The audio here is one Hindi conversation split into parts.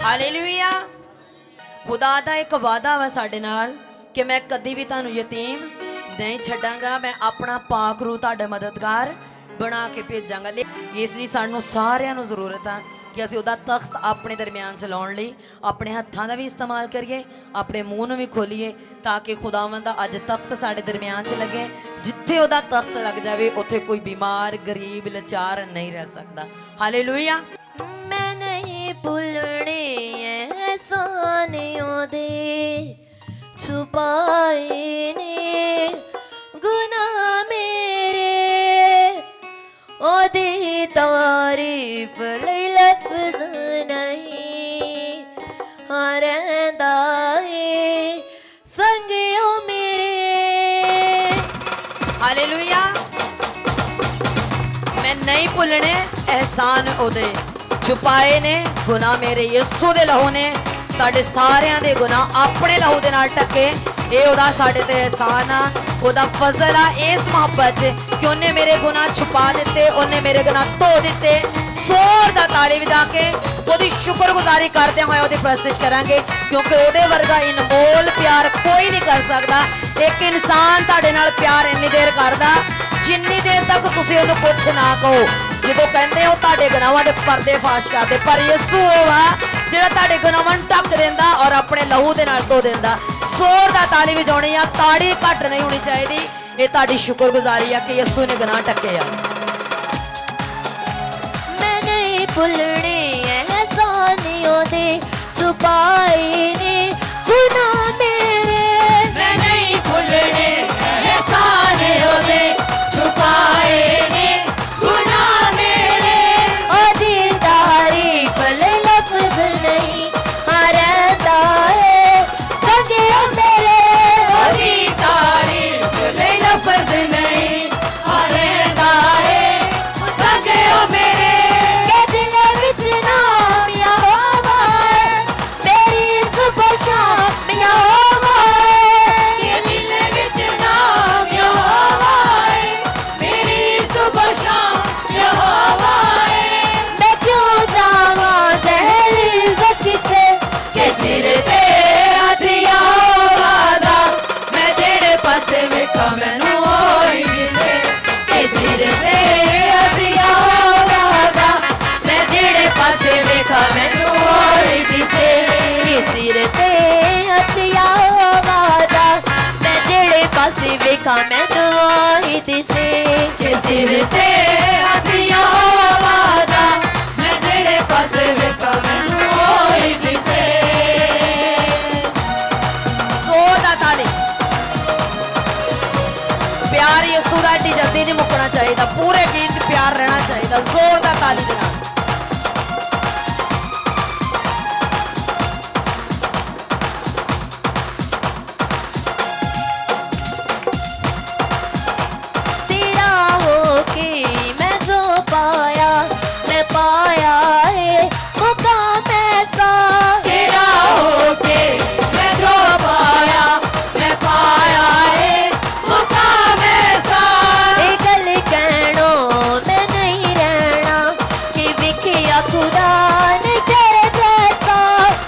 ਹਾਲੇਲੂਇਆ। खुदा दा एक वादा वा साडे नाल कि मैं कदी भी तुहानू यतीम नहीं छड्डांगा। मैं अपना पाक रूह तुहाडा मददगार बना के भेजांगा। इसलिए सानू सारिਆਂ ਨੂੰ ਜ਼ਰੂਰਤ ਆ कि ਅਸੀਂ ਉਹਦਾ तख्त अपने दरम्यान च लाउण लई अपने हत्थां दा भी इस्तेमाल करिए, अपने मूँह नूं भी खोलीए ताकि खुदावंद दा अज तख्त साडे दरम्यान च लगे। जिथे ਉਹਦਾ तख्त लग जाए उत्थे कोई बीमार गरीब लाचार नहीं रह सकता। हालेलुया। मैं नहीं भुलने एहसान ओदे छुपाए ने गुनाह मेरे ओदी तारीफ लई लफ्ज़ नहीं रहंदा है संगियो मेरे। हालेलुया। मैं नहीं भुलने एहसान ओदे छुपाए ने गुनाह मेरे। यीशु दे लहू ने साडे सारियां दे गुनाह अपने लहू दे नाल ढके। ये ओदा साडे ते एहसान आ, ओदा फजल आ इस मोहब्बत कि उन्हें मेरे गुनाह छुपा दिते, उन्हें मेरे गुनाह धो दिते। जोर दा ताली वजा के ओदी शुक्रगुजारी करदे होए ओदी प्रशंसा करांगे क्योंकि ओदे वर्गा अनमोल प्यार कोई नहीं कर सकदा। एक इंसान तुहाडे नाल प्यार इन्नी देर करदा जिन्नी देर तक तुसीं ओनू कुछ ना कहो। जो कहते हो तुहाडे गुनाहां दे पर्दे फाश करदे, पर यीशु ओह आ जिहड़ा तुहाडे गुनाहां नूं ढक दिंदा और अपने लहू दे नाल धो दिंदा। जोर दा ताली वजाउणी आ, ताड़ी घट नहीं होनी चाहिदी। ये तुहाडी शुक्रगुजारी आ कि यीशु ने गुनाह ढके आ। मैं नहीं भुलने एहसान ओदे छुपाए ने गुनाह मेरे। मैं नहीं भुलने एहसान ओदे छुपाए ने गुनाह मेरे। ओदी तारीफ लई लफ्ज़ नहीं रहंदा है संगियो मेरे। ओदी तारीफ लई लफ्ज़ नहीं रहंदा है संगियो मेरे। के दिल विच नाम यहोवा मेरी सुबह शाम यहोवा के दिल विच नाम यहोवा है, मेरी सुबह शाम यहोवा है। मैं क्यों जावां दहलीज़ किसे के सिर ते हथ यहोवा दा, मैं जेड़े पासे वेखां मैनू ओही दिसे। के सिर ते हथ यहोवा दा, मैं जेड़े पासे वेखां मैनू ओही दिसे। के सिर ते हथ यहोवा दा मैं जेड़े पासे वेखां मैनू ओही दिसे। के सिर ते हथ यहोवा दा, मैं जेड़े पासे वेखां मैनू ओही दिसे। जोर दा ताली। प्यार यीशु दा एडी जल्दी नहीं मुकना चाहिए, पूरे गीत च प्यार रहना चाहिए। जोर दा ताली दे नाल। तेरा होके मैं जो पाया मैं पाया है मुकाम ऐसा। तेरा होके मैं जो पाया मैं पाया है मुकाम ऐसा। ए गल कहणो मैं नहीं रहना कि विखिया खुदा ने तेरे जैसा।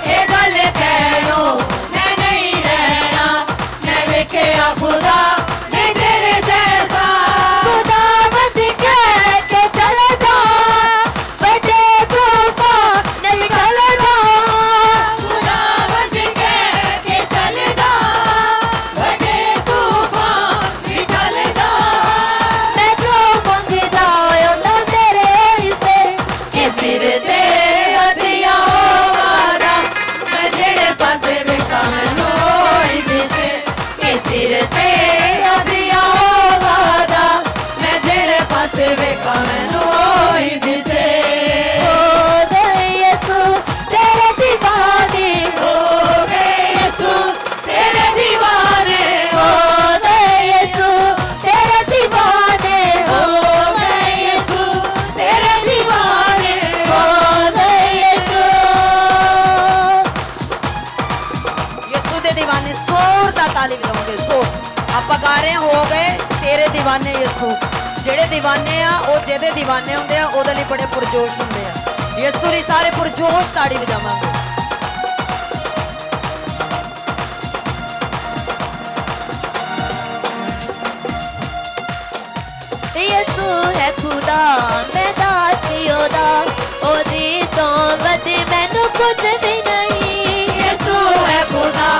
ए गल कहनो मैं नहीं रहना, मैं वेखिया खुदा ने तेरे जैसा। खुदा मत कह के चले जा बड़े तूफान नहीं टलदा। खुदा मत कह के चलदा, बड़े तूफान निकलदा। मैं जो मंगदा ओना तेरे हिस्से। के सिर ते हथ यहोवा दा, मैं जेड़े पासे वेखां मैनू ओही दिसे। के सिर ते हथ यहोवा दा, मैं जेड़े पासे वेखां मैनू ओही दिसे। हो गए यीशु तेरे दीवाने। हो गए यीशु तेरे दीवाने। हो गए यीशु तेरे दीवाने। हो गए यीशु तेरे दीवाने। हो गए यीशु। यीशु दे दीवाने। जोर दा ताली बजाओगे। जोर आपां गा रहे हैं, हो गए तेरे दीवाने यीशु। ਜਿਹੜੇ दीवाने आ वो ਜਿਹਦੇ दीवाने ਹੁੰਦੇ ਆ ਉਹਦੇ ਲਈ ਬੜੇ ਪੁਰਜੋਸ਼ ਹੁੰਦੇ ਆ। ਯਿਸੂ ਲਈ ਸਾਰੇ ਪੁਰਜੋਸ਼ ਤਾੜੀ ਵਜਾਵਾਂਗੇ। मैं दासी ओदा ओदी तो वध मैनू कुछ भी नहीं यसू है खुदा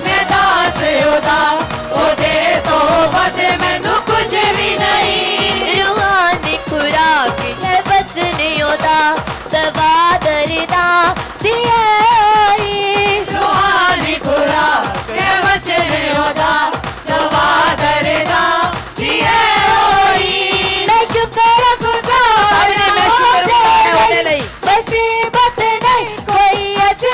मैं दास ओदा ओदे तो वध मैनू कुछ भी नहीं रूहानी खुराक है वचन ओदा दवा दर्दा दिए रूहानी खुराक है वचन ओदा दवा दर्दा दिए होई मैं शुक्र गुजार मैं शुक्र गुजार है ओदे लई मुसीबत नहीं कोई अज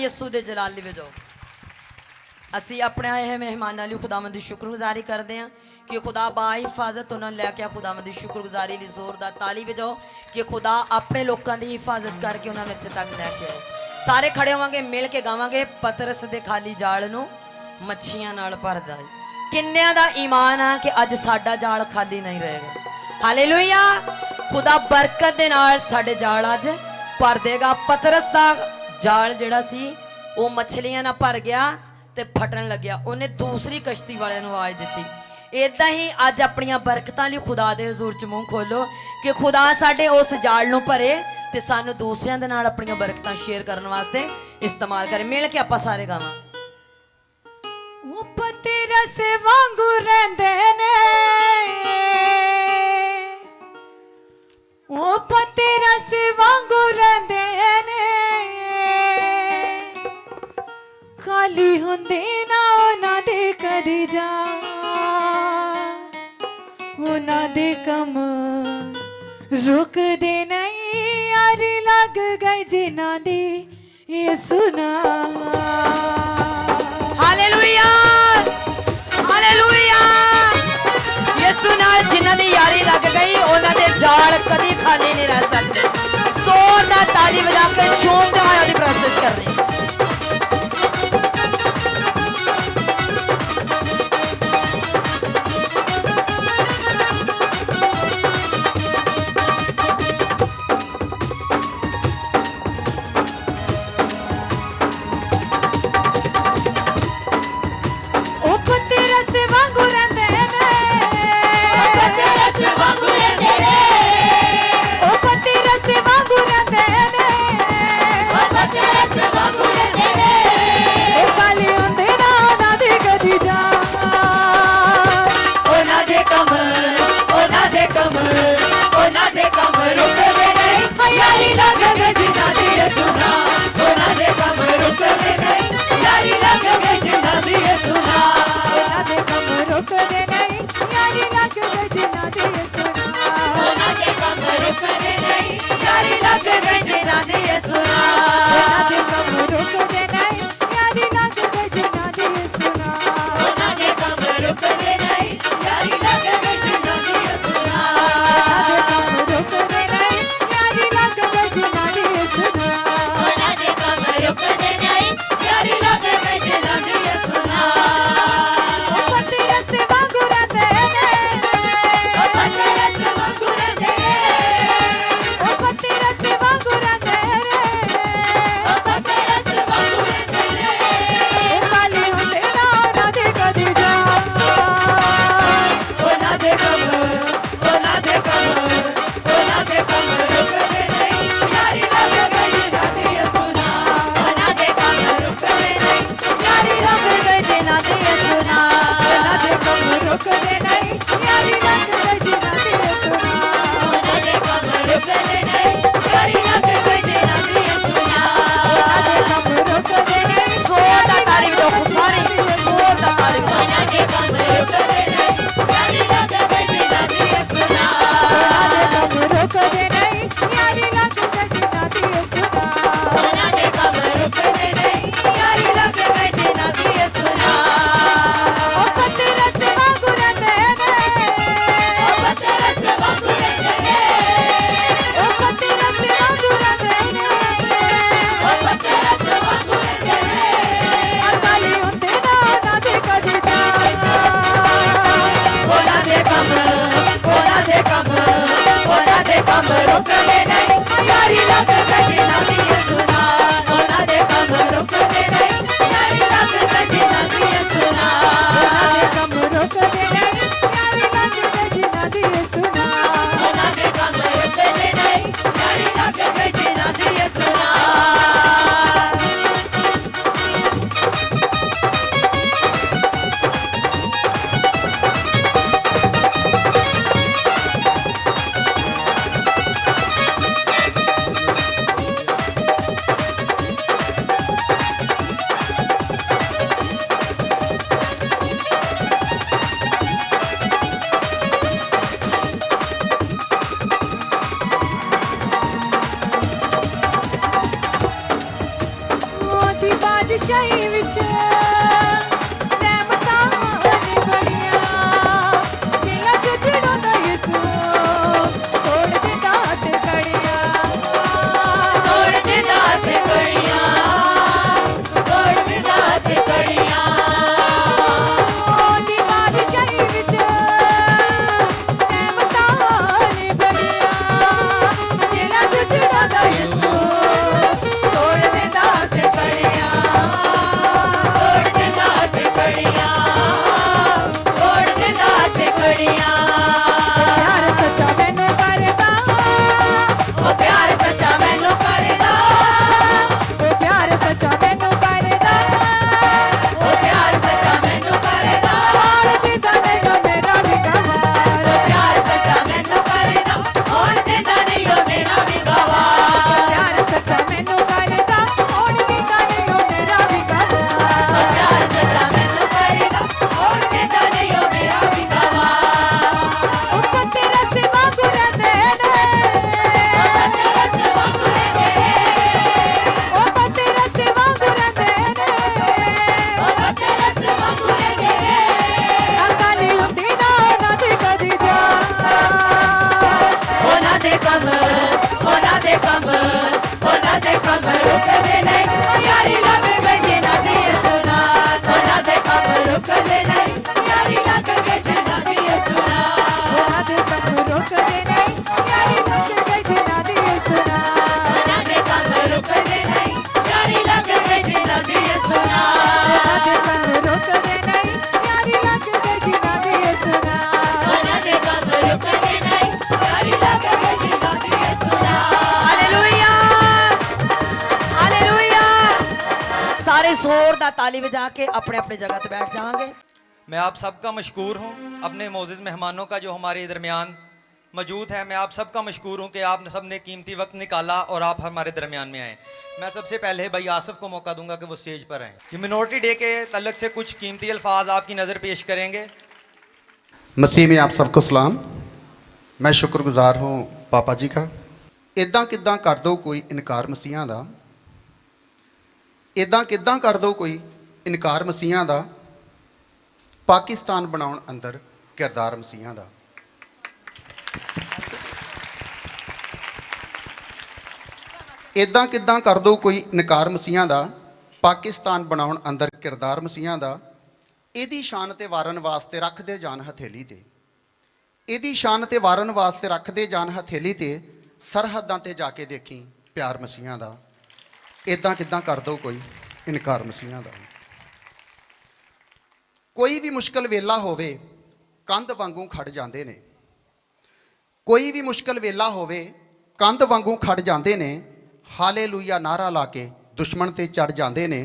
ਯਿਸੂ ਦੇ ਜਲਾਲੀ ਵਜੋ ਅਸੀਂ ਆਪਣੇ ਆਏ ਮਹਿਮਾਨਾਂ ਲਈ ਖੁਦਾਵੰਦ ਦੀ ਸ਼ੁਕਰਗੁਜ਼ਾਰੀ ਕਰਦੇ ਹਾਂ ਕਿ ਖੁਦਾ ਬਾ ਹਿਫਾਜ਼ਤ ਉਹਨਾਂ ਨੂੰ ਲੈ ਕੇ ਖੁਦਾਵੰਦ ਦੀ ਸ਼ੁਕਰਗੁਜ਼ਾਰੀ ਲਈ ਜ਼ੋਰਦਾਰ ਤਾਲੀ ਵਜਾਓ ਕਿ ਖੁਦਾ ਆਪਣੇ ਲੋਕਾਂ ਦੀ ਹਿਫਾਜ਼ਤ ਕਰਕੇ ਉਹਨਾਂ ਨੂੰ ਇੱਥੇ ਤੱਕ ਲੈ ਕੇ ਆਏ। ਸਾਰੇ ਖੜੇ ਹੋਵਾਂਗੇ, ਮਿਲ ਕੇ ਗਾਵਾਂਗੇ ਪਤਰਸ ਦੇ ਖਾਲੀ ਜਾਲ ਨੂੰ ਮੱਛੀਆਂ ਨਾਲ ਭਰਦਾ ਏ। ਕਿੰਨਿਆਂ ਦਾ ਈਮਾਨ ਆ ਕਿ ਅੱਜ ਸਾਡਾ ਜਾਲ ਖਾਲੀ ਨਹੀਂ ਰਹੇਗਾ। ਹਾਲੇਲੂਇਆ। ਖੁਦਾ ਬਰਕਤ ਦੇ ਨਾਲ ਸਾਡੇ ਜਾਲ ਅੱਜ ਭਰ ਦੇਗਾ। ਪਤਰਸ ਦਾ ਜਾਲ ਜਿਹੜਾ ਸੀ ਉਹ ਮੱਛਲੀਆਂ ਨਾਲ ਭਰ ਗਿਆ ਤੇ ਫਟਣ ਲੱਗਿਆ। ਉਹਨੇ ਦੂਸਰੀ ਕਸ਼ਤੀ ਵਾਲਿਆਂ ਨੂੰ ਆਵਾਜ਼ ਦਿੱਤੀ। ਇਦਾਂ ਹੀ ਅੱਜ ਆਪਣੀਆਂ ਬਰਕਤਾਂ ਲਈ ਖੁਦਾ ਦੇ ਹਜ਼ੂਰ ਚ ਮੂੰਹ ਖੋਲੋ ਕਿ ਖੁਦਾ ਸਾਡੇ ਉਸ ਜਾਲ ਨੂੰ ਭਰੇ ਤੇ ਸਾਨੂੰ ਦੂਸਰਿਆਂ ਦੇ ਨਾਲ ਆਪਣੀਆਂ ਬਰਕਤਾਂ ਸ਼ੇਅਰ ਕਰਨ ਵਾਸਤੇ ਇਸਤੇਮਾਲ ਕਰੇ। ਮਿਲ ਕੇ ਆਪਾਂ ਸਾਰੇ ਗਾਵਾਂ। ਉਹ ਪਤਰਸ ਵਾਂਗੂ ਰਹਿੰਦੇ ਨੇ, ਉਹ ਪਤਰਸ ਵਾਂਗੂ ਰਹਿੰਦੇ ਨੇ, ਖਾਲੀ ਹੁੰਦੇ ਨਾ ਉਹਨਾਂ ਦੇ ਕਦੀ ਜਾ, ਉਹਨਾਂ ਦੇ ਕੰਮ ਰੁਕਦੇ ਨਹੀਂ, ਯਾਰ ਲੱਗ ਗਏ ਜਿਨ੍ਹਾਂ ਦੀ ਯਿਸੂ ਨਾਲ। Hallelujah, hallelujah. ਯਿਸੂ ਨਾਲ ਜਿਨ੍ਹਾਂ ਦੀ ਯਾਰੀ ਲੱਗ ਗਈ ਉਹਨਾਂ ਦੇ ਜਾਲ ਕਦੀ ਖਾਲੀ ਨਹੀਂ ਰਹਿ ਸਕਦੇ। ਜ਼ੋਰ ਨਾਲ ਤਾਲੀ ਵਜਾ ਕੇ ਝੂਮਦੇ ਹੋਏ ਉਹਦੀ ਪ੍ਰੈਕਟਿਸ ਕਰਨੀ। ਉਹ ਪਤਰਸ ਵਾਂਗੂ ਰਹਿੰਦੇ ਨੇ, ਉਹ ਪਤਰਸ ਵਾਂਗੂ ਰਹਿੰਦੇ ਨੇ, ਉਹ ਪਤਰਸ ਵਾਂਗੂ ਰਹਿੰਦੇ ਨੇ, ਉਹ ਪਤਰਸ ਵਾਂਗੂ विच रहमतां ने बड़ियां दिलां च छड़ांदा यसू तोड़ दिंदा हथ कड़ियां तोड़ दिंदा हथ कड़ियां तोड़ दिंदा हथ कड़ियां दी बादशाही विच रहमतां ने बड़ियां दिलां च छड़ांदा यसू तोड़ दिंदा हथ कड़ियां तोड़ दिंदा हथ कड़ियां तोड़ दिंदा हथ कड़ियां प्यार सच्चा मैनू करदा ओ प्यार सच्चा मैनू करदा ओ प्यार सच्चा मैनू करदा ओ प्यार सच्चा मैनू करदा तोड़ दिंदा नहीं मेरा भी कमाल ओ प्यार सच्चा मैनू करदा होण दिंदा नहीं ओ मेरा भी गवाह प्यार सच्चा मैनू करदा तोड़ दिंदा नहीं मेरा भी कमाल ओ प्यार सच्चा मैनू करदा होण दिंदा नहीं ओ मेरा भी गवाह ओ पत्ते रस वांगू रहंदे ने ओ पत्ते रस वांगू रहंदे ओ पत्ते रस वांगू रहंदे ने ओ पत्ते रस वांगू रहंदे अकाली हुंदी ना ना दी कदी जा ਉਹਨਾਂ ਦੇ ਕੰਮ ਉਹਨਾਂ ਦੇ ਕੰਮ ਉਹਨਾਂ ਦੇ ਕੰਮ ਰੁਕਦੇ ਨਹੀਂ ਯਾਰੀ ਲੱਗ ਗਈ ਜਿਨ੍ਹਾਂ ਦੀ ਸੁਣਾ ਉਹਨਾਂ ਦੇ ਕੰਮ ਰੁਕਦੇ ਨਹੀਂ ਯਾਰੀ ਲੱਗ ਗਈ ਜਿਨ੍ਹਾਂ ਦੀ ਸੁਣਾ ਉਹਨਾਂ ਦੇ ਕੰਮ ਰੁਕਦੇ ਨਹੀਂ ਯਾਰੀ ਲੱਗ ਗਈ ਜਿਨ੍ਹਾਂ ਦੀ ਸੁਣਾ ਉਹਨਾਂ ਦੇ ਕੰਮ ਰੁਕਦੇ ਨਹੀਂ ਯਾਰੀ ਲੱਗ ਗਈ ਜਿਨ੍ਹਾਂ ਦੀ ਸੁਣਾ ਉਹਨਾਂ ਦੇ ਕੰਮ ਰੁਕਦੇ ਨਹੀਂ ਯਾਰੀ ਲੱਗ ਗਈ ਜਿਨ੍ਹਾਂ ਦੀ ਸੁਣਾ ਉਹਨਾਂ ਦੇ ਕੰਮ ਰੁਕਦੇ ਨਹੀਂ ਯਾਰੀ ਲੱਗ ਗਈ ਜਿਨ੍ਹਾਂ ਦੀ ਸੁਣਾ हालेलुया हालेलुया सारे जोर दा ताली बजा के अपने अपने जगह पे बैठ जाएंगे। मैं आप सबका मशकूर हूँ अपने मोअज़्ज़िज़ मेहमानों का जो हमारे दरमियान मौजूद है। मैं आप सबका मशकूर हूँ कि आप सब ने कीमती वक्त निकाला और आप हमारे दरमियान में आए। मैं सबसे पहले भाई आसिफ को मौका दूंगा कि वो स्टेज पर आएँ। ये मिनोरिटी डे के तल्लुक़ से कुछ कीमती अल्फाज आपकी नज़र पेश करेंगे। मसीह में आप सबको सलाम। मैं शुक्रगुजार हूँ पापा जी का। इदां किदां कर दो कोई इनकार मसीहां दा, इदां किदां कर दो कोई इनकार मसीहां दा, पाकिस्तान बनाउण अंदर किरदार मसीहां दा। इदां किदां कर दो कोई इनकार मसीहां दा, पाकिस्तान बनाउण अंदर किरदार मसीहां दा। ਇਹਦੀ ਸ਼ਾਨ ਤੇ ਵਾਰਨ ਵਾਸਤੇ ਰੱਖਦੇ ਜਾਨ ਹਥੇਲੀ ਤੇ, ਇਹਦੀ ਸ਼ਾਨ ਤੇ ਵਾਰਨ ਵਾਸਤੇ ਰੱਖਦੇ ਜਾਨ ਹਥੇਲੀ ਤੇ, ਸਰਹੱਦਾਂ ਤੇ ਜਾ ਕੇ ਦੇਖੀ ਪਿਆਰ ਮਸੀਹਾਂ ਦਾ। ਇਦਾਂ ਕਿਦਾਂ ਕਰ ਦੋ ਕੋਈ ਇਨਕਾਰ ਮਸੀਹਾਂ ਦਾ। ਕੋਈ ਵੀ ਮੁਸ਼ਕਲ ਵੇਲਾ ਹੋਵੇ ਕੰਧ ਵਾਂਗੂ ਖੜ ਜਾਂਦੇ ਨੇ, ਕੋਈ ਵੀ ਮੁਸ਼ਕਲ ਵੇਲਾ ਹੋਵੇ ਕੰਧ ਵਾਂਗੂ ਖੜ ਜਾਂਦੇ ਨੇ, ਹਾਲੇਲੂਇਆ ਨਾਰਾ ਲਾ ਕੇ ਦੁਸ਼ਮਣ ਤੇ ਚੜ ਜਾਂਦੇ ਨੇ।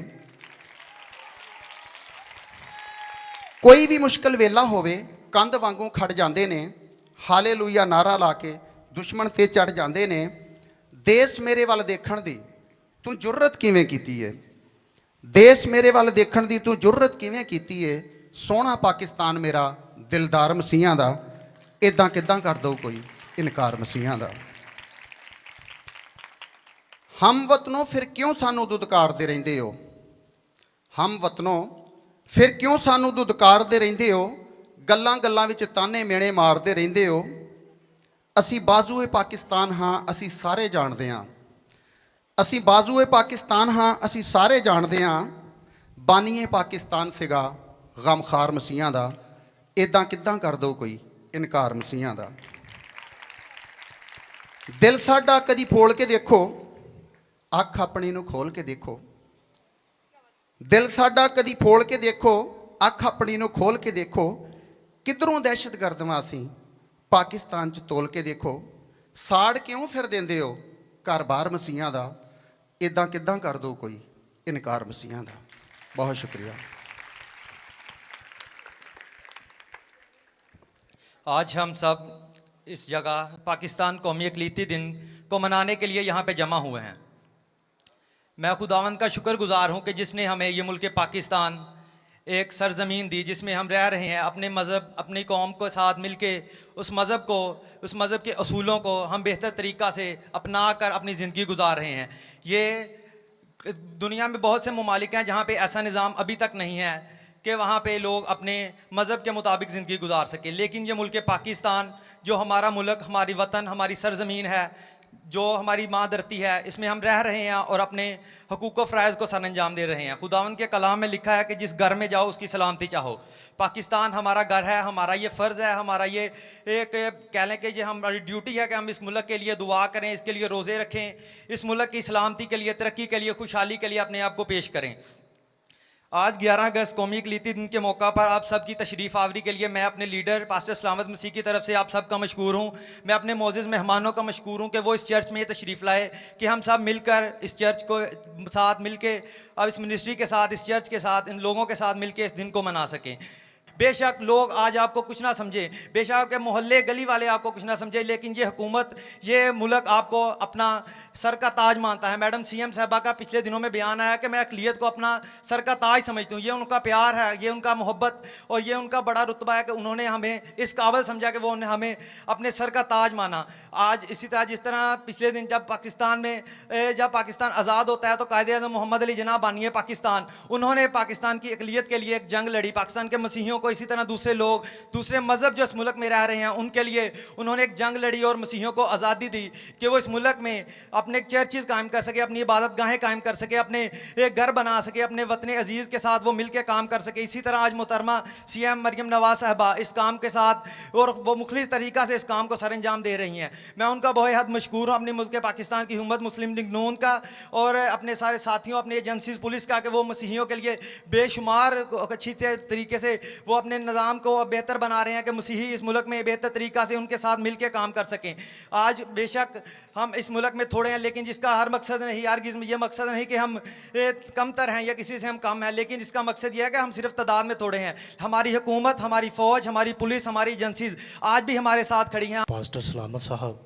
ਕੋਈ ਵੀ ਮੁਸ਼ਕਲ ਵੇਲਾ ਹੋਵੇ ਕੰਧ ਵਾਂਗੂ ਖੜ ਜਾਂਦੇ ਨੇ, ਹਾਲੇਲੂਇਆ ਨਾਰਾ ਲਾ ਕੇ ਦੁਸ਼ਮਣ ਤੇ ਚੜ ਜਾਂਦੇ ਨੇ। ਦੇਸ਼ ਮੇਰੇ ਵੱਲ ਦੇਖਣ ਦੀ ਤੂੰ ਜੁਰਤ ਕਿਵੇਂ ਕੀਤੀ ਏ, ਦੇਸ਼ ਮੇਰੇ ਵੱਲ ਦੇਖਣ ਦੀ ਤੂੰ ਜੁਰਤ ਕਿਵੇਂ ਕੀਤੀ ਏ, ਸੋਹਣਾ ਪਾਕਿਸਤਾਨ ਮੇਰਾ ਦਿਲਦਾਰ ਮਸੀਹਾਂ ਦਾ। ਇਦਾਂ ਕਿਦਾਂ ਕਰ ਦੋ ਕੋਈ ਇਨਕਾਰ ਮਸੀਹਾਂ ਦਾ। ਹਮ ਵਤਨੋਂ ਫਿਰ ਕਿਉਂ ਸਾਨੂੰ ਦੁਦਕਾਰਦੇ ਰਹਿੰਦੇ ਹੋ, ਹਮ ਵਤਨੋਂ ਫਿਰ ਕਿਉਂ ਸਾਨੂੰ ਦੁਦਕਾਰਦੇ ਰਹਿੰਦੇ ਹੋ, ਗੱਲਾਂ ਗੱਲਾਂ ਵਿੱਚ ਤਾਨੇ ਮੇਣੇ ਮਾਰਦੇ ਰਹਿੰਦੇ ਹੋ। ਅਸੀਂ ਬਾਜ਼ੂਏ ਪਾਕਿਸਤਾਨ ਹਾਂ ਅਸੀਂ ਸਾਰੇ ਜਾਣਦੇ ਹਾਂ, ਅਸੀਂ ਬਾਜ਼ੂਏ ਪਾਕਿਸਤਾਨ ਹਾਂ ਅਸੀਂ ਸਾਰੇ ਜਾਣਦੇ ਹਾਂ। ਬਾਨੀਏ ਪਾਕਿਸਤਾਨ ਸੀਗਾ ਗਮਖਾਰ ਮਸੀਹਾਂ ਦਾ। ਇਦਾਂ ਕਿੱਦਾਂ ਕਰ ਦੋ ਕੋਈ ਇਨਕਾਰ ਮਸੀਹਾਂ ਦਾ। ਦਿਲ ਸਾਡਾ ਕਦੀ ਫੋਲ ਕੇ ਦੇਖੋ, ਅੱਖ ਆਪਣੀ ਨੂੰ ਖੋਲ ਕੇ ਦੇਖੋ। ਦਿਲ ਸਾਡਾ ਕਦੀ ਫੋਲ ਕੇ ਦੇਖੋ, ਅੱਖ ਆਪਣੀ ਨੂੰ ਖੋਲ ਕੇ ਦੇਖੋ। ਕਿੱਧਰੋਂ ਦਹਿਸ਼ਤਗਰਦਾਂ ਅਸੀਂ ਪਾਕਿਸਤਾਨ 'ਚ ਤੋਲ ਕੇ ਦੇਖੋ। ਸਾੜ ਕਿਉਂ ਫਿਰ ਦਿੰਦੇ ਹੋ ਘਰ ਬਾਹਰ ਮਸੀਹਾਂ ਦਾ। ਇਦਾਂ ਕਿੱਦਾਂ ਕਰ ਦੋ ਕੋਈ ਇਨਕਾਰ ਮਸੀਹਾਂ ਦਾ। ਬਹੁਤ ਸ਼ੁਕਰੀਆ। आज हम सब इस जगह पाकिस्तान कौमी अक़लीती दिन को मनाने के लिए यहाँ पे जमा हुए हैं। मैं खुदावंद का शुक्रगुजार हूँ कि जिसने हमें ये मुल्क पाकिस्तान एक सरज़मीन दी जिसमें हम रह रहे हैं। अपने मज़हब अपनी कौम के साथ मिल के उस मज़हब के असूलों को हम बेहतर तरीक़ा से अपना कर अपनी ज़िंदगी गुजार रहे हैं। ये दुनिया में बहुत से ममालिक हैं जहाँ पे ऐसा निज़ाम अभी तक नहीं है कि वहाँ पे लोग अपने मज़हब के मुताबिक ज़िंदगी गुजार सकें। लेकिन ये मुल्क पाकिस्तान, जो हमारा मुल्क, हमारी वतन, हमारी सरज़मीन है, जो हमारी माँ धरती है, इसमें हम रह रहे हैं और अपने हकूक़ व फ़राइज़ को सरअंजाम दे रहे हैं। खुदावंद के कलाम में लिखा है कि जिस घर में जाओ उसकी सलामती चाहो। पाकिस्तान हमारा घर है, हमारा ये फ़र्ज़ है, हमारा ये एक कह लें कि ये हमारी ड्यूटी है कि हम इस मुल्क के लिए दुआ करें, इसके लिए रोज़े रखें, इस मुल्क की सलामती के लिए, तरक्की के लिए, खुशहाली के लिए अपने आप को पेश करें। आज 11 अगस्त कौमी इकलीती दिन के मौका पर आप सब की तशरीफ़ आवरी के लिए मैं अपने लीडर पास्टर सलामत मसीह की तरफ से आप सब का मशकूर हूँ। मैं अपने मोअज़्ज़िज़ मेहमानों का मशकूर हूँ कि वो इस चर्च में तशरीफ़ लाए, कि हम सब मिलकर इस चर्च को साथ मिल के, अब इस मिनिस्ट्री के साथ, इस चर्च के साथ, इन लोगों के साथ मिल के इस दिन को मना सकें। बेशक लोग आज आपको कुछ ना समझे, बेशक के मोहल्ले गली वाले आपको कुछ ना समझे, लेकिन ये हुकूमत, ये मुल्क आपको अपना सर का ताज मानता है। मैडम सीएम साहबा का पिछले दिनों में बयान आया कि मैं अक़लियत को अपना सर का ताज समझती हूँ। ये उनका प्यार है, ये उनका मोहब्बत और ये उनका बड़ा रुतबा है कि उन्होंने हमें इस काबिल समझा कि वो हमें अपने सर का ताज माना। आज इसी तरह, जिस तरह पिछले दिन जब पाकिस्तान आज़ाद होता है तो कायदे-ए-आज़म मोहम्मद अली जिन्ना बानिए पाकिस्तान, उन्होंने पाकिस्तान की अक़लियत के लिए एक जंग लड़ी। पाकिस्तान के मसीहियों को, इसी तरह दूसरे लोग, दूसरे मज़हब जो इस मुल्क में रह रहे हैं, उनके लिए उन्होंने एक जंग लड़ी और मसीहियों को आज़ादी दी कि वो इस मुल्क में अपने चर्चेज़ कायम कर सके, अपनी इबादत गाहें कायम कर सके, अपने एक घर बना सके, अपने वतन अजीज़ के साथ वो मिल के काम कर सके। इसी तरह आज मोहतरमा सीएम मरियम नवाज़ साहबा इस काम के साथ और वो मुख्तलिफ तरीक़ा से इस काम को सर अंजाम दे रही हैं। मैं उनका बहुत हद मशकूर हूँ, अपने मुल्क पाकिस्तान की हुकूमत, मुस्लिम लीग नून का और अपने सारे साथियों, अपने एजेंसीज पुलिस का, कि वो मसीहियों के लिए बेशुमार अच्छी तरीके से वो अपने निज़ाम को बेहतर बना रहे हैं कि मसीही इस मुल्क में बेहतर तरीक़ा से उनके साथ मिल के काम कर सकें। आज बेशक हम इस मुल्क में थोड़े हैं, लेकिन जिसका हर मकसद नहीं, हरगिज़ ये मकसद नहीं कि हम कमतर हैं या किसी से हम कम हैं, लेकिन इसका मकसद यह है कि हम सिर्फ तादाद में थोड़े हैं। हमारी हुकूमत, हमारी फ़ौज, हमारी पुलिस, हमारी एजेंसीज आज भी हमारे साथ खड़ी हैं। पास्टर सलामत साहब,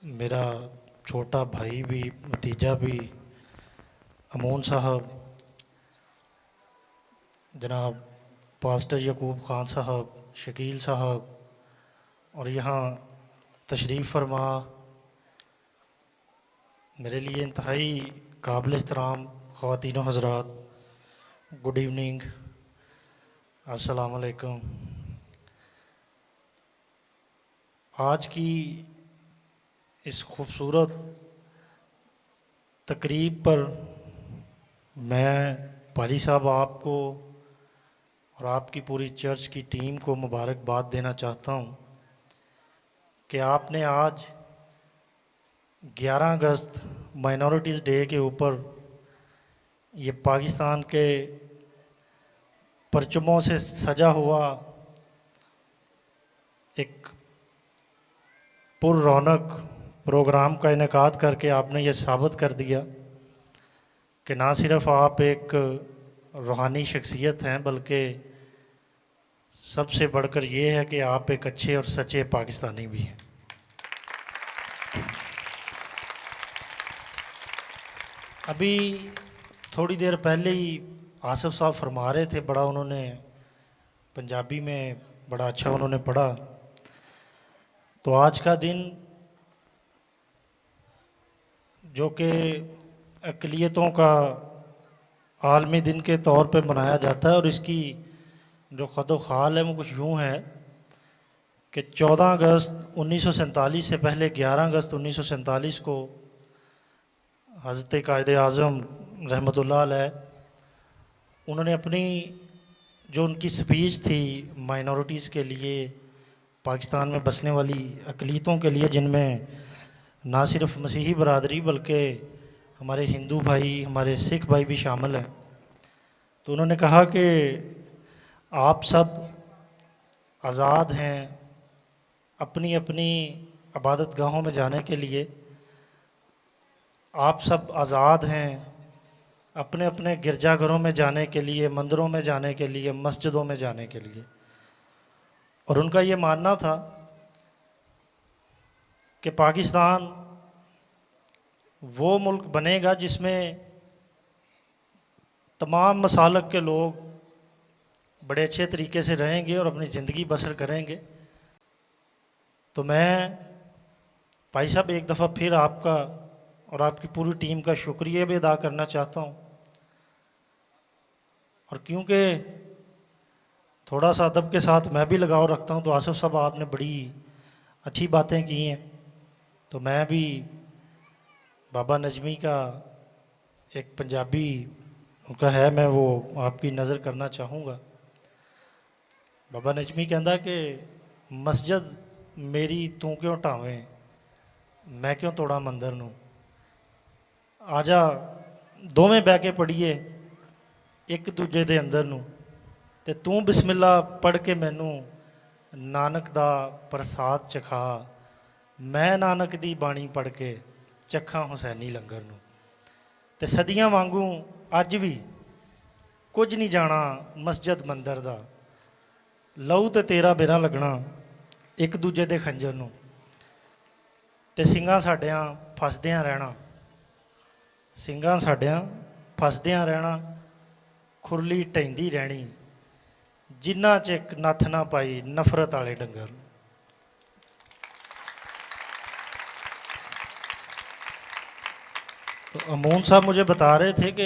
मेरा छोटा भाई भी, भतीजा भी, अमून साहब, जनाब पास्टर यकूब ख़ान साहब, शकील साहब, और यहाँ तशरीफ़ फरमा मेरे लिए इंतहाई काबिल एहतराम ख़वातीन व हज़रात, गुड इवनिंग, अस्सलाम वालेकुम। आज की इस खूबसूरत तकरीब पर मैं पाली साहब आपको और आपकी पूरी चर्च की टीम को मुबारकबाद देना चाहता हूँ कि आपने आज 11 अगस्त माइनॉरिटीज़ डे के ऊपर ये पाकिस्तान के परचमों से सजा हुआ एक पुर रौनक प्रोग्राम का इनेकाद करके आपने ये साबित कर दिया कि ना सिर्फ आप एक रूहानी शख्सियत हैं, बल्कि सबसे बढ़कर ये है कि आप एक अच्छे और सच्चे पाकिस्तानी भी हैं। अभी थोड़ी देर पहले ही आसिफ साहब फरमा रहे थे, बड़ा उन्होंने पंजाबी में बड़ा अच्छा उन्होंने पढ़ा। तो आज का दिन जो कि अक़लियतों का आलमी दिन के तौर पे मनाया जाता है, और इसकी जो ख़द ख़ाल है वो कुछ यूँ है कि 14 अगस्त 1947 से पहले 11 अगस्त 1947 को हज़रत कायदे आज़म रहमतुल्लाह अलैह उन्होंने अपनी जो उनकी स्पीच थी माइनॉरिटीज़ के लिए, पाकिस्तान में बसने वाली अक़लियतों के लिए, जिनमें ना सिर्फ मसीही बरादरी बल्कि हमारे हिंदू भाई, हमारे सिख भाई भी शामिल हैं। तो उन्होंने कहा कि आप सब आज़ाद हैं अपनी अपनी इबादत गाहों में जाने के लिए, आप सब आज़ाद हैं अपने अपने गिरजाघरों में जाने के लिए, मंदिरों में जाने के लिए, मस्जिदों में जाने के लिए। और उनका ये मानना था कि पाकिस्तान वो मुल्क बनेगा जिसमें तमाम मसालक के लोग बड़े अच्छे तरीके से रहेंगे और अपनी ज़िंदगी बसर करेंगे। तो मैं भाई साहब एक दफ़ा फिर आपका और आपकी पूरी टीम का शुक्रिया भी अदा करना चाहता हूँ। और क्योंकि थोड़ा सा अदब के साथ मैं भी लगाव रखता हूँ, तो आसिफ साहब आपने बड़ी अच्छी बातें की हैं, तो मैं भी बाबा नजमी का एक पंजाबी उनका है, मैं वो आपकी नज़र करना चाहूँगा। बाबा नजमी कहता कि मस्जिद मेरी तू क्यों ढावें, मैं क्यों तोड़ा मंदिर नूं, आजा दोवें बह के पढ़ीए एक दूजे दे अंदर नूं, ते तू बिस्मिल्ला पढ़ के मैनू नानक दा प्रसाद चखा, मैं नानक दी बाणी पढ़ के चखा हुसैनी लंगर नूं। ते सदियां वांगू अज भी कुछ नहीं जाना मस्जिद मंदिर दा, लहू ते तेरा मेरा लगना एक दूजे दे खंजर नूं, ते ਸਿੰਘਾਂ ਸਾਡਿਆਂ ਫਸਦਿਆਂ ਰਹਿਣਾ, ਸਿੰਘਾਂ ਸਾਡਿਆਂ ਫਸਦਿਆਂ ਰਹਿਣਾ, ਖੁਰਲੀ ਢੈਂਦੀ ਰਹਿਣੀ, ਜਿੰਨਾ ਚਿਕ ਨੱਥ ਨਾ ਪਾਈ ਨਫ਼ਰਤ ਵਾਲੇ ਡੰਗਰ ਨੂੰ। तो अमोन साहब मुझे बता रहे थे कि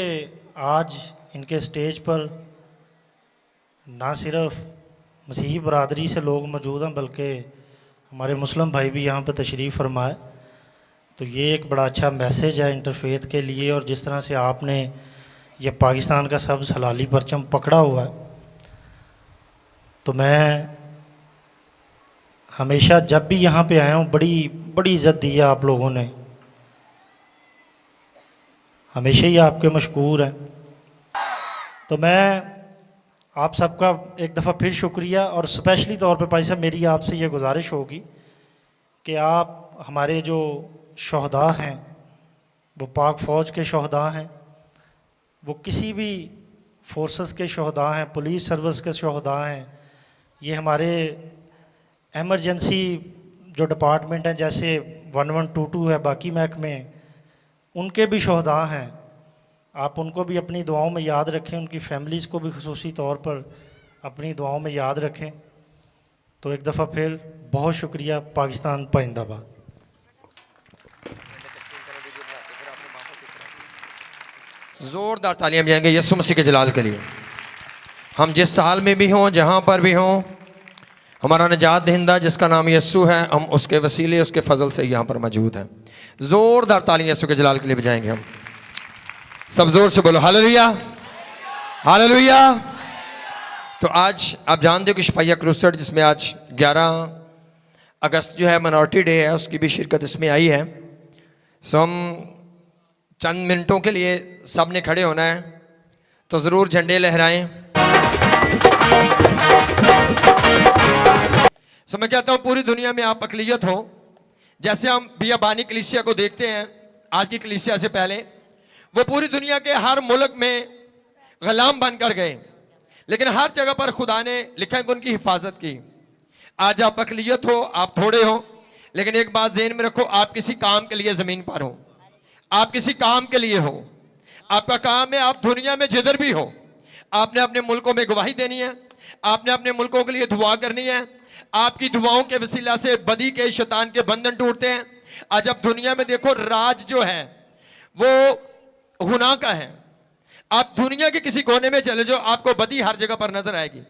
आज इनके स्टेज पर ना सिर्फ मसीही बरादरी से लोग मौजूद हैं, बल्कि हमारे मुस्लिम भाई भी यहाँ पर तशरीफ़ फरमाए। तो ये एक बड़ा अच्छा मैसेज है इंटरफेथ के लिए, और जिस तरह से आपने ये पाकिस्तान का सब सलाली परचम पकड़ा हुआ है, तो मैं हमेशा जब भी यहाँ पे आया हूँ बड़ी बड़ी इज़्ज़त दी है आप लोगों ने, हमेशा ही आपके मशकूर हैं। तो मैं आप सबका एक दफ़ा फिर शुक्रिया, और स्पेशली तौर पे भाई साहब मेरी आपसे ये गुजारिश होगी कि आप हमारे जो शहदा हैं, वो पाक फ़ौज के शहदा हैं, वो किसी भी फोर्सेस के शहदा हैं, पुलिस सर्विस के शहदा हैं, ये हमारे एमरजेंसी जो डिपार्टमेंट हैं जैसे 1122 है, बाकी महकमे उनके भी शहदा हैं, आप उनको भी अपनी दुआओं में याद रखें, उनकी फैमिलीज़ को भी खुसूसी तौर पर अपनी दुआओं में याद रखें। तो एक दफ़ा फिर बहुत शुक्रिया। पाकिस्तान पाइंदाबाद। ज़ोरदार तालियां बजाएंगे यीशु मसीह के जलाल के लिए। हम जिस हाल में भी हों, जहाँ पर भी हों, हमारा निजात दहिंदा जिसका नाम यीशु है, हम उसके वसीले उसके फजल से यहाँ पर मौजूद हैं। ज़ोरदार तालियां यीशु के जलाल के लिए बजाएंगे हम सब, जोर से बोलो हालेलुया हालेलुया। तो आज आप जानते हो कि शफाइया क्रूसेड जिसमें आज 11 अगस्त जो है माइनॉरिटी डे है, उसकी भी शिरकत इसमें आई है। सो हम चंद मिनटों के लिए सब ने खड़े होना है, तो ज़रूर झंडे लहराएं। सो मैं कहता हूँ पूरी दुनिया में आप अक़लियत हो, जैसे हम बियाबानी कलीसिया को देखते हैं आज की कलीसिया से पहले, वो पूरी दुनिया के हर मुल्क में ग़ुलाम बनकर गए, लेकिन हर जगह पर खुदा ने लिखा है कि उनकी हिफाजत की। आज आप अक़लियत हो, आप थोड़े हो, लेकिन एक बात ज़हन में रखो, आप किसी काम के लिए ज़मीन पर हो, आप किसी काम के लिए हो, आपका काम है आप दुनिया में जिधर भी हो आपने अपने मुल्कों में गवाही देनी है, आपने अपने मुल्कों के लिए दुआ करनी है। आपकी दुआओं के वसीला से बदी के शैतान के बंधन टूटते हैं। आज आप दुनिया में देखो, राज जो है वो गुनाह का है। आप दुनिया के किसी कोने में चले जाओ, आपको बदी हर जगह पर नजर आएगी,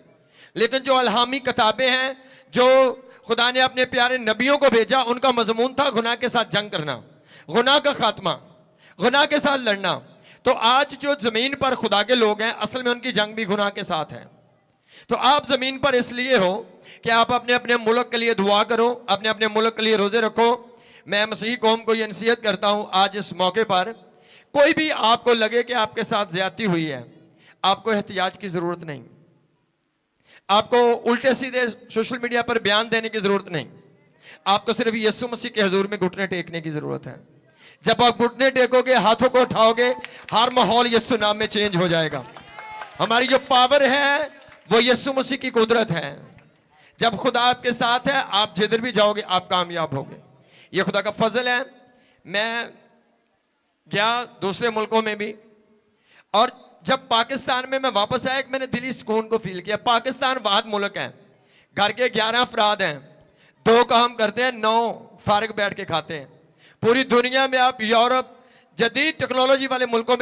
लेकिन जो अलहामी किताबें हैं जो खुदा ने अपने प्यारे नबियों को भेजा, उनका मजमून था गुनाह के साथ जंग करना, गुनाह का खात्मा, गुनाह के साथ लड़ना। तो आज जो जमीन पर खुदा के लोग हैं, असल में उनकी जंग भी गुनाह के साथ है। तो आप जमीन पर इसलिए हो कि आप अपने अपने मुल्क के लिए दुआ करो, अपने अपने मुल्क के लिए रोजे रखो। मैं मसीही कौम को यह नसीहत करता हूं, आज इस मौके पर कोई भी आपको लगे कि आपके साथ ज्यादती हुई है, आपको एहतियाज की जरूरत नहीं, आपको उल्टे सीधे सोशल मीडिया पर बयान देने की जरूरत नहीं, आपको सिर्फ यीशु मसीह के हुजूर में घुटने टेकने की जरूरत है। जब आप घुटने टेकोगे, हाथों को उठाओगे, हर माहौल यीशु नाम में चेंज हो जाएगा। हमारी जो पावर है वो यीशु मसीह की कुदरत है। जब खुदा आपके साथ है, आप जिधर भी जाओगे आप कामयाब होगे। ये खुदा का फजल है। मैं गया दूसरे मुल्कों में भी, और जब पाकिस्तान में मैं वापस आया, मैंने दिली सुकून को फील किया। पाकिस्तान वाद मुल्क है, घर के 11 अफराद हैं, 2 काम करते हैं, 9 फारग बैठ के खाते हैं। पूरी दुनिया में आप यूरोप जदीद टेक्नोलॉजी वाले मुल्कों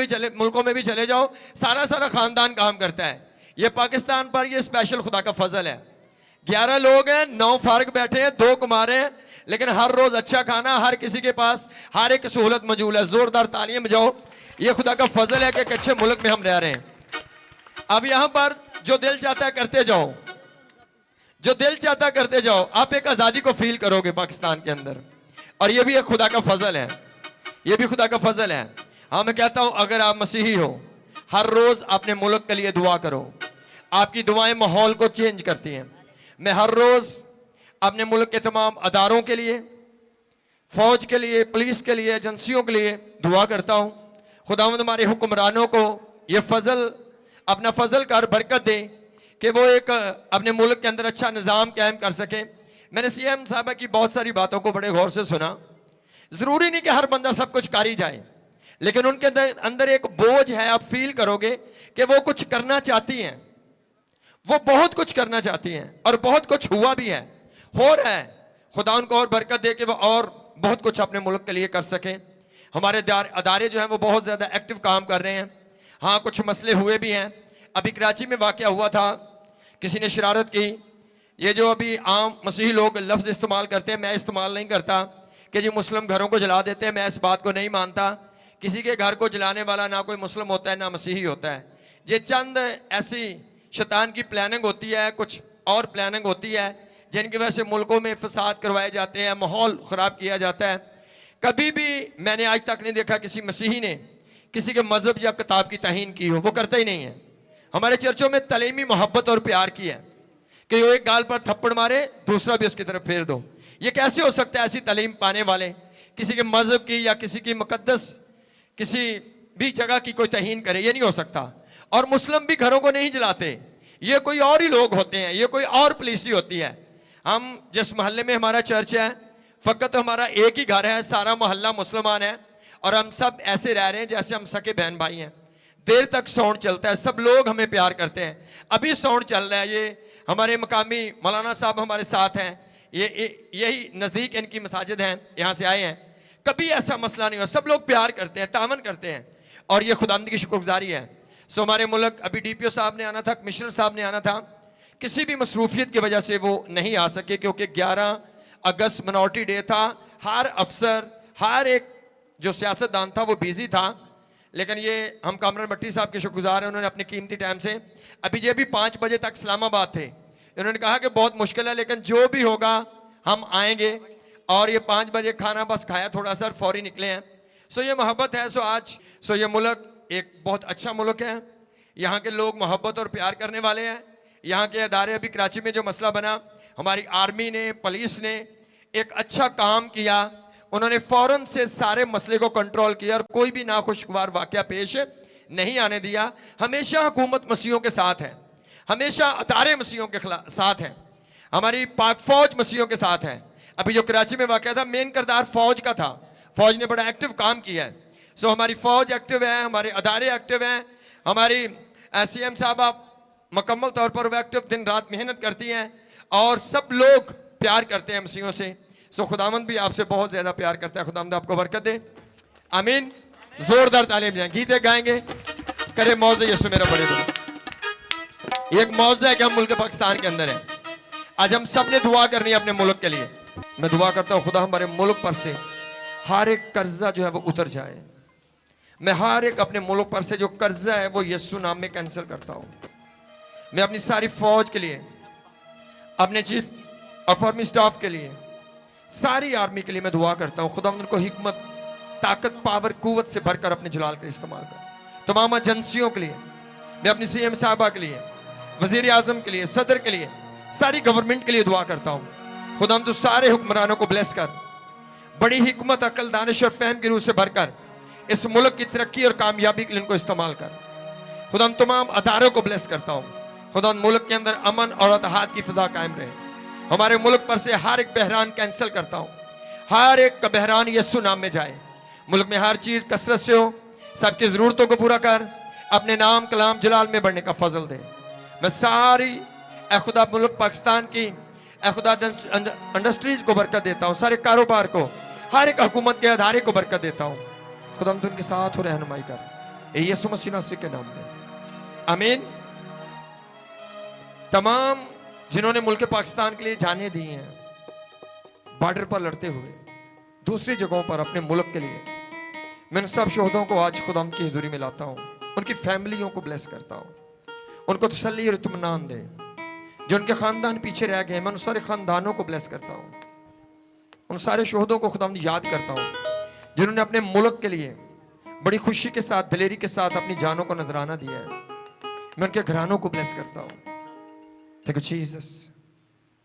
में भी चले जाओ, सारा खानदान काम करता है। ये पाकिस्तान पर ये स्पेशल खुदा का फजल है। 11 लोग हैं, 9 फार्ग बैठे हैं, 2 कुमारे हैं, लेकिन हर रोज अच्छा खाना, हर किसी के पास हर एक सहूलत मौजूद है। जोरदार तालियां बजाओ। ये खुदा का फजल है कि एक अच्छे मुल्क में हम रह रहे हैं। अब यहां पर जो दिल चाहता है करते जाओ, जो दिल चाहता करते जाओ। आप एक आजादी को फील करोगे पाकिस्तान के अंदर, और ये भी एक खुदा का फजल है, ये भी खुदा का फजल है। हाँ, मैं कहता हूं अगर आप मसीही हो, हर रोज अपने मुल्क के लिए दुआ करो। आपकी दुआएं माहौल को चेंज करती हैं। मैं हर रोज अपने मुल्क के तमाम अदारों के लिए, फौज के लिए, पुलिस के लिए, एजेंसियों के लिए दुआ करता हूं। खुदावंद हमारे हुक्मरानों को ये फजल, अपना फजल कर बरकत दे कि वो एक अपने मुल्क के अंदर अच्छा निज़ाम कायम कर सके। मैंने सीएम साहबा की बहुत सारी बातों को बड़े गौर से सुना। जरूरी नहीं कि हर बंदा सब कुछ कर ही जाए, लेकिन उनके अंदर एक बोझ है। आप फील करोगे कि वो कुछ करना चाहती हैं, वो बहुत कुछ करना चाहती हैं, और बहुत कुछ हुआ भी है, हो रहा है। खुदा उनको और बरकत दे कि वो और बहुत कुछ अपने मुल्क के लिए कर सकें। हमारे अदारे जो हैं वो बहुत ज़्यादा एक्टिव काम कर रहे हैं। हाँ, कुछ मसले हुए भी हैं। अभी कराची में वाक़या हुआ था, किसी ने शरारत की। ये जो अभी आम मसीही लोग लफ्ज़ इस्तेमाल करते हैं, मैं इस्तेमाल नहीं करता, कि जी मुस्लिम घरों को जला देते हैं। मैं इस बात को नहीं मानता। किसी के घर को जलाने वाला ना कोई मुस्लिम होता है ना मसीही होता है। ये चंद ऐसी शैतान की प्लानिंग होती है, कुछ और प्लानिंग होती है, जिनकी वजह से मुल्कों में फसाद करवाए जाते हैं, माहौल ख़राब किया जाता है। कभी भी मैंने आज तक नहीं देखा किसी मसीही ने किसी के मज़हब या किताब की तहीन की हो। वो करता ही नहीं है। हमारे चर्चों में तलीमी मोहब्बत और प्यार की है कि वो एक गाल पर थप्पड़ मारे, दूसरा भी उसकी तरफ फेर दो। ये कैसे हो सकता है? ऐसी तालीम पाने वाले किसी के मज़हब की या किसी की मुकद्दस किसी भी जगह की कोई तहीन करे, ये नहीं हो सकता। और मुस्लिम भी घरों को नहीं जलाते, ये कोई और ही लोग होते हैं, ये कोई और पुलिस ही होती है। हम जिस मोहल्ले में हमारा चर्च है, फ़कत हमारा एक ही घर है, सारा मोहल्ला मुसलमान है, और हम सब ऐसे रह रहे हैं जैसे हम सके बहन भाई हैं। देर तक साउंड चलता है, सब लोग हमें प्यार करते हैं। अभी साउंड चल रहा है, ये हमारे मकामी मौलाना साहब हमारे साथ हैं, यही नज़दीक इनकी मसाजिद हैं, यहाँ से आए हैं। कभी ऐसा मसला नहीं हुआ, सब लोग प्यार करते हैं, तामन करते हैं, और ये खुदावंद की शुक्रगुजारी है। सो हमारे मुल्क अभी DPO साहब ने आना था, कमिश्नर साहब ने आना था, किसी भी मसरूफियत की वजह से वो नहीं आ सके, क्योंकि 11 अगस्त मिनॉरिटी डे था। हर अफसर, हर एक जो सियासतदान था वो बिजी था। लेकिन ये हम कामरान भट्टी साहब के शुक्रगुजार हैं, उन्होंने अपने कीमती टाइम से, अभी ये भी 5 बजे तक इस्लामाबाद थे, उन्होंने कहा कि बहुत मुश्किल है लेकिन जो भी होगा हम आएंगे। और ये 5 बजे खाना बस खाया, थोड़ा सा फौरी निकले हैं। सो ये मोहब्बत है। सो ये मुल्क एक बहुत अच्छा मुल्क है। यहाँ के लोग मोहब्बत और प्यार करने वाले हैं। यहाँ के अदारे, अभी कराची में जो मसला बना, हमारी आर्मी ने, पुलिस ने एक अच्छा काम किया। उन्होंने फ़ौरन से सारे मसले को कंट्रोल किया और कोई भी नाखुशगवार वाक़या पेश नहीं आने दिया। हमेशा हुकूमत मसीहों के साथ है, हमेशा अदारे मसीहों के साथ हैं, हमारी पाक फौज मसीहों के साथ है। अभी जो कराची में वाक़या था, मेन किरदार फौज का था, फौज ने बड़ा एक्टिव काम किया है। सो हमारी फौज एक्टिव है, हमारे अदारे एक्टिव हैं, हमारी CM साहबा मुकम्मल तौर पर वो एक्टिव दिन रात मेहनत करती हैं, और सब लोग प्यार करते हैं मसीहों से। सो खुदावंद भी आपसे बहुत ज़्यादा प्यार करता है। खुदावंद आपको बरकत दे, आमीन। जोरदार तालीम जाए, गीते गाएंगे, करे मौज़े यीशु मेरा बड़े दो। एक मौज़ा है कि हम मुल्क पाकिस्तान के अंदर है। आज हम सब ने दुआ करनी है अपने मुल्क के लिए। मैं दुआ करता हूँ खुदा हमारे मुल्क पर से हर एक कर्जा जो है वो उतर जाए। मैं हर एक अपने मुल्क पर से जो कर्जा है वो यीशु नाम में कैंसिल करता हूँ। मैं अपनी सारी फौज के लिए, अपने चीफ ऑफ आर्मी स्टाफ के लिए, सारी आर्मी के लिए मैं दुआ करता हूँ। खुदा उनको हिकमत, ताकत, पावर, कुव्वत से भरकर अपने जलाल का इस्तेमाल कर। तमाम एजेंसियों के लिए, मैं अपनी CM साहबा के लिए, वजीर आजम के लिए, सदर के लिए, सारी गवर्नमेंट के लिए दुआ करता हूँ। खुदा तो सारे हुक्मरानों को ब्लेस कर, बड़ी हिकमत, अकल, दानिश और फहम की रूह से भरकर इस मुल्क की तरक्की और कामयाबी के लिए इनको इस्तेमाल कर। खुदा तमाम अदारों को ब्लेस करता हूँ। खुदा मुल्क के अंदर अमन और इत्तेहाद की फिजा कायम रहे। हमारे मुल्क पर से हर एक बहरान कैंसिल करता हूँ, हर एक का बहरान यीशु नाम में जाए। मुल्क में हर चीज़ कसरत से हो, सबकी ज़रूरतों को पूरा कर, अपने नाम कलाम जलाल में बढ़ने का फजल दे। मैं सारी ए खुदा मुल्क पाकिस्तान की ए खुदा इंडस्ट्रीज़ को बरकत देता हूँ, सारे कारोबार को, हर एक हुकूमत के अदारे को बरकत देता हूँ। खुदा हम उनके साथ हो रहनुमाई कर, यीशु मसीह नासरी के नाम में आमीन। तमाम जिन्होंने मुल्क पाकिस्तान के लिए जाने दी हैं, बॉर्डर पर लड़ते हुए दूसरी जगहों पर अपने मुल्क के लिए, मैं उन सब शहीदों को आज खुदा की हुजूरी में लाता हूँ, उनकी फैमिलियों को ब्लेस करता हूँ, उनको तसल्ली और इत्मीनान दे। जो उनके खानदान पीछे रह गए, मैं उन सारे खानदानों को ब्लेस करता हूँ, उन सारे शहीदों को खुदा याद करता हूँ जिन्होंने अपने मुल्क के लिए बड़ी खुशी के साथ, दिलेरी के साथ अपनी जानों को नजराना दिया है। मैं उनके घरानों को ब्लेस करता हूँ। थैंक यू जीसस,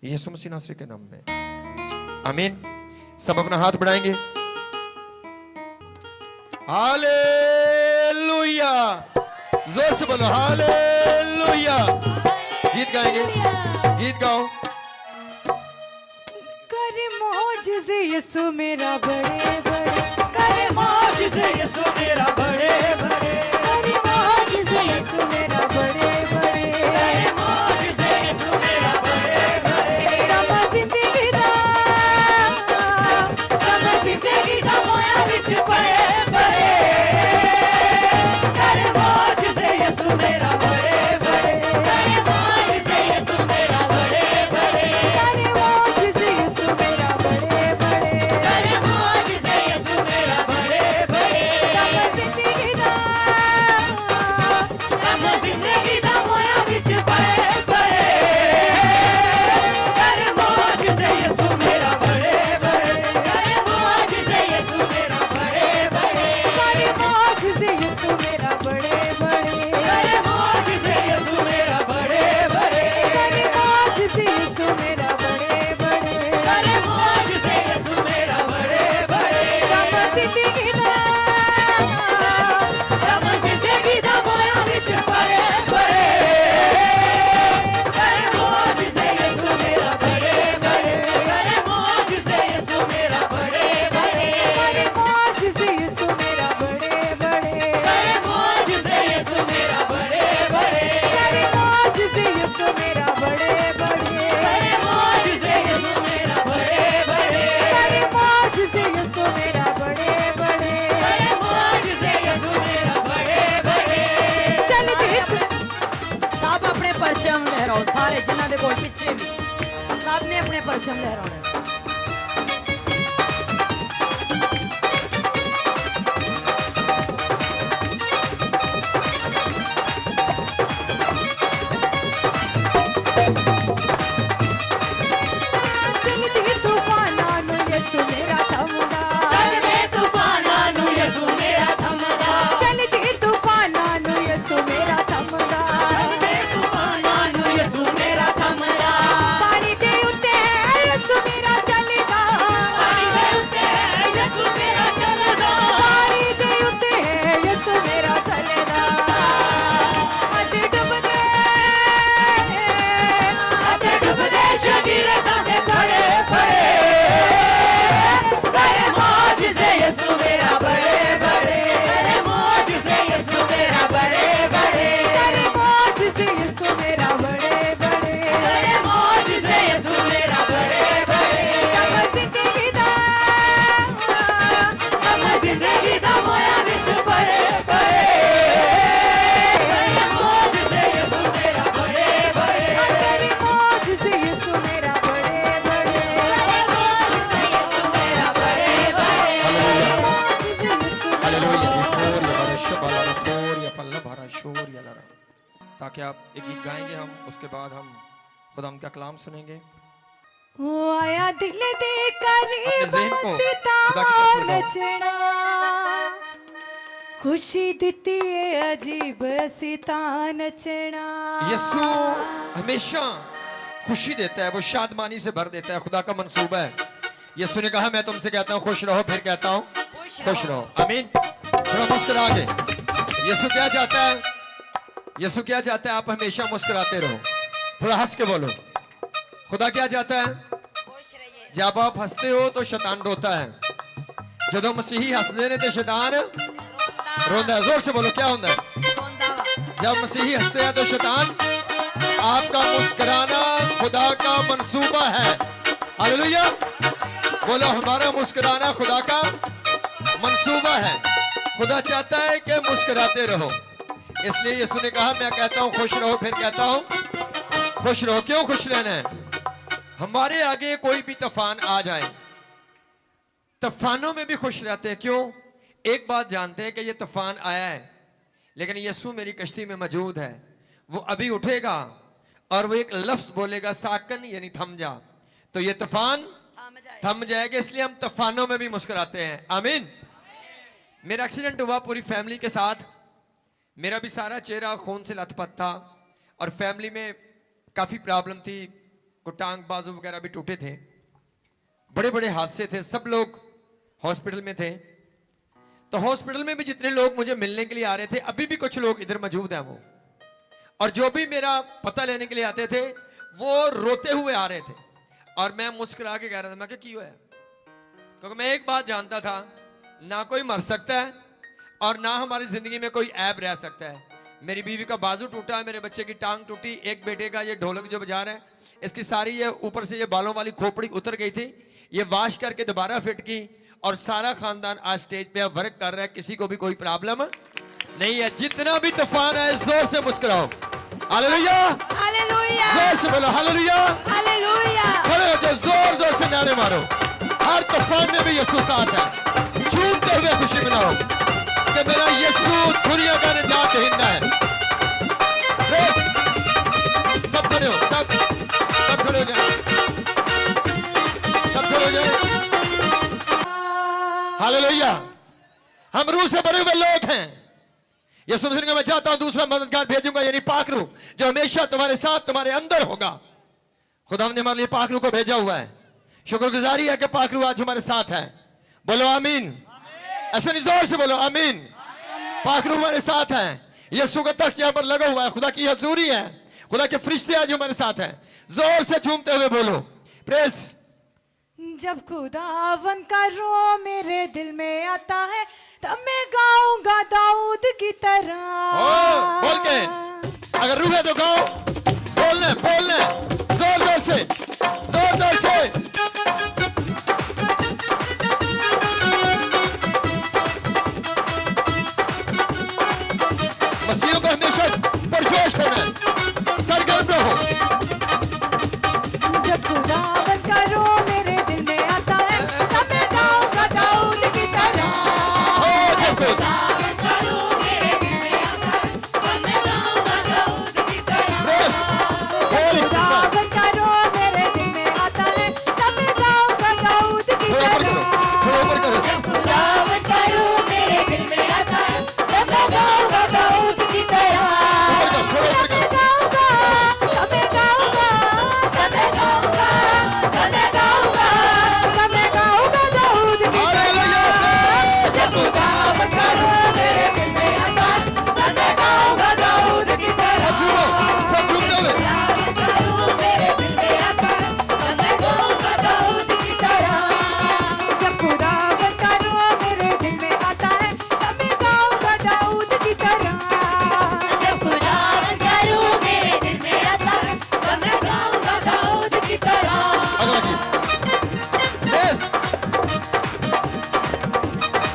यीशु मसीह नासरी के नाम में आमीन। सब अपना हाथ बढ़ाएंगे। हालेलुया, जोर से बोलो हालेलुया। गीत गाएंगे, गीत गाओ। करे मौजज़े यीशु मेरा बड़े बड़े, करे मौजज़े यीशु मेरा बड़े बड़े, करे मौजज़े यीशु मेरा बड़े बड़े, करे मौजज़े यीशु मेरा बड़े बड़े। कमा जिंदगी दा मोया विच पड़े बड़े, करे मौजज़े यीशु मेरा बड़े बड़े, करे मौजज़े यीशु मेरा बड़े बड़े, करे मौजज़े यीशु मेरा बड़े बड़े, करे मौजज़े यीशु मेरा बड़े बड़े। कमा जिंदगी दा मोया विच पड़े बड़े, करे मौजज़े यीशु मेरा बड़े बड़े, करे मौजज़े यीशु मेरा बड़े बड़े, करे मौजज़े यीशु मेरा बड़े बड़े, करे मौजज़े यीशु मेरा बड़े बड़े, करे मौजज़े यीशु मेरा बड़े बड़े, करे मौजज़े यीशु मेरा बड़े बड़े। कमा जिंदगी दा मोया विच पड़े बड़े, करे मौजज़े यीशु मेरा बड़े बड़े, करे मौजज़े यीशु मेरा बड़े बड़े, करे मौजज़े यीशु मेरा बड़े बड़े, करे मौजज़े यीशु मेरा बड़े बड़े, करे मौजज़े यीशु मेरा बड़े बड़े, करे मौजज़े यीशु मेरा बड़े बड़े, करे मौजज़े यीशु मेरा बड़े बड़े, करे मौजज़े यीशु मेरा बड़े बड़े। चल सब अपने परचम लहराओ, सारे जिन्हों के कोल पिछे भी सब ने अपने परचम लहराने। चलदी तूफानां नूं यीशु मेरा थमदा, चलदे तूफानां नूं यीशु मेरा थमदा, चलदी तूफानां नूं यीशु मेरा थमदा, चलदे तूफानां नूं यीशु मेरा थमदा, पानी दे उत्ते यीशु मेरा चलदा, पानी दे उत्ते यीशु मेरा चलदा, पानी दे उत्ते यीशु मेरा चलदा। अते डुबदे शगीरतां दे खड़े खड़े, करे मौजज़े यीशु मेरा बड़े बड़े, करे मौजज़े यीशु मेरा बड़े बड़े, करे मौजज़े यीशु मेरा बड़े बड़े, करे मौजज़े यीशु मेरा बड़े बड़े। कमा जिंदगी दा मोया विच पड़े पड़े, करे मौजज़े यीशु मेरा बड़े बड़े, करे मौजज़े यीशु मेरा बड़े बड़े, करे मौजज़े यीशु मेरा बड़े बड़े। मौजज़े यीशु हालेलुया। ताकि आप एक गीत गाएंगे, हम उसके बाद हम खुदा का कलाम सुनेंगे। ओ आया दिल दे अपने करीब ज़हन को सीता खुदा की तरफ लगाओ। नचना, खुशी दिती है अजीब सीता नचना। यीशु हमेशा खुशी देता है, वो शादमानी से भर देता है, खुदा का मंसूबा है। यीशु ने कहा मैं तुमसे कहता हूँ खुश रहो, फिर कहता हूँ खुश रहो। आमीन। थोड़ा मुस्कुरा के। यीशु क्या चाहता है? यीशु क्या चाहता है? आप हमेशा मुस्कुराते रहो। थोड़ा हंस के बोलो। खुदा क्या चाहता है? जब आप हंसते हो तो शैतान रोता है, जदों मसीही हंसते ने तो शैतान रोंदा है। जोर से बोलो क्या होता है? जब मसीही हंसते हैं तो शैतान, आपका मुस्कुराना खुदा का मंसूबा है। हालेलुया। बोलो हमारा मुस्कुराना खुदा का मंसूबा है। खुदा चाहता है कि मुस्कुराते रहो, इसलिए यीशु ने कहा मैं कहता हूं खुश रहो, फिर कहता हूं खुश रहो। क्यों खुश रहना है? हमारे आगे कोई भी तूफान आ जाए, तूफानों में भी खुश रहते हैं। क्यों? एक बात जानते हैं कि ये तूफान आया है, लेकिन यीशु मेरी कश्ती में मौजूद है। वो अभी उठेगा और वो एक लफ्ज बोलेगा, साकन यानी थम जा, तो ये तूफान थम जाएगा। इसलिए हम तूफानों में भी मुस्कुराते हैं। आमीन। मेरा एक्सीडेंट हुआ पूरी फैमिली के साथ, मेरा भी सारा चेहरा खून से लथपथ था और फैमिली में काफी प्रॉब्लम थी, को टांग बाजू वगैरह भी टूटे थे, बड़े बड़े हादसे थे, सब लोग हॉस्पिटल में थे। तो हॉस्पिटल में भी जितने लोग मुझे मिलने के लिए आ रहे थे, अभी भी कुछ लोग इधर मौजूद हैं वो, और जो भी मेरा पता लेने के लिए आते थे वो रोते हुए आ रहे थे और मैं मुस्कुरा के कह रहा था, मैं क्या क्यों है? क्योंकि मैं एक बात जानता था, ना कोई मर सकता है और ना हमारी जिंदगी में कोई ऐब रह सकता है। मेरी बीवी का बाजू टूटा है, मेरे बच्चे की टांग टूटी, एक बेटे का ये ढोलक जो बजा रहा है इसकी सारी ये ऊपर से ये बालों वाली खोपड़ी उतर गई थी, ये वाश करके दोबारा फिट की और सारा खानदान आज स्टेज पे वर्क कर रहा है, किसी को भी कोई प्रॉब्लम नहीं है। जितना भी तूफान है जोर से मुस्कुराओ। हालेलुया, हालेलुया, जोर से बोलो हालेलुया, हालेलुया। खड़े हो जाओ, जोर जोर से नारे मारो। हर तूफान में भी यीशु साथ है। झूमते हुए खुशी मनाओ कि मेरा यीशु दुनिया का निजात दहिंदा है। सब खड़े हो, सब खड़े हो जाए, सब खड़े हो जाए। हालेलुया। हम रूह से भरे हुए लोग हैं। यीशु मसीह ने कहा, मैं चाहता हूं दूसरा मददगार भेजूंगा, यानी पाक रूह, जो हमेशा तुम्हारे साथ तुम्हारे अंदर होगा। खुदा ने हमारे लिए पाक रूह को भेजा हुआ है। शुक्रगुजारी है कि पाक रूह आज हमारे साथ है। बोलो आमीन। ऐसे नहीं, जोर से बोलो आमीन। पाक रूह हमारे साथ है। यीशु का तख्त यहां पर लगा हुआ है, खुदा की हजूरी है, खुदा के फरिश्ते आज हमारे साथ हैं। जोर से झूमते हुए बोलो प्रेस। जब खुदावन का रो मेरे दिल में आता है, तब मैं गाऊंगा दाऊद की तरह। बोल के, अगर रूह है तो गाओ, बोलने बोलने, जोर जोर से, जोर जोर से। मसीहों को हमेशा परजोश होना है, सरगर्म रहो। जब खुदावन का रो मेरे दिल में आता है, तब मैं गाऊंगा दाऊद की तरह। जब खुदावन का रो मेरे दिल में आता है, तब मैं गाऊंगा दाऊद की तरह। प्रेस, जब खुदावन का रो मेरे दिल में आता है, तब मैं गाऊंगा दाऊद की थोड़ा ऊपर तरह। करो, थोड़ा ऊपर करो। जब खुदावन का रो मेरे दिल में आता है, तब मैं गाऊंगा दाऊद की तरह। थोड़ा ऊपर करो।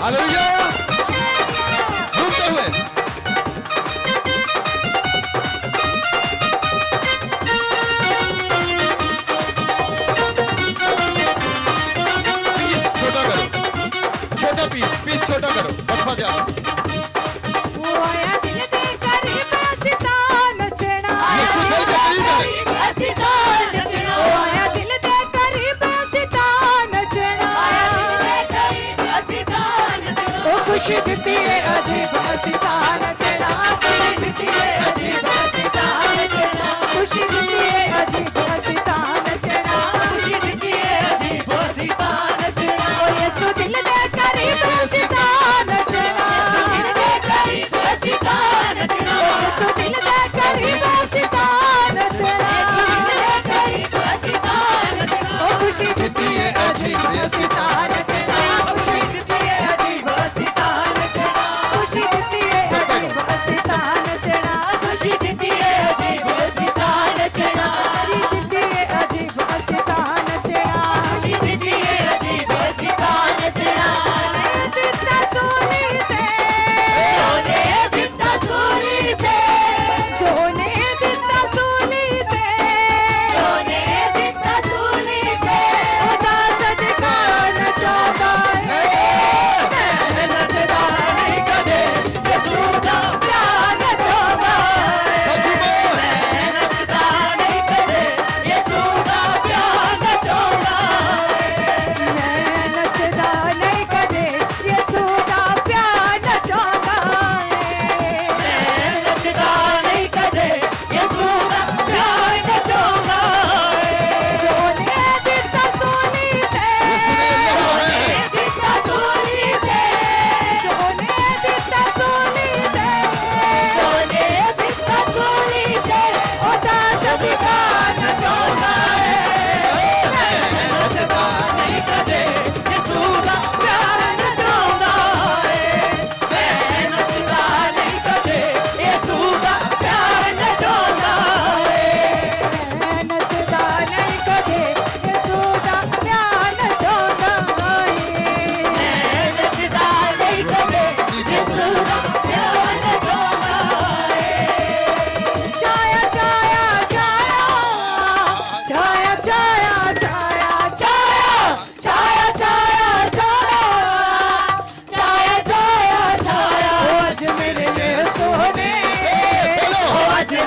हालेलुया। झूमते हुए पीस छोटा करो, छोटा पीस छोटा करो, बफा जा। वो आया दिल दे करीब सीता नचना। यीशु दिल के करीब है। सीता नचना। वो आया दिल दे करीब सीता नचना। खुशी देती है अजीब सीता नचना। खुशी देती है अजीब सीता नचना। खुशी देती है अजीब सीता नचना। खुशी देती है अजीब सीता नचना। ओ यीशु दिल दे करीब सीता नचना। दिल दे करीब सीता नचना। ओ यीशु दिल दे करीब सीता नचना। दिल दे करीब सीता नचना। ओ खुशी देती है अजीब सीता नचना। खुशी देती है अजीब सीता नचना। खुशी देती है अजीब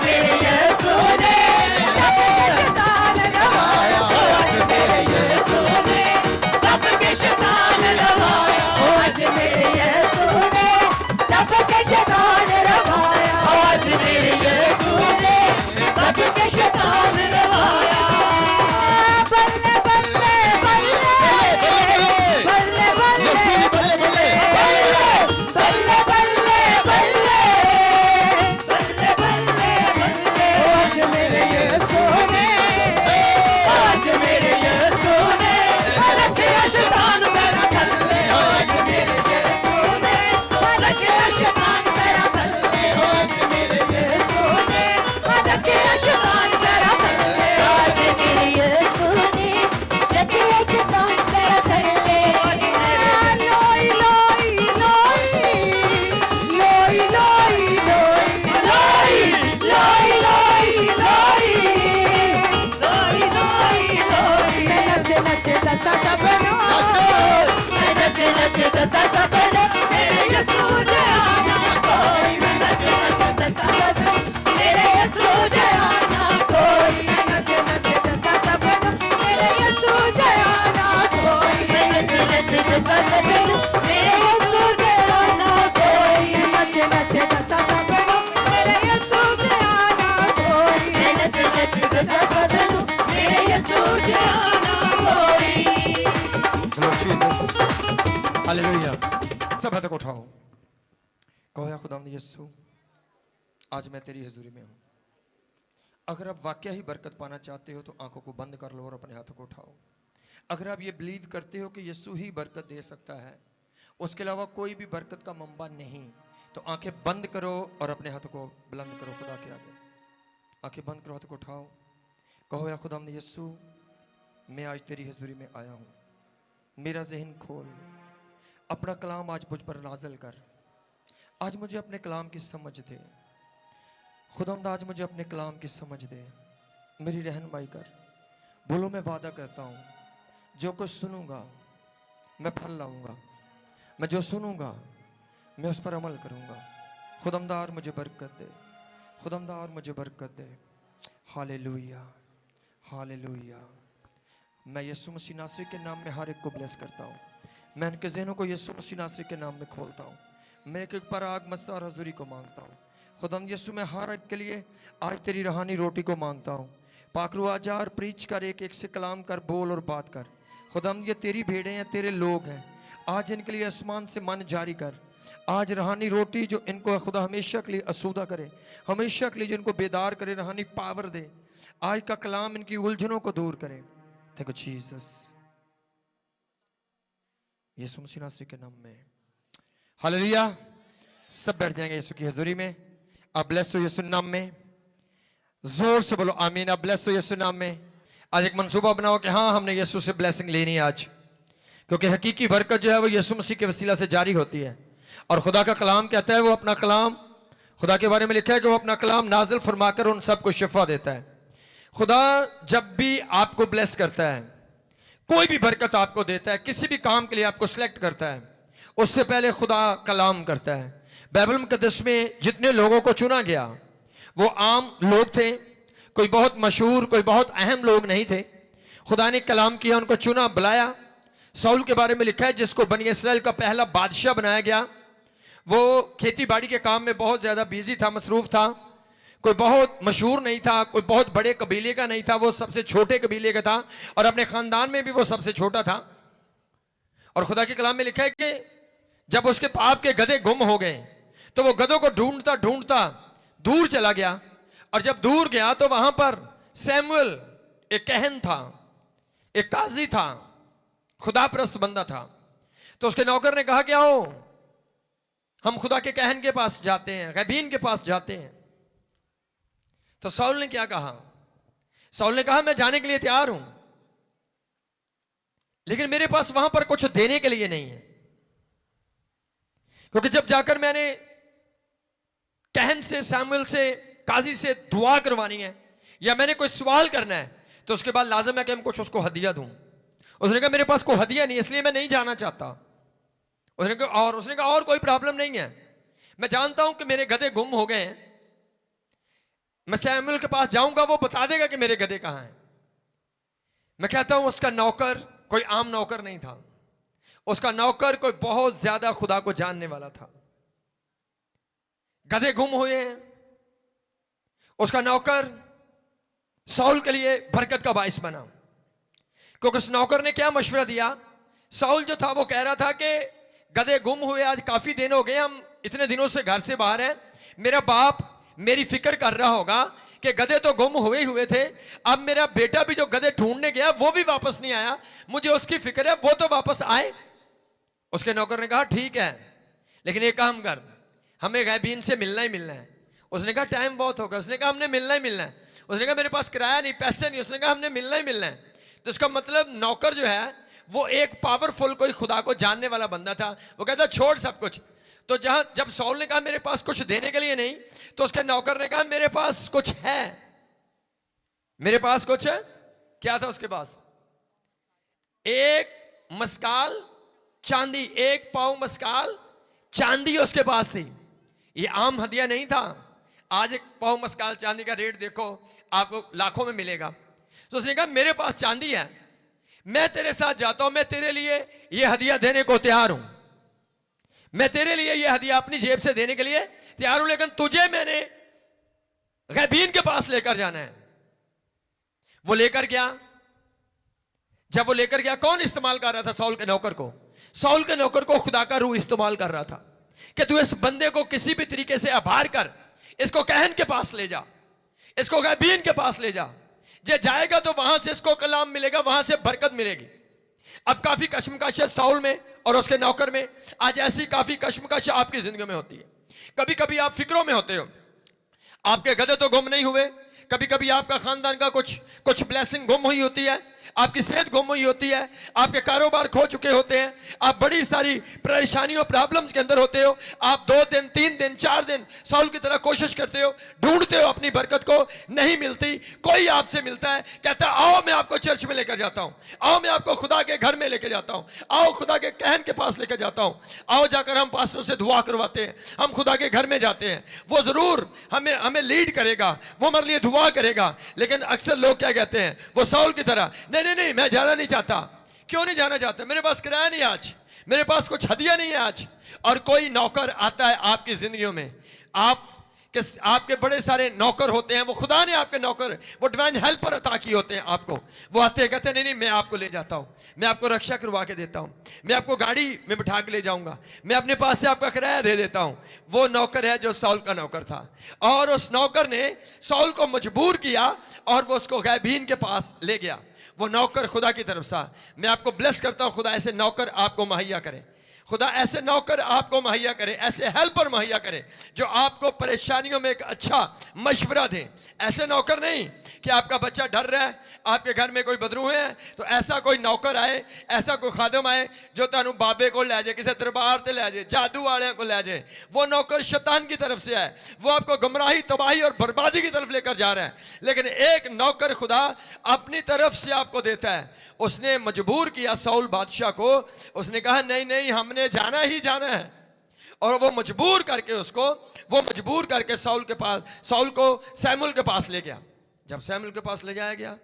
मेरे यीशु ने दब के शैतान रवाया, आज मेरे यीशु ने दब के शैतान रवाया, आज मेरे यीशु ने दब के शैतान रवाया, आज मेरे यीशु ने दब के शैतान रवाया। बल्ले बल्ले बल्ले बल्ले बल्ले बल्ले बल्ले बल्ले बल्ले बल्ले बल्ले, आज मेरे यीशु ने, आज मेरे यीशु ने रखिया शैतान मेरा थल्ले, आज मेरे यीशु ने रखिया शैतान मेरा थल्ले, आज मेरे यीशु ने रखिया शैतान मेरा थल्ले, आज मेरे यीशु ने रखिया शैतान मेरा थल्ले। लोई लोई लोई लोई लोई लोई लोई लोई लोई लोई लोई लोई लोई, मैं नच नच दसा सबनो, मैं नच नच दसा सबनो, मेरे यीशु जयाना कोई, मैं नच नच दसा सबनो, मेरे यीशु जयाना कोई, मैं नच नच दसा सबनो, मेरे यीशु जयाना कोई, मैं नच नच दसा सबनो, मेरे यीशु जयाना कोई, नच नच दसा सबनो, मेरे यीशु जयाना कोई, मैं नच नच दसा सबनो, मेरे यीशु जयाना कोई। हालेलुया। सब हाथ को उठाओ, कहो या खुदावंद यीशु, आज मैं तेरी हजूरी में हूँ। अगर आप वाकई ही बरकत पाना चाहते हो तो आंखों को बंद कर लो और अपने हाथों को उठाओ। अगर आप ये बिलीव करते हो कि यीशु ही बरकत दे सकता है, उसके अलावा कोई भी बरकत का मंबा नहीं, तो आंखें बंद करो और अपने हाथों को बुलंद करो खुदा के आगे। आंखें बंद करो, हाथों को उठाओ, कहो या खुदावंद यीशु, मैं आज तेरी हजूरी में आया हूँ। मेरा जहन खोल, अपना कलाम आज मुझ पर नाज़िल कर। आज मुझे अपने कलाम की समझ दे खुदावंद, आज मुझे अपने कलाम की समझ दे, मेरी रहनुमाई कर। बोलो, मैं वादा करता हूँ जो कुछ सुनूंगा मैं फल लाऊंगा, मैं जो सुनूंगा मैं उस पर अमल करूंगा। खुदावंद मुझे बरकत दे, खुदावंद मुझे बरकत दे। Hallelujah, hallelujah. मैं यीशु मसीह नासरी के नाम में हर एक को ब्लेस करता हूँ। मैं इनके ज़हनों को यीशु मसीह नासरी के नाम में खोलता हूँ। मैं एक एक पराग मस्सा और हजूरी को मांगता हूँ। खुदावंद यीशु, मैं हर एक के लिए आज तेरी रूहानी रोटी को मांगता हूँ। पाकरू आज और प्रीच कर, एक एक से कलाम कर, बोल और बात कर। खुदावंद ये तेरी भेड़ें हैं, तेरे लोग हैं। आज इनके लिए आसमान से मन जारी कर। आज रूहानी रोटी जो इनको खुदा हमेशा के लिए आसूदा करे, हमेशा के लिए जिनको बेदार करे, रूहानी पावर दे। आज का कलाम इनकी उलझनों को दूर करे। थैंक यू जीसस, यीशु मसीह नासरी के नाम में। हालेलुया। सब बैठ जाएंगे यीशु की हजूरी में। अब ब्लेस हो यीशु नाम में, जोर से बोलो आमीन। अब ब्लेस हो यीशु नाम में। आज एक मंसूबा बनाओ कि हाँ, हमने यीशु से ब्लेसिंग लेनी है आज, क्योंकि हकीकी बरकत जो है वो यीशु मसीह के वसीला से जारी होती है। और खुदा का कलाम कहता है, वो अपना कलाम, खुदा के बारे में लिखा है कि वो अपना कलाम नाजिल फरमाकर उन सबको शिफा देता है। खुदा जब भी आपको ब्लेस करता है, कोई भी बरकत आपको देता है, किसी भी काम के लिए आपको सिलेक्ट करता है, उससे पहले खुदा कलाम करता है। बाइबल मुकद्दस में जितने लोगों को चुना गया वो आम लोग थे, कोई बहुत मशहूर, कोई बहुत अहम लोग नहीं थे। खुदा ने कलाम किया, उनको चुना, बुलाया। साउल के बारे में लिखा है, जिसको बनी इस्राएल का पहला बादशाह बनाया गया। वो खेती बाड़ी के काम में बहुत ज़्यादा बिजी था, मसरूफ था। कोई बहुत मशहूर नहीं था, कोई बहुत बड़े कबीले का नहीं था, वो सबसे छोटे कबीले का था और अपने ख़ानदान में भी वो सबसे छोटा था। और खुदा के कलाम में लिखा है कि जब उसके पाप के गधे गुम हो गए तो वो गधों को ढूंढता ढूंढता दूर चला गया। और जब दूर गया तो वहां पर सैमुअल एक कहन था, एक काजी था, खुदाप्रस्त बंदा था। तो उसके नौकर ने कहा कि आओ हम खुदा के कहन के पास जाते हैं, गैबीन के पास जाते हैं। तो साउल ने क्या कहा? साउल ने कहा मैं जाने के लिए तैयार हूं, लेकिन मेरे पास वहां पर कुछ देने के लिए नहीं है, क्योंकि जब जाकर मैंने कहन से, सैमुअल से, काजी से दुआ करवानी है या मैंने कोई सवाल करना है तो उसके बाद लाजम है कि हम कुछ उसको हदिया दूं। उसने कहा मेरे पास कोई हदिया नहीं, इसलिए मैं नहीं जाना चाहता। उसने कहा और कोई प्रॉब्लम नहीं है, मैं जानता हूं कि मेरे गधे गुम हो गए हैं, मैं सैमुअल के पास जाऊंगा, वो बता देगा कि मेरे गधे कहां हैं। मैं कहता हूं उसका नौकर कोई आम नौकर नहीं था, उसका नौकर कोई बहुत ज्यादा खुदा को जानने वाला था। गधे गुम हुए हैं, उसका नौकर शाऊल के लिए बरकत का बाइस बना, क्योंकि उस नौकर ने क्या मशवरा दिया। शाऊल जो था वो कह रहा था कि गधे गुम हुए, आज काफी दिन हो गए, हम इतने दिनों से घर से बाहर हैं, मेरा बाप मेरी फिक्र कर रहा होगा कि गधे तो गुम हुए ही हुए थे, अब मेरा बेटा भी जो गधे ढूंढने गया वो भी वापस नहीं आया, मुझे उसकी फिक्र है, वो तो वापस आए। उसके नौकर ने कहा ठीक है, लेकिन एक काम कर, हमें गैबीन से मिलना ही मिलना है। उसने कहा टाइम बहुत होगा। उसने कहा हमने मिलना ही मिलना है। उसने कहा मेरे पास किराया नहीं, पैसे नहीं। उसने कहा हमने मिलना ही मिलना है। तो इसका मतलब नौकर जो है वो एक पावरफुल कोई खुदा को जानने वाला बंदा था। वो कहता छोड़ सब कुछ। तो जब शाऊल ने कहा मेरे पास कुछ देने के लिए नहीं, तो उसके नौकर ने कहा मेरे पास कुछ है, मेरे पास कुछ है। क्या था उसके पास? एक मस्काल चांदी, एक पाव मस्काल चांदी उसके पास थी। ये आम हदिया नहीं था। आज एक पाव मस्काल चांदी का रेट देखो, आपको लाखों में मिलेगा। तो उसने कहा मेरे पास चांदी है, मैं तेरे साथ जाता हूं, मैं तेरे लिए ये हदिया देने को तैयार हूं, मैं तेरे लिए ये हदिया अपनी जेब से देने के लिए तैयार हूं, लेकिन तुझे मैंने गैबीन के पास लेकर जाना है। वो लेकर गया। जब वो लेकर गया, कौन इस्तेमाल कर रहा था? शाऊल के नौकर को। शाऊल के नौकर को खुदा का रूह इस्तेमाल कर रहा था कि तू इस बंदे को किसी भी तरीके से आभार कर, इसको कहन के पास ले जा, इसको गैबीन के पास ले जा। जे जाएगा तो वहां से इसको कलाम मिलेगा, वहां से बरकत मिलेगी। अब काफी कश्मकश है शाऊल में और उसके नौकर में। आज ऐसी काफी कश्मकश आपकी जिंदगी में होती है। कभी कभी आप फिक्रों में होते हो, आपके गधे तो गुम नहीं हुए, कभी कभी आपका खानदान का कुछ ब्लेसिंग गुम हुई होती है, आपकी सेहत गुम हुई होती है, आपके कारोबार खो चुके होते हैं, आप बड़ी सारी परेशानियों प्रॉब्लम्स के अंदर होते हो। आप 2 दिन 3 दिन 4 दिन शाऊल की तरह कोशिश करते हो, ढूंढते हो अपनी बरकत को, नहीं मिलती। कोई आपसे मिलता है, कहता है आओ मैं आपको चर्च में लेकर जाता हूं, आओ मैं आपको खुदा के घर में लेकर जाता हूं, आओ खुदा के कहन के पास लेकर जाता हूं, आओ जाकर हम पास्टर से दुआ करवाते हैं, हम खुदा के घर में जाते हैं। वो जरूर हमें लीड करेगा, वो हमारे लिए दुआ करेगा। लेकिन अक्सर लोग क्या कहते हैं, वो शाऊल की तरह नहीं, मैं जाना नहीं चाहता। क्यों नहीं जाना चाहता? मेरे पास किराया नहीं आज, मेरे पास कुछ हदिया नहीं है आज। और कोई नौकर आता है आपकी जिंदगियों में, आपके बड़े सारे नौकर होते हैं, वो खुदा ने आपके नौकर, वो डिवाइन हेल्पर अता किए होते हैं आपको। वो आते हैं, कहते हैं नहीं मैं आपको ले जाता हूं, मैं आपको रक्षा करवा के देता हूं, मैं आपको गाड़ी में बिठा के ले जाऊंगा, मैं अपने पास से आपका किराया दे देता हूं। वो नौकर है जो शाऊल का नौकर था, और उस नौकर ने शाऊल को मजबूर किया और वो उसको गैबीन के पास ले गया। वो नौकर खुदा की तरफ से। मैं आपको ब्लेस करता हूं, खुदा ऐसे नौकर आपको मुहैया करे, खुदा ऐसे नौकर आपको मुहैया करे, ऐसे हेल्पर मुहैया करे जो आपको परेशानियों में एक अच्छा मशवरा दे। ऐसे नौकर नहीं कि आपका बच्चा डर रहा है, आपके घर में कोई बदरू है, तो ऐसा कोई नौकर आए, ऐसा कोई खादम आए जो तानू बाबे को ले जाए, किसी दरबार से ले जाए, जादू वाले को ले जाए। वो नौकर शैतान की तरफ से है, वो आपको गुमराही, तबाही और बर्बादी की तरफ लेकर जा रहा है। लेकिन एक नौकर खुदा अपनी तरफ से आपको देता है। उसने मजबूर किया शाऊल बादशाह को, उसने कहा नहीं हमने जाना ही जाना है। और वो मजबूर करके शाऊल को सैमुअल के पास ले गया। जब सैमुअल के पास ले जाया गया,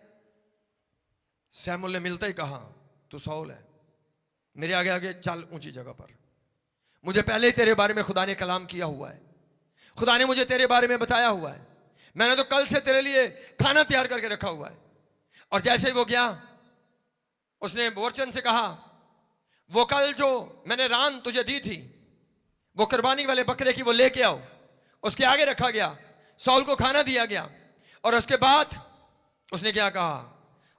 सैमुअल ने मिलते ही कहा तू शाऊल है, मेरे आगे आगे चल ऊंची जगह पर, मुझे पहले ही तेरे बारे में खुदा ने कलाम किया हुआ है, खुदा ने मुझे तेरे बारे में बताया हुआ है, मैंने तो कल से तेरे लिए खाना तैयार करके रखा हुआ है। और जैसे ही वो गया, उसने बोरचन से कहा वो कल जो मैंने रान तुझे दी थी, वो कुर्बानी वाले बकरे की, वो लेके आओ। उसके आगे रखा गया, शाऊल को खाना दिया गया। और उसके बाद उसने क्या कहा?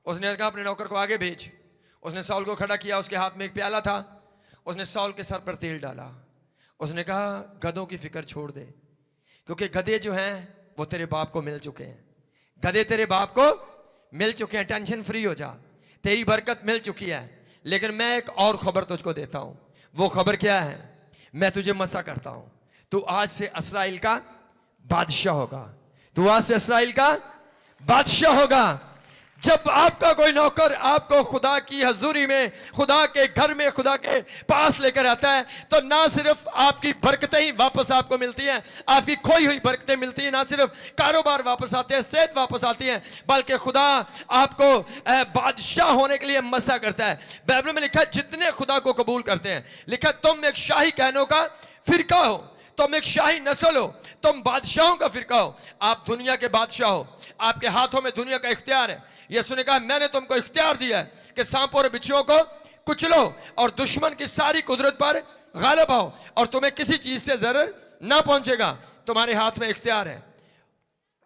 उसने कहा अपने नौकर को आगे भेज। उसने शाऊल को खड़ा किया, उसके हाथ में एक प्याला था, उसने शाऊल के सर पर तेल डाला। उसने कहा गधों की फिक्र छोड़ दे, क्योंकि गधे जो हैं वो तेरे बाप को मिल चुके हैं, गधे तेरे बाप को मिल चुके हैं, टेंशन फ्री हो जा, तेरी बरकत मिल चुकी है। लेकिन मैं एक और खबर तुझको देता हूं। वो खबर क्या है? मैं तुझे मसा करता हूं, तू आज से इस्राएल का बादशाह होगा, तू आज से इस्राएल का बादशाह होगा। जब आपका कोई नौकर आपको खुदा की हजूरी में, खुदा के घर में, खुदा के पास लेकर आता है, तो ना सिर्फ आपकी बरकतें ही वापस आपको मिलती हैं, आपकी खोई हुई बरकतें मिलती हैं, ना सिर्फ कारोबार वापस आते हैं, सेहत वापस आती है, बल्कि खुदा आपको बादशाह होने के लिए मसा करता है। बाइबल में लिखा है जितने खुदा को कबूल करते हैं, लिखा तुम एक शाही कहनों का फिरका हो, तुम एक शाही नस्ल हो, तुम बादशाहों का फिरका हो, आप दुनिया के बादशाह हो, आपके हाथों में दुनिया का इख्तियार है। यीशु ने कहा मैंने तुमको इख्तियार दिया है कि सांपों और बिच्छुओं को कुचलो और दुश्मन की सारी कुदरत पर गालिब आओ, और तुम्हें किसी चीज से जरूर ना पहुंचेगा, तुम्हारे हाथ में इख्तियार है।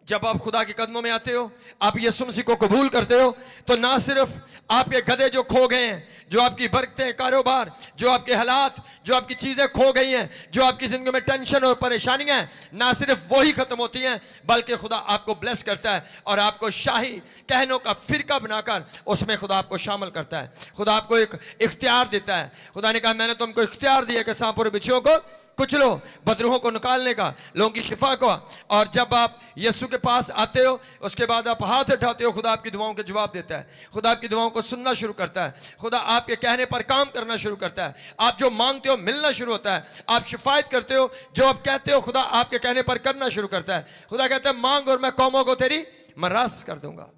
जब आप खुदा के कदमों में आते हो, आप यीशु मसीह को कबूल करते हो, तो ना सिर्फ आपके गधे जो खो गए हैं, जो आपकी बरकतें, कारोबार, जो आपके हालात, जो आपकी चीजें खो गई हैं, जो आपकी जिंदगी में टेंशन और परेशानियां हैं, ना सिर्फ वही खत्म होती हैं, बल्कि खुदा आपको ब्लेस करता है और आपको शाही कहनों का फिरका बनाकर उसमें खुदा आपको शामिल करता है। खुदा आपको एक इख्तियार देता है। खुदा ने कहा मैंने तुमको इख्तियार दिया कि सांपों और बिच्छुओं को कुछ लो, बदरूहों को निकालने का, लोगों की शिफा को। और जब आप यीशु के पास आते हो, उसके बाद आप हाथ उठाते हो, खुदा आपकी दुआओं के जवाब देता है, खुदा आपकी दुआओं को सुनना शुरू करता है, खुदा आपके कहने पर काम करना शुरू करता है, आप जो मांगते हो मिलना शुरू होता है, आप शिफायत करते हो, जो आप कहते हो खुदा आपके कहने पर करना शुरू करता है। खुदा कहता है मांग और मैं कौमों को तेरी मरास कर दूंगा।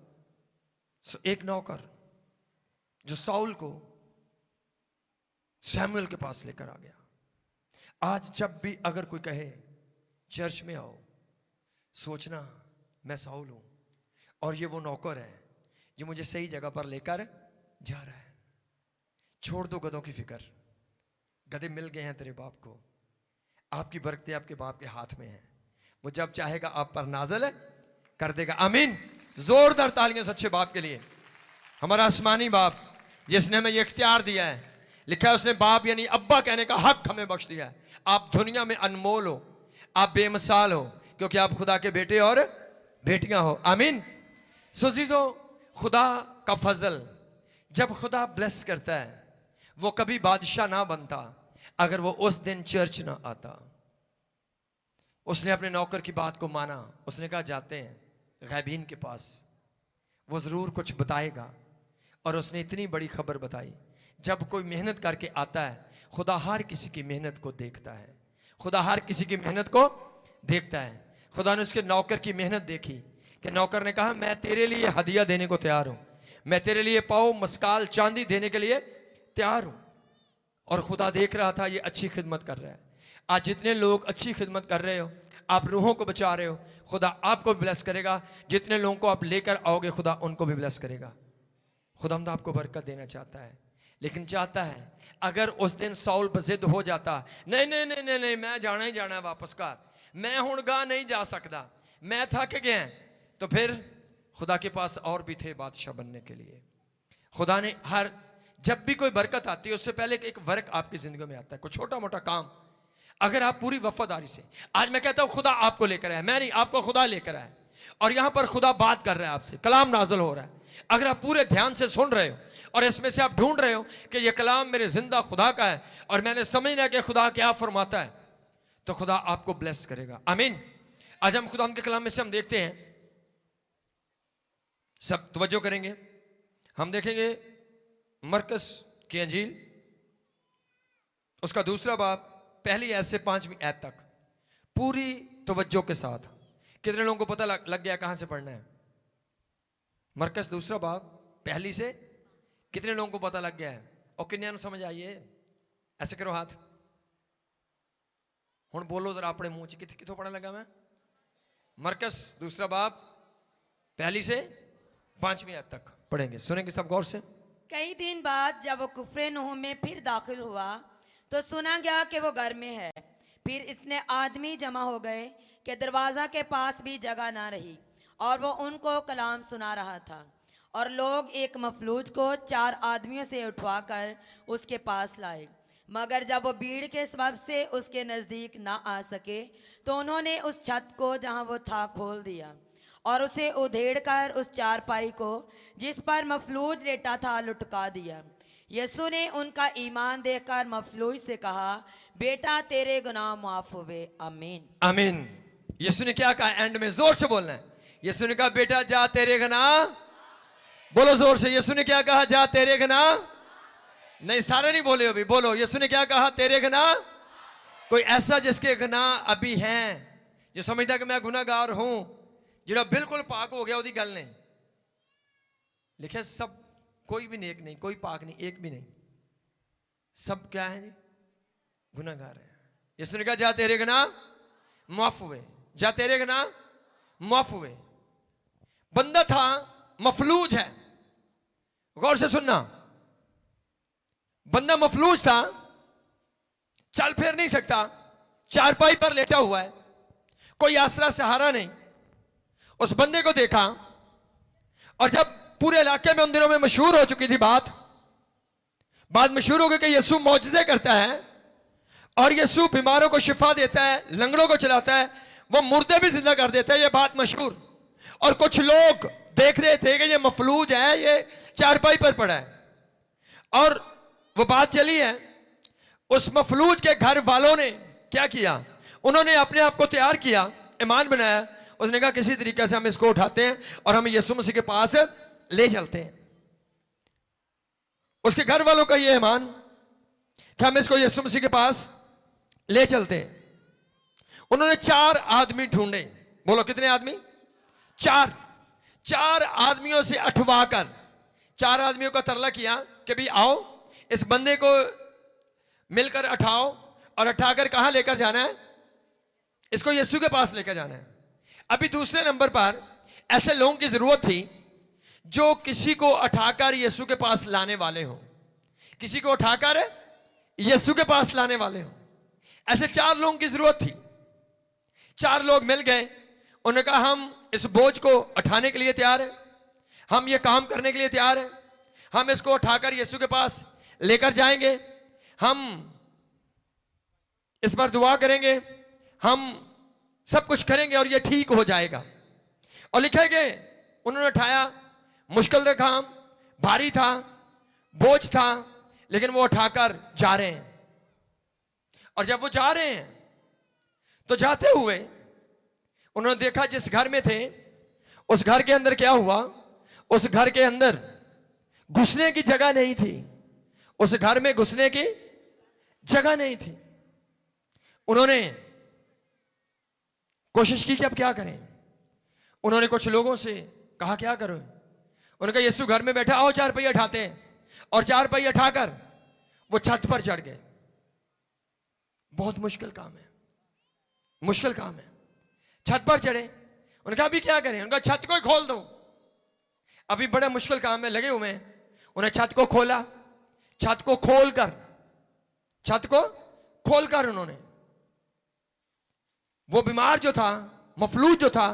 एक नौकर जो साउल को सैमुएल के पास लेकर आ गया, आज जब भी अगर कोई कहे चर्च में आओ, सोचना मैं साउल हूं और ये वो नौकर है जो मुझे सही जगह पर लेकर जा रहा है। छोड़ दो गधों की फिक्र, गधे मिल गए हैं तेरे बाप को, आपकी बरकतें आपके बाप के हाथ में हैं, वो जब चाहेगा आप पर नाज़िल कर देगा। आमीन। जोरदार तालियां सच्चे बाप के लिए। हमारा आसमानी बाप जिसने हमें ये इख्तियार दिया है, लिखा है उसने बाप यानी अब्बा कहने का हक हमें बख्श दिया है। आप दुनिया में अनमोल हो, आप बेमिसाल हो, क्योंकि आप खुदा के बेटे और बेटियां हो। आमीन। सुजीजो, खुदा का फजल जब खुदा ब्लेस करता है, वो कभी बादशाह ना बनता अगर वो उस दिन चर्च ना आता। उसने अपने नौकर की बात को माना, उसने कहा जाते हैं गैबीन के पास, वो जरूर कुछ बताएगा। और उसने इतनी बड़ी खबर बताई। जब कोई मेहनत करके आता है, खुदा हर किसी की मेहनत को देखता है, खुदा हर किसी की मेहनत को देखता है। खुदा ने उसके नौकर की मेहनत देखी कि नौकर ने कहा मैं तेरे लिए हदिया देने को तैयार हूं, मैं तेरे लिए पाओ मस्काल चांदी देने के लिए तैयार हूं। और खुदा देख रहा था ये अच्छी खिदमत कर रहा है। आज जितने लोग अच्छी खिदमत कर रहे हो, आप रूहों को बचा रहे हो, खुदा आपको ब्लेस करेगा। जितने लोगों को आप लेकर आओगे, खुदा उनको भी ब्लेस करेगा। खुदावंद आपको बरकत देना चाहता है, लेकिन चाहता है अगर उस दिन साउल बजिद हो जाता, नहीं नहीं नहीं नहीं नहीं मैं जाना ही जाना है वापस घर, मैं हुण गा नहीं जा सकता, मैं थक गया, तो फिर खुदा के पास और भी थे बादशाह बनने के लिए। खुदा ने हर जब भी कोई बरकत आती है, उससे पहले एक वर्क आपकी जिंदगी में आता है, कोई छोटा मोटा काम, अगर आप पूरी वफादारी से, आज मैं कहता हूं खुदा आपको लेकर आया, मैं नहीं, आपको खुदा लेकर आया। और यहां पर खुदा बात कर रहा है आपसे, कलाम नाजल हो रहा है। अगर आप पूरे ध्यान से सुन रहे हो और इसमें से आप ढूंढ रहे हो कि यह कलाम मेरे जिंदा खुदा का है और मैंने समझना है कि खुदा क्या फरमाता है, तो खुदा आपको ब्लेस करेगा। आमीन। आज हम खुदा के कलाम में से हम देखते हैं, सब तवज्जो करेंगे, हम देखेंगे मरकस की अंजील, उसका दूसरा बाब, पहली आयत से 5वीं आयत तक, पूरी तवज्जो के साथ। कितने लोगों को पता लग गया कहां से पढ़ना है? मरकस दूसरा बाब पहली से, कितने लोगों को पता लग गया है? और किन्ने समझ आई है? ऐसे करो हाथ, हुण बोलो जरा अपने मुंह च, कितों पढ़ने लगा मैं? मरकस दूसरा बाब पहली से 5वीं आयत तक पढ़ेंगे, सुनेंगे सब गौर से। कई दिन बाद जब वो कुफरनहूम में फिर दाखिल हुआ तो सुना गया कि वो घर में है। फिर इतने आदमी जमा हो गए कि दरवाज़ा के पास भी जगह ना रही और वो उनको कलाम सुना रहा था। और लोग एक मफलूज को 4 आदमियों से उठवाकर उसके पास लाए, मगर जब वो भीड़ के सबब से उसके नज़दीक ना आ सके तो उन्होंने उस छत को जहाँ वो था खोल दिया और उसे उधेड़ कर उस चारपाई को जिस पर मफलूज लेटा था लुटका दिया। यीशु ने उनका ईमान देखकर मफलूज से कहा, बेटा तेरे गुनाह माफ हुए। आमीन। आमीन। यीशु ने क्या कहा एंड में? जोर से बोलना है। यीशु ने कहा बेटा जा तेरे गुनाह, बोलो जोर से, यीशु ने क्या कहा? जा तेरे गुनाह, नहीं सारे नहीं बोले अभी, बोलो यीशु ने क्या कहा? तेरे गुनाह। कोई ऐसा जिसके गुनाह अभी हैं, जो समझता कि मैं गुनाहगार हूं, जो बिल्कुल पाक हो गया, उसकी गल नहीं लिखे। सब कोई भी नेक नहीं, कोई पाक नहीं, एक भी नहीं, सब क्या है जी? गुनाहगार है। यीशु ने कहा जा तेरे गुनाह माफ हुए, जा तेरे गुनाह माफ हुए। बंदा था मफलूज है, गौर से सुनना, बंदा मफलूज था, चल फिर नहीं सकता, चारपाई पर लेटा हुआ है, कोई आसरा सहारा नहीं। उस बंदे को देखा, और जब पूरे इलाके में उन दिनों में मशहूर हो चुकी थी बात मशहूर हो गई कि यीशु मौजज़े करता है, और यीशु बीमारों को शिफा देता है, लंगड़ों को चलाता है, वो मुर्दे भी जिंदा कर देता है, ये बात मशहूर। और कुछ लोग देख रहे थे कि ये मफलूज है, ये चारपाई पर पड़ा है, और वो बात चली है। उस मफलूज के घर वालों ने क्या किया? उन्होंने अपने आप को तैयार किया, ईमान बनाया। उसने कहा किसी तरीके से हम इसको उठाते हैं और हम यीशु मसीह के पास ले चलते हैं। उसके घर वालों का ये ईमान कि हम इसको यीशु मसीह के पास ले चलते हैं। उन्होंने 4 आदमी ढूंढे। बोलो कितने आदमी? 4 आदमियों से अठवा कर 4 आदमियों का तरला किया कि भाई आओ इस बंदे को मिलकर उठाओ, और उठाकर कहां लेकर जाना है? इसको यीशु के पास लेकर जाना है। अभी दूसरे नंबर पर ऐसे लोगों की जरूरत थी जो किसी को उठाकर यीशु के पास लाने वाले हो, किसी को उठाकर यीशु के पास लाने वाले हो। ऐसे 4 लोगों की जरूरत थी। 4 लोग मिल गए, उन्होंने कहा हम इस बोझ को उठाने के लिए तैयार है, हम ये काम करने के लिए तैयार है, हम इसको उठाकर यीशु के पास लेकर जाएंगे, हम इस पर दुआ करेंगे, हम सब कुछ करेंगे और ये ठीक हो जाएगा। और लिखे गए उन्होंने उठाया, मुश्किल था काम, भारी था, बोझ था, लेकिन वो उठाकर जा रहे हैं। और जब वो जा रहे हैं तो जाते हुए उन्होंने देखा जिस घर में थे उस घर के अंदर क्या हुआ? उस घर के अंदर घुसने की जगह नहीं थी, उस घर में घुसने की जगह नहीं थी। उन्होंने कोशिश की कि अब क्या करें। उन्होंने कुछ लोगों से कहा क्या करो? उन्होंने कहा यीशु घर में बैठा, आओ 4 पहिए उठाते हैं। और 4 पहिए उठाकर वो छत पर चढ़ गए। बहुत मुश्किल काम है, मुश्किल काम है। छत पर चढ़े, उन्होंने कहा अभी क्या करें? उनका छत को ही खोल दो, अभी बड़ा मुश्किल काम में लगे हुए हैं। उन्हें छत को खोला, छत को खोलकर उन्होंने वो बीमार जो था, मफलूज जो था,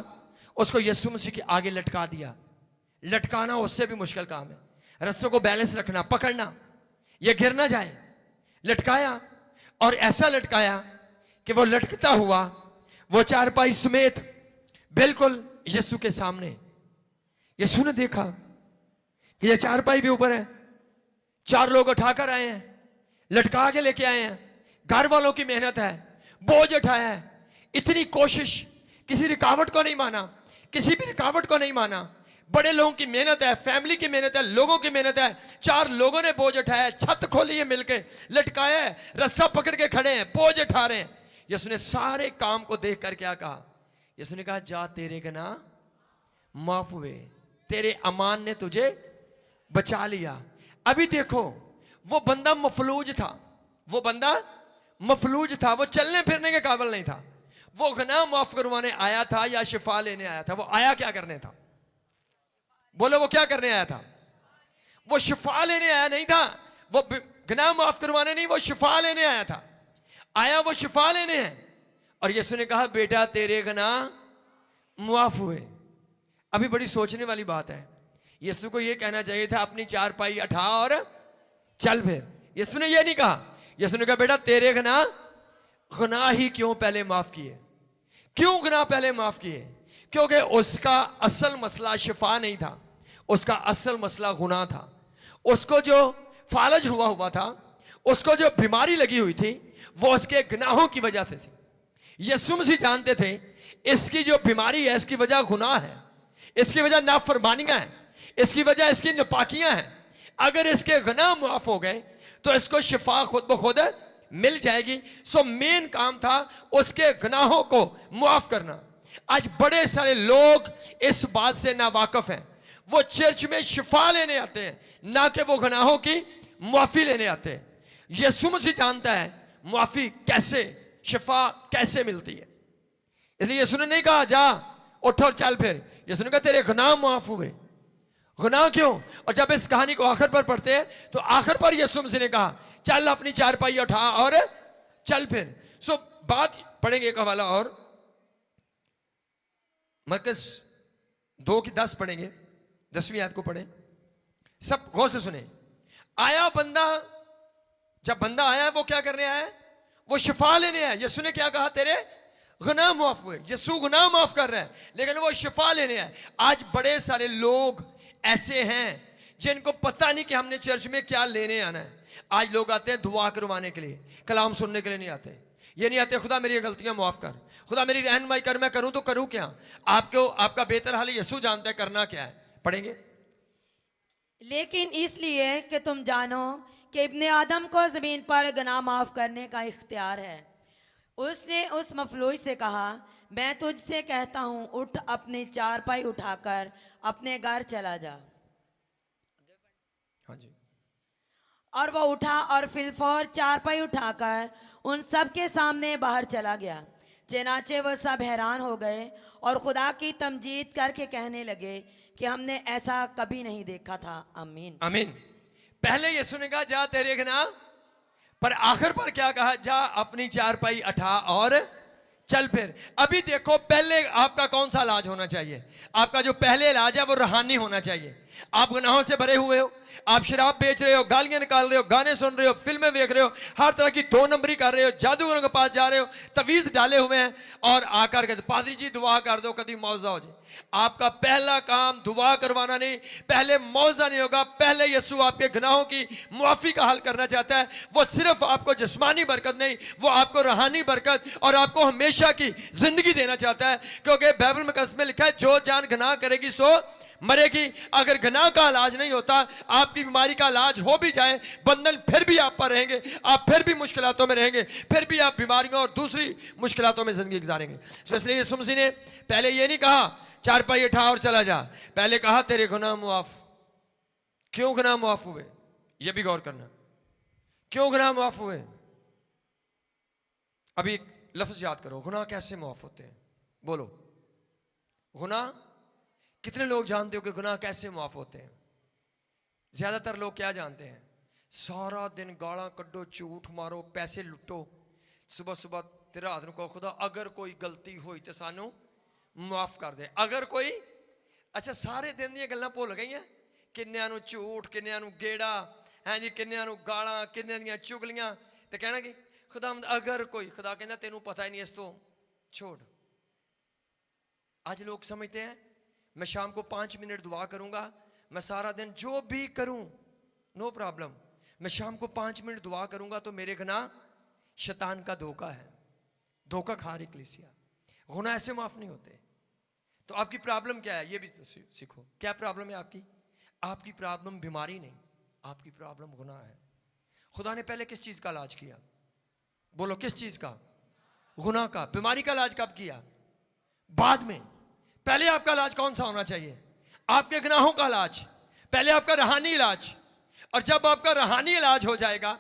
उसको यीशु मसीह के आगे लटका दिया। लटकाना उससे भी मुश्किल काम है, रस्सों को बैलेंस रखना, पकड़ना, ये गिर ना जाए। लटकाया, और ऐसा लटकाया कि वो लटकता हुआ वो चारपाई समेत बिल्कुल यीशु के सामने। यीशु ने देखा कि ये चारपाई भी ऊपर है, 4 लोग उठाकर आए हैं, लटका के लेके आए हैं, घर वालों की मेहनत है, बोझ उठाया है, इतनी कोशिश, किसी रुकावट को नहीं माना, किसी भी रुकावट को नहीं माना। बड़े लोगों की मेहनत है, फैमिली की मेहनत है, लोगों की मेहनत है। 4 लोगों ने बोझ उठाया, छत खोली है मिलके, लटकाया है, रस्सा पकड़ के खड़े हैं, बोझ उठा रहे हैं। यीशु ने सारे काम को देख कर क्या कहा? यीशु ने कहा जा तेरे गुनाह माफ हुए, तेरे अमान ने तुझे बचा लिया। अभी देखो वो बंदा मफलूज था, वो बंदा मफलूज था, वो चलने फिरने के काबिल नहीं था। वो गुनाह माफ करवाने आया था या शिफा लेने आया था? वो आया क्या करने था? बोलो वो क्या करने आया था? वो शिफा लेने आया नहीं था, वो गुनाह माफ करवाने नहीं, वो शिफा लेने आया था। आया वो शिफा लेने हैं। और यीशु ने कहा बेटा तेरे गुनाह माफ हुए। अभी बड़ी सोचने वाली बात है, यीशु को ये कहना चाहिए था अपनी 4 पाई उठा और चल फिर। यीशु ने ये नहीं कहा, यीशु ने कहा बेटा तेरे गुनाह ही क्यों पहले माफ किए? क्यों गुनाह पहले माफ किए? क्योंकि उसका असल मसला शिफा नहीं था, उसका असल मसला गुनाह था। उसको जो फालज हुआ था, उसको जो बीमारी लगी हुई थी, वो उसके गुनाहों की वजह से थी। यीशु मसीह जानते थे इसकी जो बीमारी है इसकी वजह गुनाह है, इसकी वजह नाफरमानियां है, इसकी वजह इसकी नापाकियां हैं। अगर इसके गुनाह मुआफ हो गए तो इसको शिफा खुद ब खुद मिल जाएगी। सो मेन काम था उसके गुनाहों को मुआफ करना। आज बड़े सारे लोग इस बात से नावाकिफ हैं। वो चर्च में शिफा लेने आते हैं, ना कि वो गुनाहों की मुआफी लेने आते हैं। यीशु मसीह जानता है मुआफी कैसे, शिफा कैसे मिलती है। इसलिए यीशु ने नहीं कहा जा उठ और चल फिर, यीशु ने कहा तेरे गुनाह मुआफ हुए। गुनाह क्यों? और जब इस कहानी को आखिर पर पढ़ते हैं तो आखिर पर यीशु मसीह ने कहा चल अपनी चारपाई उठा और चल फिर। सो बात पढ़ेंगे एक हवाला और मरकस 2:10 पढ़ेंगे, 10वीं आयत को पढ़ें, सब गौर से सुने। आया बंदा, जब बंदा आया वो क्या करने आया? वो शिफा लेने आया। यीशु ने क्या कहा? तेरे गुनाह माफ हुए। यीशु गुनाह माफ कर रहा है, लेकिन वो शिफा लेने आया। आज बड़े सारे लोग ऐसे हैं जिनको पता नहीं कि हमने चर्च में क्या लेने आना है। आज लोग आते हैं दुआ करवाने के लिए, कलाम सुनने के लिए नहीं आते। ये नहीं आते खुदा मेरी गलतियां माफ कर, खुदा मेरी रहनुमाई कर, मैं करूं तो करूं क्या? आपको आपका बेहतर हाल यीशु जानता है करना क्या है। पढ़ेंगे। लेकिन इसलिए कि तुम जानो कि इब्ने आदम को ज़मीन पर गुनाह माफ़ करने का इख्तियार है। उसने उस मफलूज से कहा मैं तुझसे कहता हूँ उठ अपनी चारपाई उठाकर अपने घर चला जा। हाँ जी। और वह उठा और फिलफौर चारपाई उठाकर उन सब के सामने बाहर चला गया। चनाचे वह सब हैरान हो गए और खुदा की तमजीद करके कहने लगे कि हमने ऐसा कभी नहीं देखा था। आमीन आमीन। पहले यीशु ने कहा जा तेरे गुनाह, पर आखिर पर क्या कहा? जा अपनी चारपाई उठा और चल फिर। अभी देखो पहले आपका कौन सा इलाज होना चाहिए? आपका जो पहले इलाज है वो रूहानी होना चाहिए। आप गुनाहों से भरे हुए हो, आप शराब बेच रहे हो, गालियां निकाल रहे हो, गाने सुन रहे हो, फिल्में देख रहे हो, हर तरह की 2 नंबरी कर रहे हो, जादूगरों के पास जा रहे हो, तवीज डाले हुए हैं और आकर के पादरी जी दुआ कर दो कभी मौजा हो जाए। आपका पहला काम दुआ करवाना नहीं, पहले मौजा नहीं होगा। पहले यीशु आपके गुनाहों की मुआफी का हल करना चाहता है। वो सिर्फ आपको जिस्मानी बरकत नहीं, वो आपको रूहानी बरकत और आपको हमेशा की जिंदगी देना चाहता है। क्योंकि बाइबल में कसम लिखा है जो जान गुनाह करेगी सो मरेगी। अगर गुनाह का इलाज नहीं होता, आपकी बीमारी का इलाज हो भी जाए, बंधन फिर भी आप पर रहेंगे, आप फिर भी मुश्किलातों में रहेंगे, फिर भी आप बीमारियों और दूसरी मुश्किलातों में जिंदगी गुजारेंगे। तो इसलिए यीशु मसीह ने पहले ये नहीं कहा चारपाई उठा और चला जा, पहले कहा तेरे गुनाह मुआफ। क्यों गुनाह मुआफ हुए? ये भी गौर करना, क्यों गुनाह मुआफ हुए? अभी एक लफ्ज याद करो, गुनाह कैसे मुआफ होते हैं? बोलो गुनाह। कितने लोग जानते हो कि गुनाह कैसे मुआफ होते हैं? ज्यादातर लोग क्या जानते हैं? सारा दिन गाला कड्डो, झूठ मारो, पैसे लुटो, सुबह सुबह तेरा हाथ को खुदा अगर कोई गलती हुई तो सानू माफ कर दे। अगर कोई, अच्छा सारे दिन दी गल्लां भुल गई हैं। किन्नियां नू झूठ, किन्नियां नू गेड़ा, हैं जी, किन्नियां नू गालां, किन्नियां दियां चुगलियां, ते कहना कि खुदा अगर कोई, खुदा कहना तेनू पता ही नहीं इस तो छोड़। आज लोग समझते हैं मैं शाम को 5 मिनट दुआ करूंगा, मैं सारा दिन जो भी करूं नो प्रॉब्लम, मैं शाम को 5 मिनट दुआ करूंगा तो मेरे गुनाह शैतान का धोखा है, धोखा खा रही कलीसिया। गुनाह ऐसे माफ नहीं होते। तो आपकी प्रॉब्लम क्या है ये भी तो सीखो। क्या प्रॉब्लम है आपकी? आपकी प्रॉब्लम बीमारी नहीं, आपकी प्रॉब्लम गुनाह है। खुदा ने पहले किस चीज का इलाज किया? बोलो किस चीज का? गुनाह का। बीमारी का इलाज कब किया? बाद में। पहले आपका इलाज कौन सा होना चाहिए? आपके गुनाहों का इलाज, पहले आपका रूहानी इलाज। और जब आपका रूहानी इलाज हो जाएगा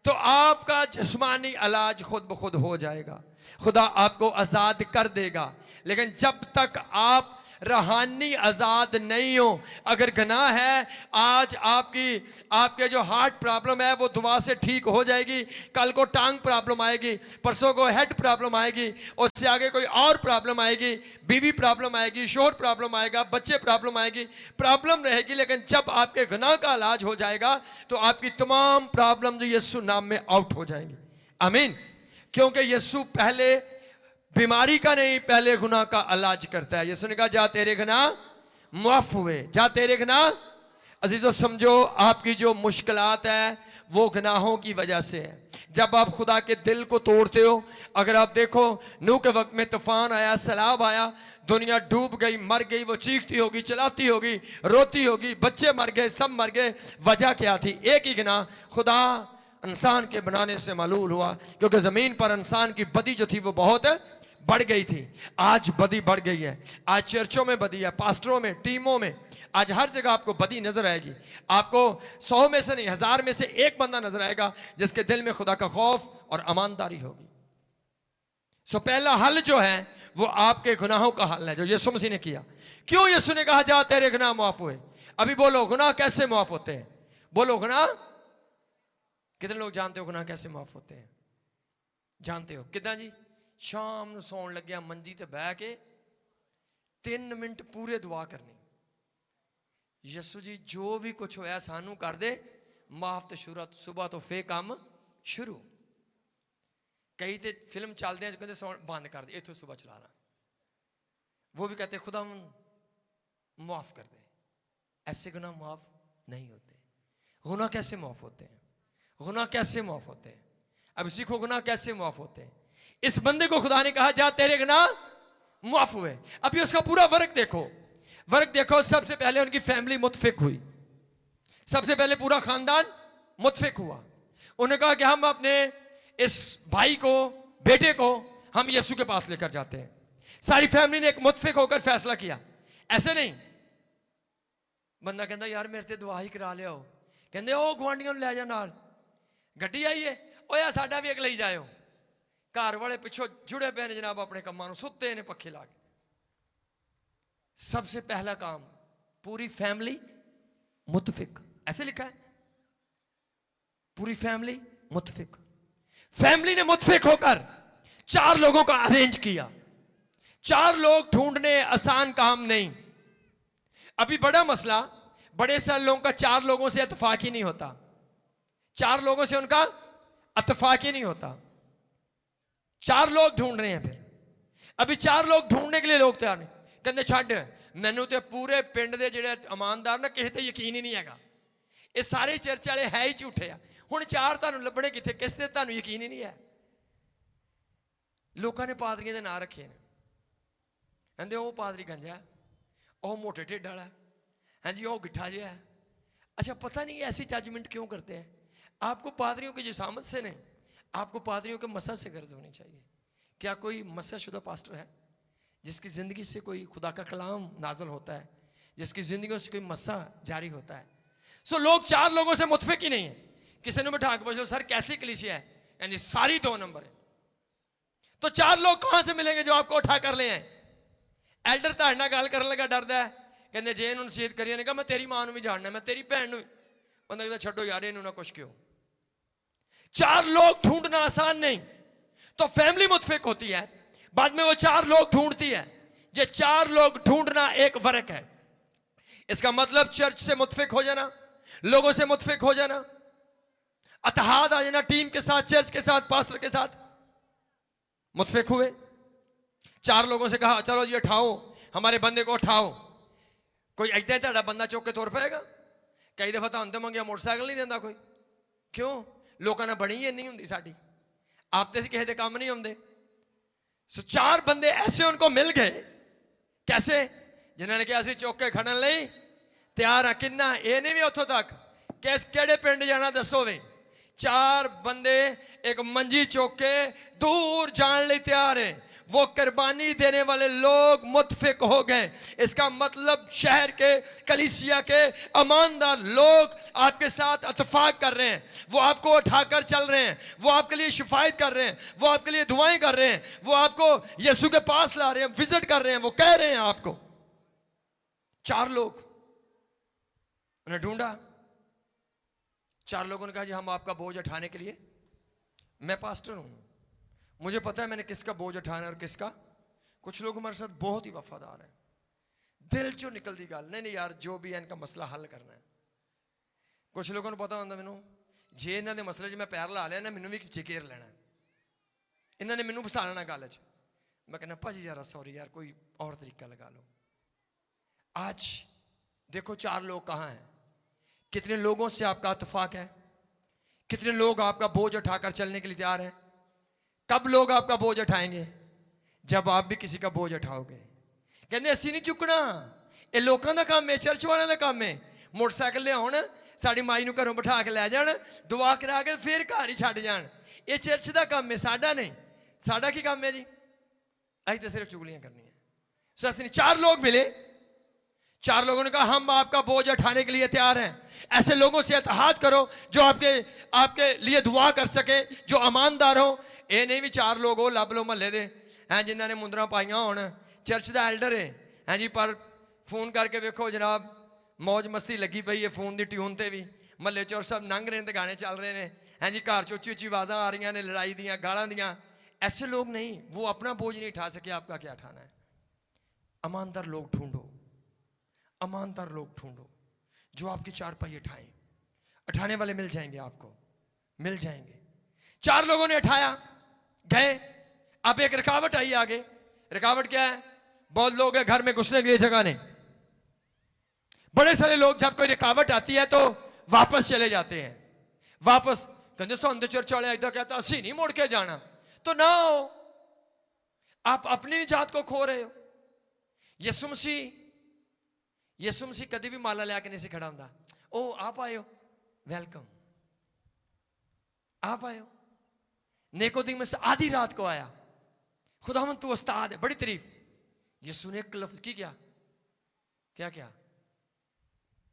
तो आपका जिस्मानी इलाज खुद ब खुद हो जाएगा। खुदा आपको आजाद कर देगा। लेकिन जब तक आप रूहानी आजाद नहीं हो, अगर गुनाह है, आज आपके जो हार्ट प्रॉब्लम है वो दुआ से ठीक हो जाएगी, कल को टांग प्रॉब्लम आएगी, परसों को हेड प्रॉब्लम आएगी, उससे आगे कोई और प्रॉब्लम आएगी, बीवी प्रॉब्लम आएगी, शोहर प्रॉब्लम आएगा, बच्चे प्रॉब्लम आएगी, प्रॉब्लम रहेगी। लेकिन जब आपके गुनाह का इलाज हो जाएगा तो आपकी तमाम प्रॉब्लम जो यीशु नाम में आउट हो जाएंगी। आमीन। क्योंकि यीशु पहले बीमारी का नहीं, पहले गुनाह का इलाज करता है। यीशु ने कहा जा तेरे गुनाह माफ हुए, जा तेरे गुनाह। अजीजों समझो, आपकी जो मुश्किलात है वो गुनाहों की वजह से है। जब आप खुदा के दिल को तोड़ते हो। अगर आप देखो नूह के वक्त में तूफान आया, सैलाब आया, दुनिया डूब गई, मर गई, वो चीखती होगी, चिल्लाती होगी, रोती होगी, बच्चे मर गए, सब मर गए। वजह क्या थी? एक ही गुनाह, खुदा इंसान के बनाने से मालूल हुआ, क्योंकि जमीन पर इंसान की बदी जो थी वो बहुत बढ़ गई थी। आज बदी बढ़ गई है, आज चर्चों में बदी है, पास्टरों में, टीमों में, आज हर जगह आपको बदी नजर आएगी। आपको 100 में से नहीं, 1000 में से एक बंदा नजर आएगा जिसके दिल में खुदा का खौफ और ईमानदारी होगी। सो पहला हल जो है वो आपके गुनाहों का हल है, जो यीशु मसीह ने किया। क्यों यीशु ने कहा जा तेरे गुनाह माफ हुए? अभी बोलो गुनाह कैसे माफ होते हैं? बोलो गुनाह। कितने लोग जानते हो गुनाह कैसे माफ होते हैं? जानते हो कितना जी? शाम ਨੂੰ ਸੌਣ ਲੱਗਿਆ ਮੰਜੀ ਤੇ ਬਹਿ ਕੇ 3 ਮਿੰਟ ਪੂਰੇ ਦੁਆ ਕਰਨੀ, ਯਿਸੂ ਜੀ ਜੋ ਵੀ ਕੁਝ ਹੋਇਆ ਸਾਨੂੰ ਕਰ ਦੇ ਮਾਫ, ਤੇ ਸੁਬਹ ਤੋਂ ਫੇ ਕੰਮ ਸ਼ੁਰੂ। ਕਈ ਤੇ ਫਿਲਮ ਚੱਲਦੇ ਆ ਕਹਿੰਦੇ ਸੌਣ ਬੰਦ ਕਰ ਦੇ, ਇੱਥੋਂ ਸੁਬਹ ਚਲਾ ਲਾ। वो भी कहते खुदा माफ कर दे। ऐसे गुनाह माफ नहीं होते। गुनाह कैसे माफ होते हैं? गुनाह कैसे माफ होते हैं? अब सीखो गुनाह कैसे माफ होते हैं। इस बंदे को खुदा ने कहा जा तेरे गुनाह माफ हुए। अभी उसका पूरा वर्क देखो, वर्क देखो। सबसे पहले उनकी फैमिली मुतफिक हुई, सबसे पहले पूरा खानदान मुतफिक हुआ। उन्होंने कहा कि हम अपने इस भाई को, बेटे को हम यीशु के पास लेकर जाते हैं। सारी फैमिली ने एक मुतफिक होकर फैसला किया। ऐसे नहीं बंदा कहता यार मेरे ते दुआ ही करा लिया, कहते ओ गुआंढियों ले जा नाल, गड्डी आई है ओ या साडा भी एक ले जाओ। घर वाले पिछों जुड़े पे ने जनाब अपने कामों सुते ने पखे ला के। सबसे पहला काम पूरी फैमिली मुतफिक, ऐसे लिखा है पूरी फैमिली मुतफिक। फैमिली ने मुतफिक होकर 4 लोगों का अरेंज किया। 4 लोग ढूंढने आसान काम नहीं। अभी बड़ा मसला, बड़े सारे लोगों का 4 लोगों से इत्तेफाक ही नहीं होता। 4 लोगों से उनका इत्तेफाक ही नहीं होता। 4 लोग ढूंढ रहे हैं। फिर अभी 4 लोग ढूंढने के लिए लोग तैयार नहीं, कहते छड़ मैनू तो पूरे पिंड के जेडे ईमानदार ना किसी ते यकीन ही नहीं है। ये सारे चर्च वाले है ही झूठे आ। हुण 4 तुहानू लभणे किथे, किस ते तुहानू यकीन ही नहीं है। लोगों ने पादरियों के नाम रखे हैं, कहते वह पादरी गंजा है, वह मोटे ढिड वाला है, हाँ जी वह गिट्ठा जिहा है। अच्छा पता नहीं ऐसी जजमेंट क्यों करते हैं। आपको पादरियों की जिसामत से नहीं, आपको पादरियों के मसा से गर्ज होनी चाहिए। क्या कोई मसा शुदा पास्टर है जिसकी ज़िंदगी से कोई खुदा का कलाम नाजल होता है, जिसकी ज़िंदगी से कोई मसा जारी होता है? सो लोग 4 लोगों से मुतफिक ही नहीं है। किसी ने बिठा के पूछो सर कैसी कलीसिया है, यानी सारी 2 नंबर है। तो 4 लोग कहां से मिलेंगे जो आपको उठा कर ले आए? एल्डर ताड़ नाल गल करन लगा डरदा है, कहंदे जे इन्हूं नसीहत करिए ने कहा मैं तेरी मां नूं भी जानना, मैं तेरी भैन नूं। बंदा कहता छड्डो यार इन्हूं ना कुछ क्यों। 4 लोग ढूंढना आसान नहीं। तो फैमिली मुतफिक होती है, बाद में वो 4 लोग ढूंढती है। ये 4 लोग ढूंढना एक वर्क है। इसका मतलब चर्च से मुतफिक हो जाना, लोगों से मुतफिक हो जाना, अतहाद आ जाना टीम के साथ, चर्च के साथ, पास्टर के साथ। मुतफिक हुए, 4 लोगों से कहा चलो जी उठाओ हमारे बंदे को उठाओ। कोई ऐसा ही ਤੁਹਾਡਾ बंदा चुक के तुर पेगा? कई दफा तो अंत मंगिया मोटरसाइकिल नहीं देता कोई। क्यों? लोगों ने बनी ही नहीं होंगी साड़ी, आप तो किसी के काम नहीं आते। सो 4 बंदे ऐसे उनको मिल गए। कैसे? जिन्होंने कहा असं चुक के खड़न लई तैयार हाँ। किन्ना ये नहीं भी उतों तक किस केड़े पिंड जाना दसो वे। 4 बंदे एक मंजी चुक के दूर जाने लिए तैयार है। वो कुर्बानी देने वाले लोग मुतफिक हो गए। इसका मतलब शहर के कलीसिया के ईमानदार लोग आपके साथ इत्तेफाक कर रहे हैं। वो आपको उठाकर चल रहे हैं, वो आपके लिए शिफायत कर रहे हैं, वो आपके लिए दुआएं कर रहे हैं, वो आपको यीशु के पास ला रहे हैं, विजिट कर रहे हैं, वो कह रहे हैं आपको। 4 लोग उन्हें ढूंढा। 4 लोगों ने कहा जी हम आपका बोझ उठाने के लिए, मैं पास्टर हूं, मुझे पता है मैंने किसका बोझ उठाना है और किसका। कुछ लोग हमारे साथ बहुत ही वफादार हैं, दिल चो निकलती गल नहीं यार जो भी है इनका मसला हल करना है। कुछ लोगों को पता होता मैनू जे इन्होंने मसले मैं पैर ला लिया ना मैनू भी चिकेर लेना, इन्होंने मैनू फसा लेना गल च। मैं कहना भाजी यार सॉरी यार कोई और तरीका लगा लो। आज देखो 4 लोग कहाँ हैं, कितने लोगों से आपका इत्तेफाक है, कितने लोग आपका बोझ उठाकर चलने के लिए तैयार हैं? कब लोग आपका बोझ उठाएंगे? जब आप भी किसी का बोझ उठाओगे। कहते असी नहीं चुकना, ये लोगों का काम है, चर्च वालों का काम है। मोटरसाइकिल ले आउण, साड़ी माई नूं घरों बिठा के लै जाण, दुआ करा के फिर घर ही छड्ड जाण। ये चर्च का काम है, साडा नहीं। साडा की काम है जी? असीं तो सिर्फ चुगलियां करनी है। सो असली 4 लोग मिले, 4 लोगों ने कहा हम आपका बोझ उठाने के लिए तैयार हैं। ऐसे लोगों से इत्तेहाद करो जो आपके लिए दुआ कर सके, जो ईमानदार हो। ये नहीं भी 4 लोग हो लभ लो महल्ले दे हैं जिन्होंने मुंदरा पाइया होण, चर्च का एल्डर है हैं जी, पर फोन करके वेखो जनाब मौज मस्ती लगी पई है फोन की ट्यून से भी। महल्ले चोर सब लंघ रहे हैं, गाने चल रहे हैं हैं जी, घर च उच्ची उच्ची आवाज़ा आ रही ने लड़ाई दियाँ गालां दियाँ। ऐसे लोग नहीं, वो अपना बोझ नहीं उठा सके, आपका क्या उठाना है? ईमानदार लोग ढूंढो, ईमानदार लोग ढूंढो जो आपकी 4 पहिए उठाएं। उठाने वाले मिल जाएंगे, आपको मिल जाएंगे। 4 लोगों ने उठाया, गए। अब एक रुकावट आई आगे। रुकावट क्या है? बहुत लोग हैं घर में घुसने के लिए जगह नहीं। बड़े सारे लोग जब कोई रुकावट आती है तो वापस चले जाते हैं। वापस कहते संत चर्च वाले इधर कहता असी नहीं मुड़ के जाना। तो ना हो, आप अपनी निजात को खो रहे हो। यसु मसीह कभी भी माला लिया के नहीं खड़ा होंदा। ओ आप आए हो, वेलकम, आप आए हो। निकोदेमुस आधी रात को आया, खुदावंद तू उस्ताद है, बड़ी तारीफ। यसु ने एक लफ्ज की क्या क्या?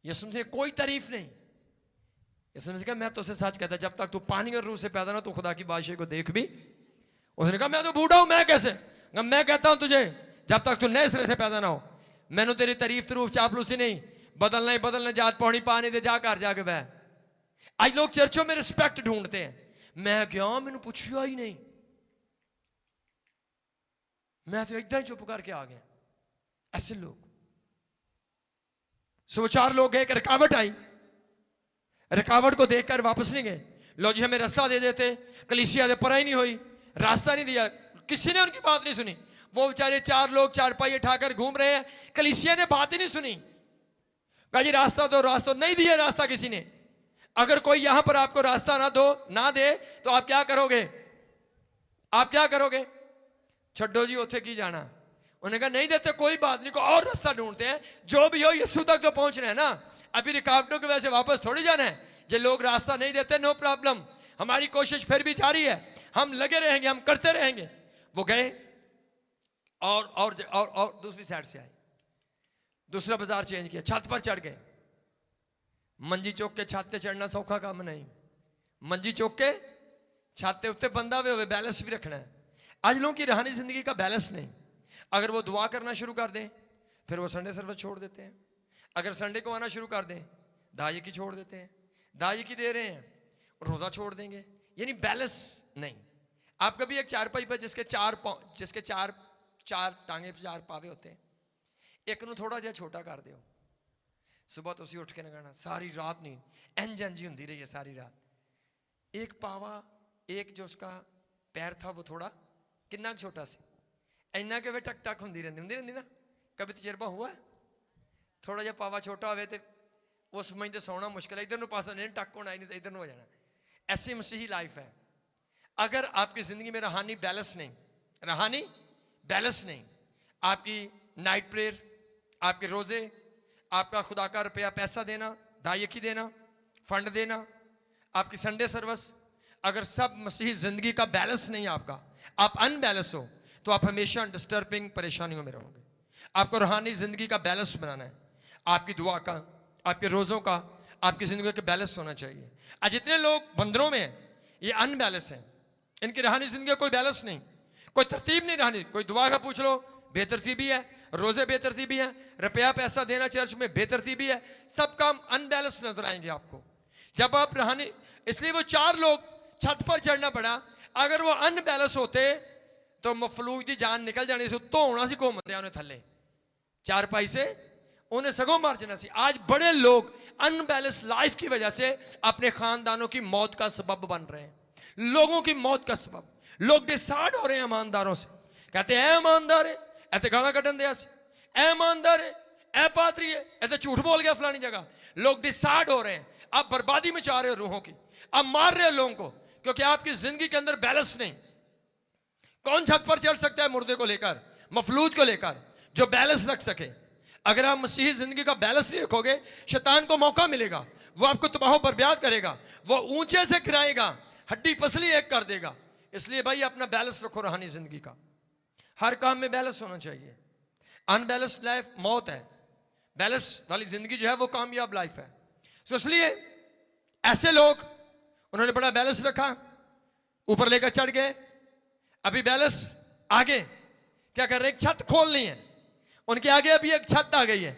यसु ने कोई तारीफ नहीं। यसु ने कहा मैं तुझसे सच कहता, जब तक तू पानी और रूह से पैदा ना तो खुदा की बादशाही को देख भी। उसने कहा मैं तो बूढ़ा हूं, मैं कैसे? मैं कहता हूं तुझे जब तक तू नए सिरे से पैदा ना हो। मैंने तेरी तारीफ तरूफ चापलूसी नहीं, बदलना ही बदलना, जात पौनी पानी दे जा घर जाके बह। आज लोग चर्चों में रिस्पेक्ट ढूंढते हैं। मैं गया, मैंने पूछा ही नहीं, मैं तो एकदम ही चुप करके आ गया। ऐसे लोग। सो 4 लोग गए, एक रुकावट आई, रुकावट को देखकर वापस नहीं गए। लो जी हमें रास्ता दे देते, कलीसिया दे परा ही नहीं हुई, रास्ता नहीं दिया, किसी ने उनकी बात नहीं सुनी। वो बेचारे 4 लोग 4 पहिए उठाकर घूम रहे हैं, कलीसिया ने बात ही नहीं सुनी। कहा जी रास्ता दो, रास्ता नहीं दिया रास्ता किसी ने। अगर कोई यहां पर आपको रास्ता ना दे तो आप क्या करोगे? आप क्या करोगे? छड्डो जी उत्थे की जाना। उन्होंने कहा नहीं देते कोई बात नहीं, कोई और रास्ता ढूंढते हैं। जो भी हो यीशु तक तो पहुंचना है ना, अभी रुकावटों की वजह से वापस थोड़ी जाना है। जो लोग रास्ता नहीं देते, नो प्रॉब्लम, हमारी कोशिश फिर भी जारी है, हम लगे रहेंगे, हम करते रहेंगे। वो गए और दूसरी साइड से आए, दूसरा बाजार चेंज किया, छत पर चढ़ गए। मंजी चौक के छत पे चढ़ना सौखा काम नहीं। मंजी चौक के छत पे उत्ते बंदा भी हो, बैलेंस भी रखना है। आज लोगों की रूहानी जिंदगी का बैलेंस नहीं। अगर वो दुआ करना शुरू कर दें फिर वो संडे सर्विस छोड़ देते हैं। अगर संडे को आना शुरू कर दें दाई की छोड़ देते हैं, दाई की दे रहे हैं रोज़ा छोड़ देंगे। यानी बैलेंस नहीं। आप कभी एक चारपाई पर जिसके चार टांगे 4 पावे होते हैं, एक नू थोड़ा जिहा छोटा कर दो, सुबह तो उठ के लगाना, सारी रात नहीं इंज होंगी रही है सारी रात। एक पावा, एक जो उसका पैर था वो थोड़ा कितना छोटा सी, इन्ना के वे टक टक होंगी रहती ना। कभी तजर्बा हुआ है? थोड़ा जिहा पावा छोटा हो तो उस समय तो सोना मुश्किल है, इधर नू पासा नहीं टक होना, नहीं तो इधर हो जाना। ऐसी मसीही लाइफ है। अगर आपकी जिंदगी में रूहानी बैलेंस नहीं, आपकी नाइट प्रेयर, आपके रोजे, आपका खुदा का रुपया पैसा देना, दायकी देना, फंड देना, आपकी संडे सर्विस, अगर सब मसीही जिंदगी का बैलेंस नहीं आपका, आप अनबैलेंस हो, तो आप हमेशा डिस्टर्बिंग परेशानियों में रहोगे। आपको रूहानी जिंदगी का बैलेंस बनाना है। आपकी दुआ का, आपके रोज़ों का, आपकी जिंदगी का बैलेंस होना चाहिए। आज जितने लोग बंदरों में हैं ये अनबैलेंस हैं, इनकी रूहानी जिंदगी का कोई बैलेंस नहीं, कोई तरतीब नहीं रहनी। कोई दुआ का पूछ लो बेतरतीबी है, रोजे बेतरतीबी है, रुपया पैसा देना चर्च में बेतरतीबी है, सब काम अनबैलेंस नजर आएंगे आपको जब आप रूहानी। इसलिए वो 4 लोग छत पर चढ़ना पड़ा। अगर वो अनबैलेंस होते तो मफलूक की जान निकल जानी सी, उत्तों होना सी घूमदे उन्हें थले 4 पाई से, उन्हें सगों मार जाना सी। आज बड़े लोग अनबैलेंस लाइफ की वजह से अपने खानदानों की मौत का सबब बन रहे हैं, लोगों की मौत का सबब। लोग डिसाइड हो रहे हैं ईमानदारों से, कहते हैं ईमानदार है ऐसे गाना कटन दिया, ईमानदार है ए पादरी है ऐसे झूठ बोल गया फलानी जगह। लोग डिसाइड हो रहे हैं आप बर्बादी में चाह रहे हो रूहों की, आप मार रहे हो लोगों को, क्योंकि आपकी जिंदगी के अंदर बैलेंस नहीं। कौन छत पर चढ़ सकता है मुर्दे को लेकर, मफलूज को लेकर, जो बैलेंस रख सके? अगर आप मसीही जिंदगी का बैलेंस नहीं रखोगे, शैतान को मौका मिलेगा, वो आपको तबाह बर्बाद करेगा, वो ऊंचे से गिराएगा, हड्डी पसली एक कर देगा। इसलिए भाई अपना बैलेंस रखो रूहानी जिंदगी का। हर काम में बैलेंस होना चाहिए। अनबैलेंस्ड लाइफ मौत है, बैलेंस वाली जिंदगी जो है वो कामयाब लाइफ है। तो इसलिए ऐसे लोग, उन्होंने बड़ा बैलेंस रखा, ऊपर लेकर चढ़ गए। अभी बैलेंस आगे क्या कर रहे हैं? एक छत खोलनी है उनके आगे। अभी एक छत आ गई है,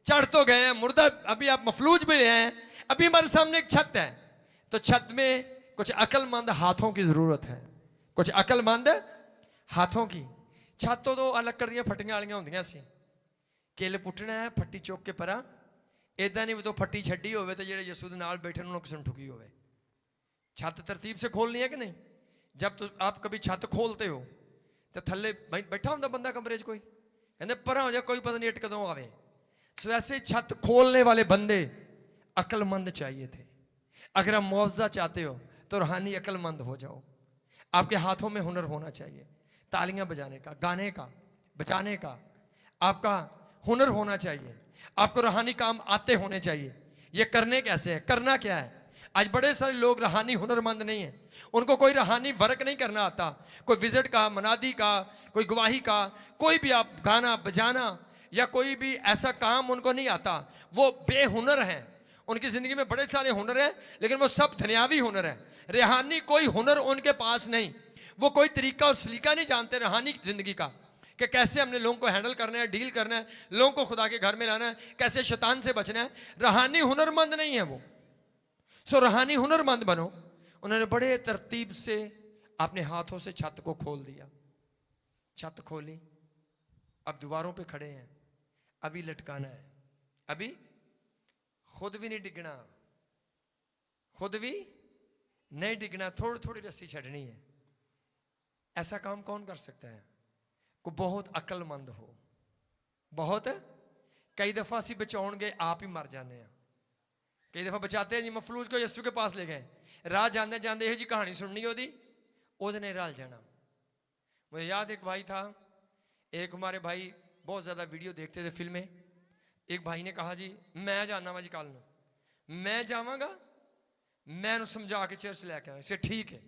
चढ़ तो गए हैं, मुर्दा अभी आप मफलूज भी हैं, अभी हमारे सामने एक छत है। तो छत में कुछ अक्लमंद हाथों की जरूरत है, कुछ अक्लमंद हाथों की। छत तो अलग कर दियां फटियां वालियां होंदियां सी, किल पुट्टना है फट्टी चुक के परा, इदां नहीं तो फट्टी छड्डी होवे तो जेड़े यसू दे नाल बैठे उन्होंने किसी ठुकी होवे। छत तरतीब से खोलनी है कि नहीं? जब तो आप कभी छत खोलते हो तो थल्ले बैठा होंदा बंदा कमरे च, कोई कहते परा हो जाए, कोई पता नहीं इट कदों आवे। सो ऐसे छत खोलने वाले बंदे अक्लमंद चाहिए थे। अगर आप मुआवजा चाहते हो तो रूहानी अक्लमंद हो जाओ। आपके हाथों में हुनर होना चाहिए, तालियां बजाने का, गाने का, बजाने का आपका हुनर होना चाहिए। आपको रूहानी काम आते होने चाहिए। ये करने कैसे है, करना क्या है? आज बड़े सारे लोग रूहानी हुनरमंद नहीं है, उनको कोई रूहानी वर्क नहीं करना आता, कोई विजिट का, मनादी का, कोई गवाही का, कोई भी आप गाना बजाना या कोई भी ऐसा काम उनको नहीं आता। वो बेहुनर हैं। उनकी जिंदगी में बड़े सारे हुनर हैं, लेकिन वो सब दुनियावी हुनर है। रूहानी कोई हुनर उनके पास नहीं। वो कोई तरीका और सलीका नहीं जानते रूहानी जिंदगी का, कि कैसे हमने लोगों को हैंडल करना है, डील करना है, लोगों को खुदा के घर में लाना है, कैसे शैतान से बचना है। रूहानी हुनरमंद नहीं है वो। सो रूहानी हुनरमंद बनो। उन्होंने बड़े तरतीब से अपने हाथों से छत को खोल दिया। छत खोली, अब दीवारों पे खड़े हैं, अभी लटकाना है, अभी खुद भी नहीं डिगना, खुद भी नहीं डिगना, थोड़ी थोड़ी रस्सी छड़नी है। ऐसा काम कौन कर सकता है? को बहुत अक्लमंद हो। बहुत कई दफा असी बचाउण गए आप ही मर जाने हैं। कई दफा बचाते हैं जी, मफलूज को यीशु के पास ले गए, राह जाते जाते यही जी कहानी सुननी ओदी ने रल जाना। मुझे याद एक भाई था, एक हमारे भाई बहुत ज़्यादा वीडियो देखते थे, फिल्में। एक भाई ने कहा जी मैं जाना वा जी कल नूं, मैं जावांगा, मैं उन्हें समझा के चर्च लैके आया। इसे ठीक है।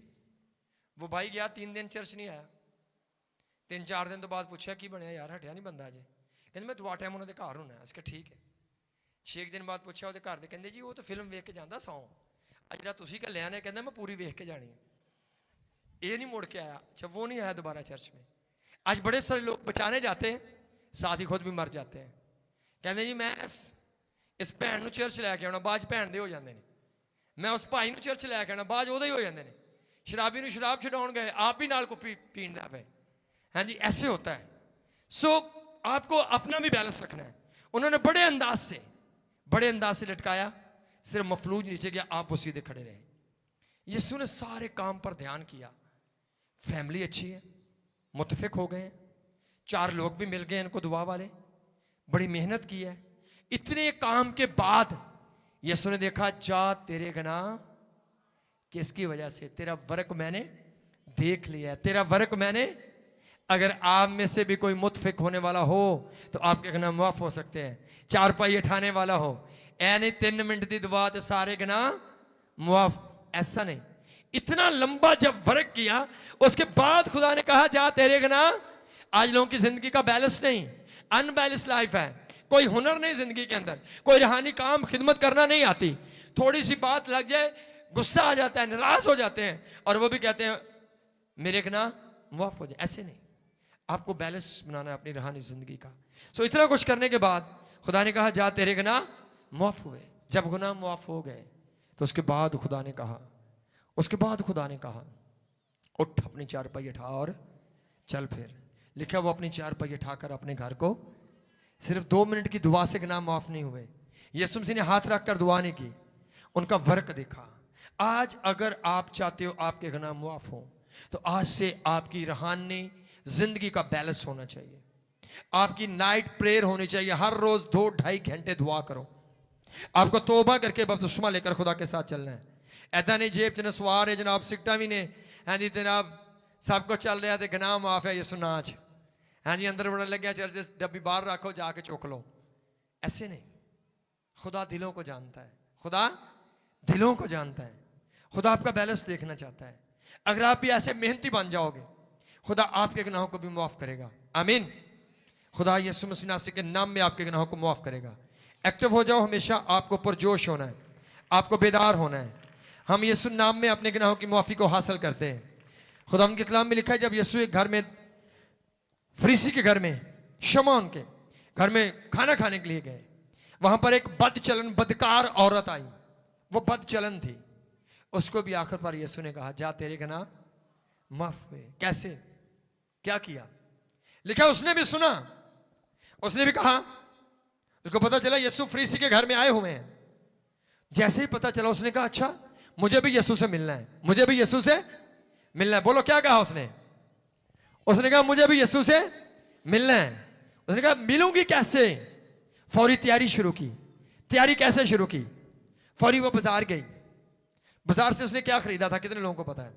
वो भाई गया, 3 दिन चर्च नहीं आया। 3-4 दिन तो बाद पूछा की बनया यार, हटिया नहीं बंदा अजे। कहते मैं दुआ टाइम उन्होंने घर होना। इसके ठीक है। 6 दिन बाद पूछा वो घर दे, कहते जी वो तो फिल्म वेख के जाता सौ, जो तुसी घलिया ने कहता मैं पूरी वेख के जानी है। ये नहीं मुड़ के आया। अच्छा, वो नहीं आया दोबारा चर्च में। आज बड़े सारे लोग बचाने जाते हैं, साथ ही खुद भी मर जाते हैं। कहते जी मैं इस भैन नूं चर्च लैके आना, बाद भैन दे हो जाते हैं। मैं उस भाई नूं चर्च लैके आना, बाद ही हो जाते हैं। शराबी नूं शराब छुड़ाउण गए, आप भी नाल को पीण लग पे। हाँ जी, ऐसे होता है। सो आपको अपना भी बैलेंस रखना है। उन्होंने बड़े अंदाज से लटकाया, सिर्फ मफलूज नीचे गया, आप वो सीधे खड़े रहे। यीशु ने सारे काम पर ध्यान किया। फैमिली अच्छी है, मुतफिक हो गए हैं, 4 लोग भी मिल गए इनको दुआ वाले, बड़ी मेहनत की है। इतने काम के बाद यीशु ने देखा, जा तेरे गुनाह किसकी वजह से, तेरा वर्क मैंने देख लिया है, तेरा वर्क मैंने। अगर आप में से भी कोई मुतफिक होने वाला हो तो आपके गुनाह माफ हो सकते हैं। 4 पाई उठाने वाला हो, ऐ नहीं 3 मिनट की दुआ तो सारे गुनाह माफ, ऐसा नहीं। इतना लंबा जब वर्क किया, उसके बाद खुदा ने कहा जा तेरे गुनाह। आज लोगों की जिंदगी का बैलेंस नहीं, अनबैलेंस लाइफ है। कोई हुनर नहीं जिंदगी के अंदर, कोई रूहानी काम खिदमत करना नहीं आती। थोड़ी सी बात लग जाए, गुस्सा आ जाता है, नाराज हो जाते हैं, और वो भी कहते हैं मेरे गुनाह माफ हो जाए। ऐसे नहीं, आपको बैलेंस बनाना है अपनी रूहानी जिंदगी का। सो इतना कुछ करने के बाद खुदा ने कहा जा तेरे गुनाह माफ हुए। जब गुनाह माफ हो गए तो उसके बाद खुदा ने कहा उठ अपनी 4 पाई उठा और चल फिर। लिखा वो अपनी 4 पाई उठाकर अपने घर को, सिर्फ 2 मिनट की दुआ से गुनाह माफ नहीं हुए। यीशु मसीह ने हाथ रखकर दुआ नहीं की, उनका वर्क देखा। आज अगर आप चाहते हो आपके गुनाह माफ हो, तो आज से आपकी रूहानी जिंदगी का बैलेंस होना चाहिए। आपकी नाइट प्रेयर होनी चाहिए। हर रोज 2-2.5 घंटे दुआ करो। आपको तौबा करके बपतिस्मा लेकर खुदा के साथ चलना है। ऐसा नहीं जेब च नसवार है जनाब, सिगटा भी ने, हाँ जी जनाब सब कुछ चल रहा है, गनाह माफ है यसु नाच, हाँ जी अंदर बढ़ने लगे चर्च डब्बी बाहर रखो जाके चुक लो। ऐसे नहीं, खुदा दिलों को जानता है, खुदा दिलों को जानता है, खुदा आपका बैलेंस देखना चाहता है। अगर आप भी ऐसे मेहनती बन जाओगे खुदा आपके गुनाहों को भी माफ करेगा। आमीन। खुदा यीशु मसीह नासरी के नाम में आपके गुनाहों को माफ करेगा। एक्टिव हो जाओ, हमेशा आपको पुरजोश होना है, आपको बेदार होना है। हम यीशु नाम में अपने गुनाहों की माफी को हासिल करते हैं। खुदा उनके कलाम में लिखा है, जब यीशु एक घर में, फरीसी के घर में, शमौन के घर में खाना खाने के लिए गए, वहां पर एक बदचलन बदकार औरत आई, वो बदचलन थी। उसको भी आखिर पर यीशु ने कहा जा तेरे गुनाह माफ हुए। कैसे, क्या किया? लिखा उसने भी सुना, उसने भी कहा, उसको पता चला यीशु फरीसी के घर में आए हुए हैं। जैसे ही पता चला उसने कहा अच्छा मुझे भी यीशु से मिलना है, मुझे भी यीशु से मिलना है। बोलो क्या कहा उसने? उसने कहा मुझे भी यीशु से मिलना है। उसने कहा मिलूंगी कैसे? फौरी तैयारी शुरू की। तैयारी कैसे शुरू की? फौरी वो बाजार गई। बाजार से उसने क्या खरीदा था? कितने लोगों को पता है?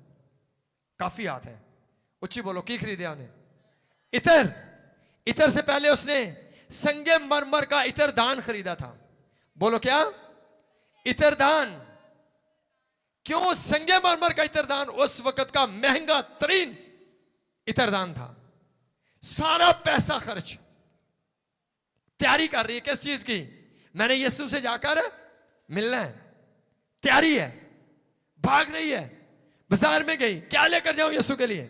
काफी हाथ है, उच्ची बोलो की खरीदा उन्हें? इतर। इतर से पहले उसने संगे मरमर का इतर दान खरीदा था। बोलो क्या? इतर दान। क्यों संगे मरमर का इतर दान? उस वक्त का महंगा तरीन इतर दान था। सारा पैसा खर्च, तैयारी कर रही है किस चीज की? मैंने यीशु से जाकर मिलना है, तैयारी है, भाग रही है। बाजार में गई, क्या लेकर जाऊं यीशु के लिए?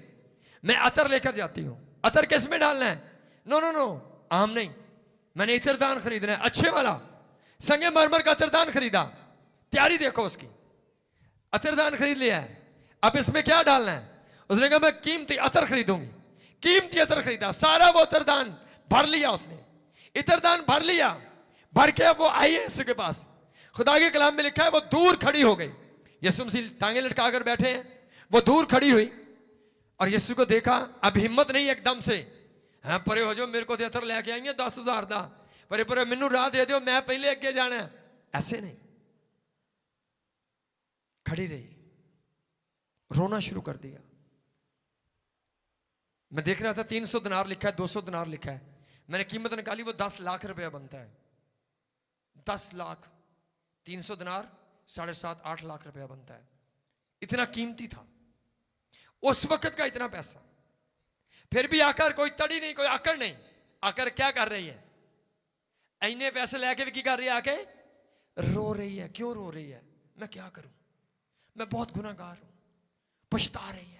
मैं अतर लेकर जाती हूं। अतर किस में डालना है? नो नो नो, आम नहीं, मैंने इतरदान खरीदना है, अच्छे वाला संगे मरमर का अतरदान खरीदा। तैयारी देखो उसकी, अतरदान खरीद लिया है। अब इसमें क्या डालना है? उसने कहा मैं कीमती अतर खरीदूंगी। कीमती अतर खरीदा, सारा वो अतरदान भर लिया उसने, इतरदान भर लिया। भर के अब वो आई है यीशु के पास। खुदा के कलाम में लिखा है वो दूर खड़ी हो गई। यीशु मसीह टांगे लटकाकर बैठे हैं, वो दूर खड़ी हुई और यीशु को देखा। अब हिम्मत नहीं एकदम से, हाँ परे हो जाओ, मेरे को अतर लेके आई है 10,000 का, परे परे मैनू राह दे दो, मैं पहले अगे जाना है। ऐसे नहीं, खड़ी रही, रोना शुरू कर दिया। मैं देख रहा था 300 दिनार लिखा है, 200 दिनार लिखा है। मैंने कीमत निकाली, वो 10 लाख रुपया बनता है। 10 लाख, 300 दिनार 7.5 8 लाख रुपया बनता है। इतना कीमती था उस वक्त का, इतना पैसा। फिर भी आकर कोई तड़ी नहीं, कोई आकर नहीं। आकर क्या कर रही है? इन्ने पैसे लेके भी की कर रही है? आके रो रही है। क्यों रो रही है? मैं क्या करूं, मैं बहुत गुनाहगार हूं, पछता रही है।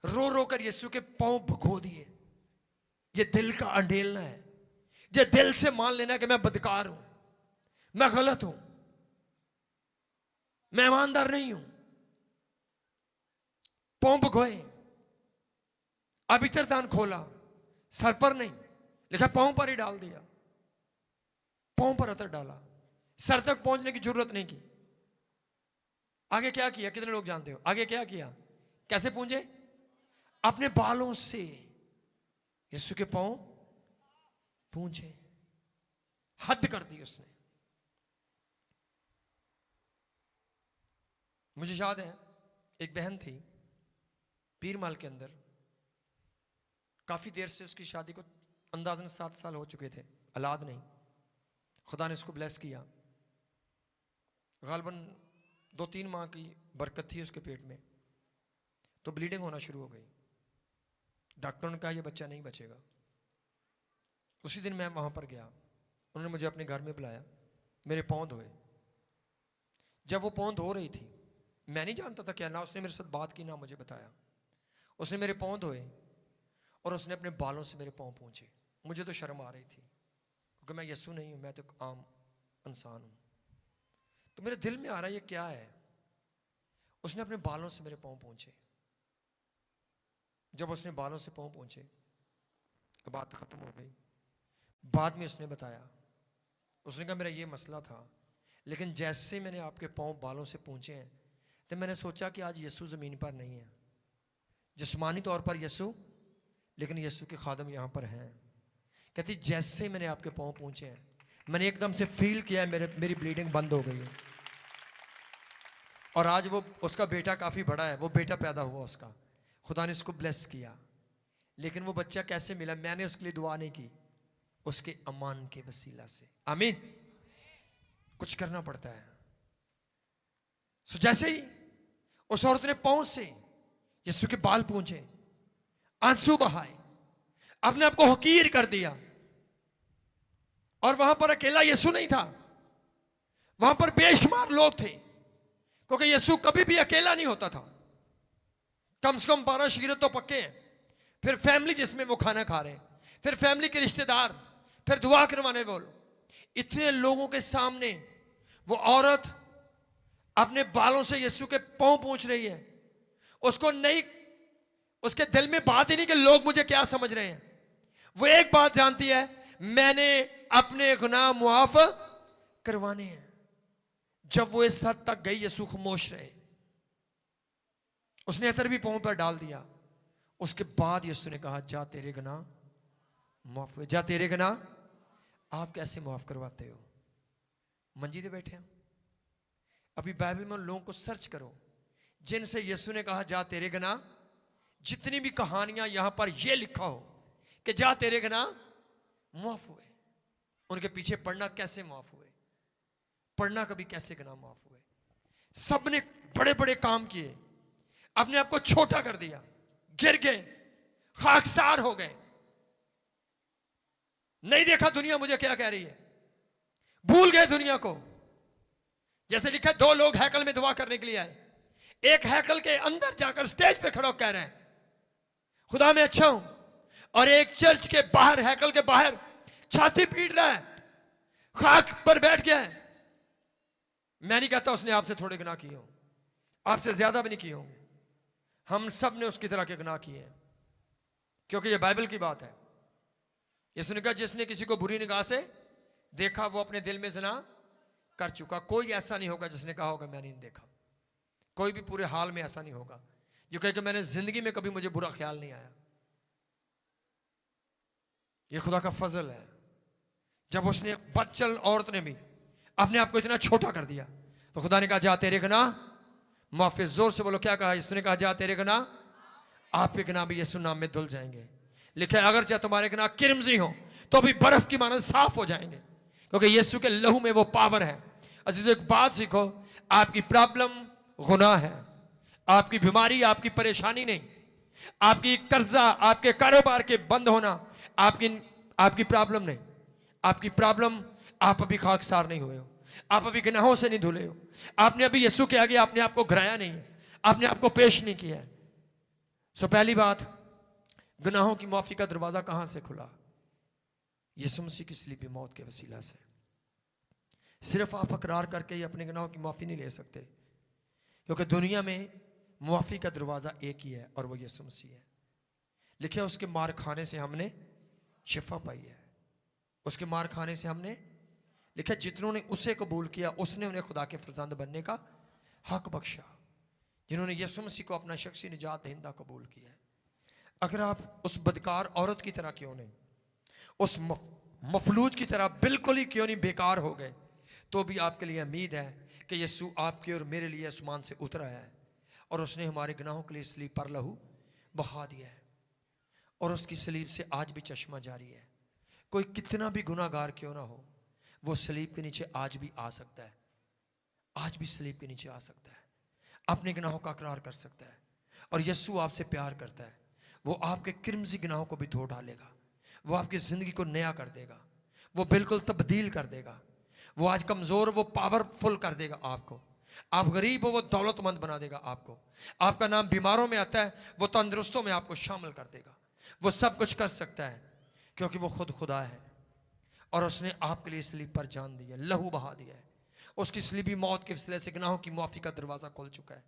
रो रो कर यीशु के पांव भगो दिए। ये दिल का अंडेलना है, ये दिल से मान लेना कि मैं बदकार हूं, मैं गलत हूं, मैं ईमानदार नहीं हूं। पांव भगोए। अब इतरदान खोला, सर पर नहीं लिखा, पांव पर ही डाल दिया। पांव पर अतर डाला, सर तक पहुंचने की जरूरत नहीं की। आगे क्या किया? कितने लोग जानते हो आगे क्या किया? कैसे पूंजे? अपने बालों से यीशु के पांव पूंजे। हद कर दी उसने। मुझे याद है एक बहन थी पीरमाल के अंदर, काफी देर से उसकी शादी को अंदाजन 7 साल हो चुके थे, औलाद नहीं। खुदा ने उसको ब्लेस किया। गालबन 2-3 माह की बरकत थी उसके पेट में, तो ब्लीडिंग होना शुरू हो गई। डॉक्टरों ने कहा यह बच्चा नहीं बचेगा। उसी दिन मैं वहां पर गया, उन्होंने मुझे अपने घर में बुलाया, मेरे पांव धोए। जब वो पांव धो रही थी, मैं नहीं जानता था क्या, ना उसने मेरे साथ बात की ना मुझे बताया। उसने मेरे पांव धोए और उसने अपने बालों से मेरे पांव पोंछे। मुझे तो शर्म आ रही थी क्योंकि मैं यीशु नहीं हूं, मैं तो आम इंसान हूं। तो मेरे दिल में आ रहा है ये क्या है। उसने अपने बालों से मेरे पांव पोंछे। जब उसने बालों से पांव पोंछे, बात खत्म हो गई। बाद में उसने बताया, उसने कहा मेरा ये मसला था, लेकिन जैसे मैंने आपके पांव बालों से पोंछे हैं तो मैंने सोचा कि आज यीशु जमीन पर नहीं है, जिस्मानी तौर पर यीशु, लेकिन यीशु के खादम यहां पर हैं। कहती जैसे मैंने आपके पांव पोंछे हैं मैंने एकदम से फील किया मेरी ब्लीडिंग बंद हो गई है। और आज वो उसका बेटा काफ़ी बड़ा है, वो बेटा पैदा हुआ उसका, खुदा ने इसको ब्लेस किया। लेकिन वो बच्चा कैसे मिला? मैंने उसके लिए दुआ नहीं की, उसके अमान के वसीला से। आमीन। कुछ करना पड़ता है। सो जैसे ही उस औरत ने पांव से यीशु के बाल पूंछे, आंसू बहाए, अपने आप को हकीर कर दिया। और वहां पर अकेला यीशु नहीं था, वहां पर बेशुमार लोग थे, क्योंकि यीशु कभी भी अकेला नहीं होता था। कम से कम 12 शागिर्द तो पक्के हैं, फिर फैमिली जिसमें वो खाना खा रहे हैं, फिर फैमिली के रिश्तेदार, फिर दुआ करवाने वाले, इतने लोगों के सामने वो औरत अपने बालों से यीशु के पांव पूंछ रही है। उसको नहीं, उसके दिल में बात ही नहीं कि लोग मुझे क्या समझ रहे हैं। वो एक बात जानती है, मैंने अपने गुनाह मुआफ करवाने हैं। जब वो इस हद तक गई, यीशु खामोश रहे। उसने अतर भी पांव पर डाल दिया। उसके बाद यीशु ने कहा, जा तेरे गुनाह माफ हुए, जा तेरे गुनाह। आप कैसे माफ करवाते हो? मंजी पे बैठे हैं। अभी बाइबल में उन लोगों को सर्च करो जिनसे यीशु ने कहा जा तेरे गुनाह। जितनी भी कहानियां यहां पर यह लिखा हो कि जा तेरे गुनाह माफ हुए, उनके पीछे पढ़ना कैसे माफ हुए, पढ़ना कभी कैसे गुनाह माफ हुए। सबने बड़े बड़े काम किए, अपने आप को छोटा कर दिया, गिर गए, खाकसार हो गए। नहीं देखा दुनिया मुझे क्या कह रही है, भूल गए दुनिया को। जैसे लिखा है, 2 लोग हैकल में दुआ करने के लिए आए। एक हैकल के अंदर जाकर स्टेज पे खड़ा कह रहे हैं खुदा मैं अच्छा हूं, और एक चर्च के बाहर, हैकल के बाहर छाती पीट रहा है, खाक पर बैठ गया है। मैं नहीं कहता उसने आपसे थोड़े गुनाह किए हों, आपसे ज्यादा भी नहीं किए होंगे। हम सब ने उसकी तरह के गुनाह किए हैं, क्योंकि ये बाइबल की बात है। यीशु ने कहा, जिसने किसी को बुरी निगाह से देखा वो अपने दिल में ज़िना कर चुका। कोई ऐसा नहीं होगा जिसने कहा होगा मैं नहीं देखा। कोई भी पूरे हाल में ऐसा नहीं होगा जो कहे कि मैंने जिंदगी में कभी मुझे बुरा ख्याल नहीं आया। ये खुदा का फजल है। जब उसने बच्चल औरत ने भी अपने आप को इतना छोटा कर दिया, तो खुदा ने कहा जा तेरे गुनाह माफ। जोर से बोलो, क्या कहा? यीशु ने कहा जा तेरे गुनाह, आपके गुनाह भी यीशु नाम में धुल जाएंगे। लिखा है, अगर चाहे तुम्हारे गुनाह किरमजी हो तो भी बर्फ की मानद साफ हो जाएंगे, क्योंकि यीशु के लहू में वो पावर है। अजीजों, एक बात सीखो, आपकी प्रॉब्लम गुनाह है, आपकी बीमारी, आपकी परेशानी नहीं, आपकी कर्जा, आपके कारोबार के बंद होना आपकी प्रॉब्लम नहीं। आपकी प्रॉब्लम, आप अभी खाकसार नहीं हुए हो, आप अभी गुनाहों से नहीं धुले हो, आपने अभी यीशु के आगे अपने आप को गिराया नहीं है, आपने आपको पेश नहीं किया है। सो पहली बात, गुनाहों की माफी का दरवाजा कहां से खुला? यीशु मसीह की सलीबी मौत के वसीला से। सिर्फ आप इकरार करके ही अपने गुनाहों की माफी नहीं ले सकते, क्योंकि दुनिया में माफी का दरवाजा एक ही है, और वो यीशु मसीह है। लिखे, उसके मार खाने से हमने शिफा पाई है, उसके मार खाने से हमने, लिखा, जितनों ने उसे कबूल किया उसने उन्हें खुदा के फरजंद बनने का हक बख्शा। जिन्होंने यीशु मसीह को अपना शख्सी निजात दहिंदा कबूल किया है। अगर आप उस बदकार औरत की तरह क्यों नहीं, उस मफलूज की तरह बिल्कुल ही क्यों नहीं बेकार हो गए, तो भी आपके लिए उम्मीद है कि यीशु आपके और मेरे लिए आसमान से उतर आया है, और उसने हमारे गुनाहों के लिए सलीब पर लहू बहा दिया है, और उसकी सलीब से आज भी चश्मा जारी है। कोई कितना भी गुनाहगार क्यों ना हो, वो सलीब के नीचे आज भी आ सकता है, आज भी सलीब के नीचे आ सकता है, अपने गुनाहों का इकरार कर सकता है। और यीशु आपसे प्यार करता है, वो आपके किरमजी गुनाहों को भी धो डालेगा, वो आपकी ज़िंदगी को नया कर देगा, वो बिल्कुल तब्दील कर देगा। वो आज कमज़ोर, वो पावरफुल कर देगा आपको। आप गरीब हो, वो दौलतमंद बना देगा आपको। आपका नाम बीमारों में आता है, वो तंदुरुस्तों में आपको शामिल कर देगा। वो सब कुछ कर सकता है, क्योंकि वो खुद खुदा है, और उसने आपके लिए सलीब पर जान दी है, लहू बहा दिया है। उसकी सलीबी मौत के वसीले से गुनाहों की माफ़ी का दरवाज़ा खुल चुका है।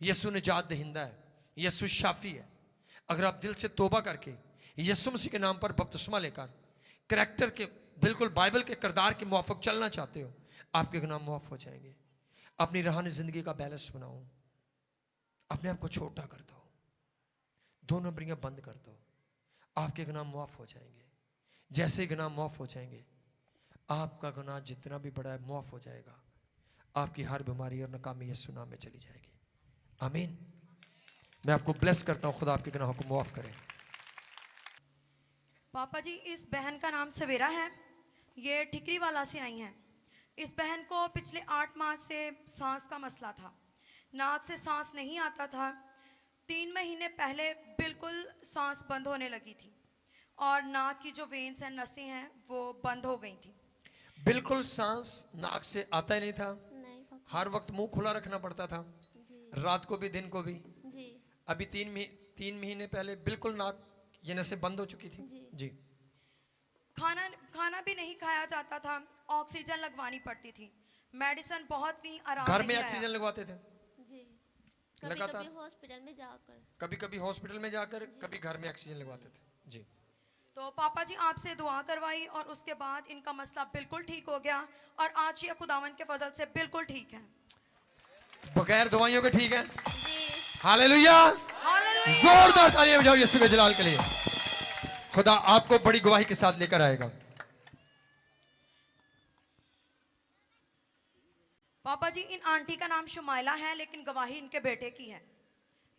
यीशु निजात दहिंदा है, यीशु शाफी है। अगर आप दिल से तौबा करके यीशु मसीह के नाम पर बपतिस्मा लेकर करैक्टर के, बिल्कुल बाइबल के किरदार के मुआफिक चलना चाहते हो, आपके गुनाह माफ़ हो जाएंगे। अपनी रूहानी ज़िंदगी का बैलेंस बनाओ, अपने आप को छोटा कर दो, 2 नंबरियाँ बंद कर दो, आपके गुनाह माफ़ हो जाएंगे। जैसे ही गुनाह माफ़ हो जाएंगे, आपका गुनाह जितना भी बड़ा है माफ हो जाएगा। आपकी हर बीमारी और नाकामी यीशु नाम में चली जाएगी। आमीन। मैं आपको ब्लेस करता हूँ, खुदा आपके गुनाहों को माफ करे। पापा जी, इस बहन का नाम सवेरा है, ये ठिकरी वाला से आई हैं। इस बहन को पिछले 8 माह से सांस का मसला था, नाक से सांस नहीं आता था। 3 महीने पहले बिल्कुल सांस बंद होने लगी थी और नाक की जो वेन्स हैं, नसें हैं, वो बंद हो गई थी। बिल्कुल सांस नाक से आता ही नहीं था। नहीं पापा हर वक्त मुंह खुला रखना पड़ता था, जी रात को भी दिन को भी। जी अभी 3 महीने पहले बिल्कुल नाक ये नसें बंद हो चुकी थी। जी। जी। खाना भी नहीं खाया जाता था, ऑक्सीजन लगवानी पड़ती थी, मेडिसिन बहुत ही आराम घर में नहीं आया। ऑक्सीजन लगवाते थे जी। कभी लगातार? कभी हॉस्पिटल में जाकर कभी कभी हॉस्पिटल में जाकर, कभी घर में ऑक्सीजन लगवाते थे। जी। तो पापा जी आपसे दुआ करवाई और उसके बाद इनका मसला बिल्कुल ठीक हो गया और आज ये खुदावन के फजल से बिल्कुल ठीक है। बगैर दवाइयों के ठीक है। हालेलुया। हालेलुया। जोरदार तालियां बजाओ यीशु के जलाल के लिए। खुदा आपको बड़ी गवाही के साथ लेकर आएगा। पापा जी, इन आंटी का नाम शुमाइला है, लेकिन गवाही इनके बेटे की है।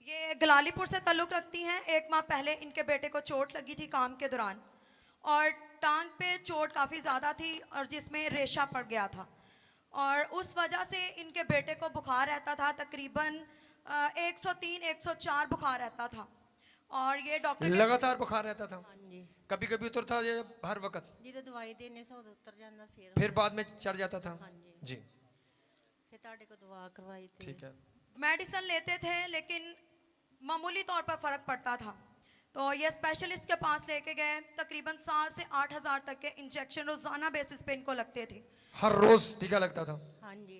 ये गलालीपुर से ताल्लुक़ रखती हैं। 1 माह पहले इनके बेटे को चोट लगी थी काम के दौरान और टांग पे चोट काफ़ी ज़्यादा थी और जिसमें रेशा पड़ गया था और उस वजह से इनके बेटे को बुखार रहता था, तकरीबन 103-104 बुखार रहता था और ये डॉक्टर लगातार बुखार रहता था, ਹਾਂਜੀ कभी कभी उतरता था हर वक्त, ਜਦੋਂ ਦਵਾਈ ਦੇਣੇ ਸੋ ਉਦੋਂ ਉਤਰ ਜਾਂਦਾ ਫਿਰ फिर बाद में चढ़ जाता था। ਹਾਂਜੀ जी ਫਿਰ ਤੁਹਾਡੇ ਕੋਲ ਦਵਾ ਕਰਵਾਈ ਤੇ ठीक है। मेडिसिन लेते थे लेकिन मामूली तौर पर फ़र्क पड़ता था। तो ये स्पेशलिस्ट के पास लेके गए, तकरीबन 7 से 8 हज़ार तक के इंजेक्शन रोज़ाना बेसिस पे इनको लगते थे। हर रोज टीका लगता था। ਹਾਂਜੀ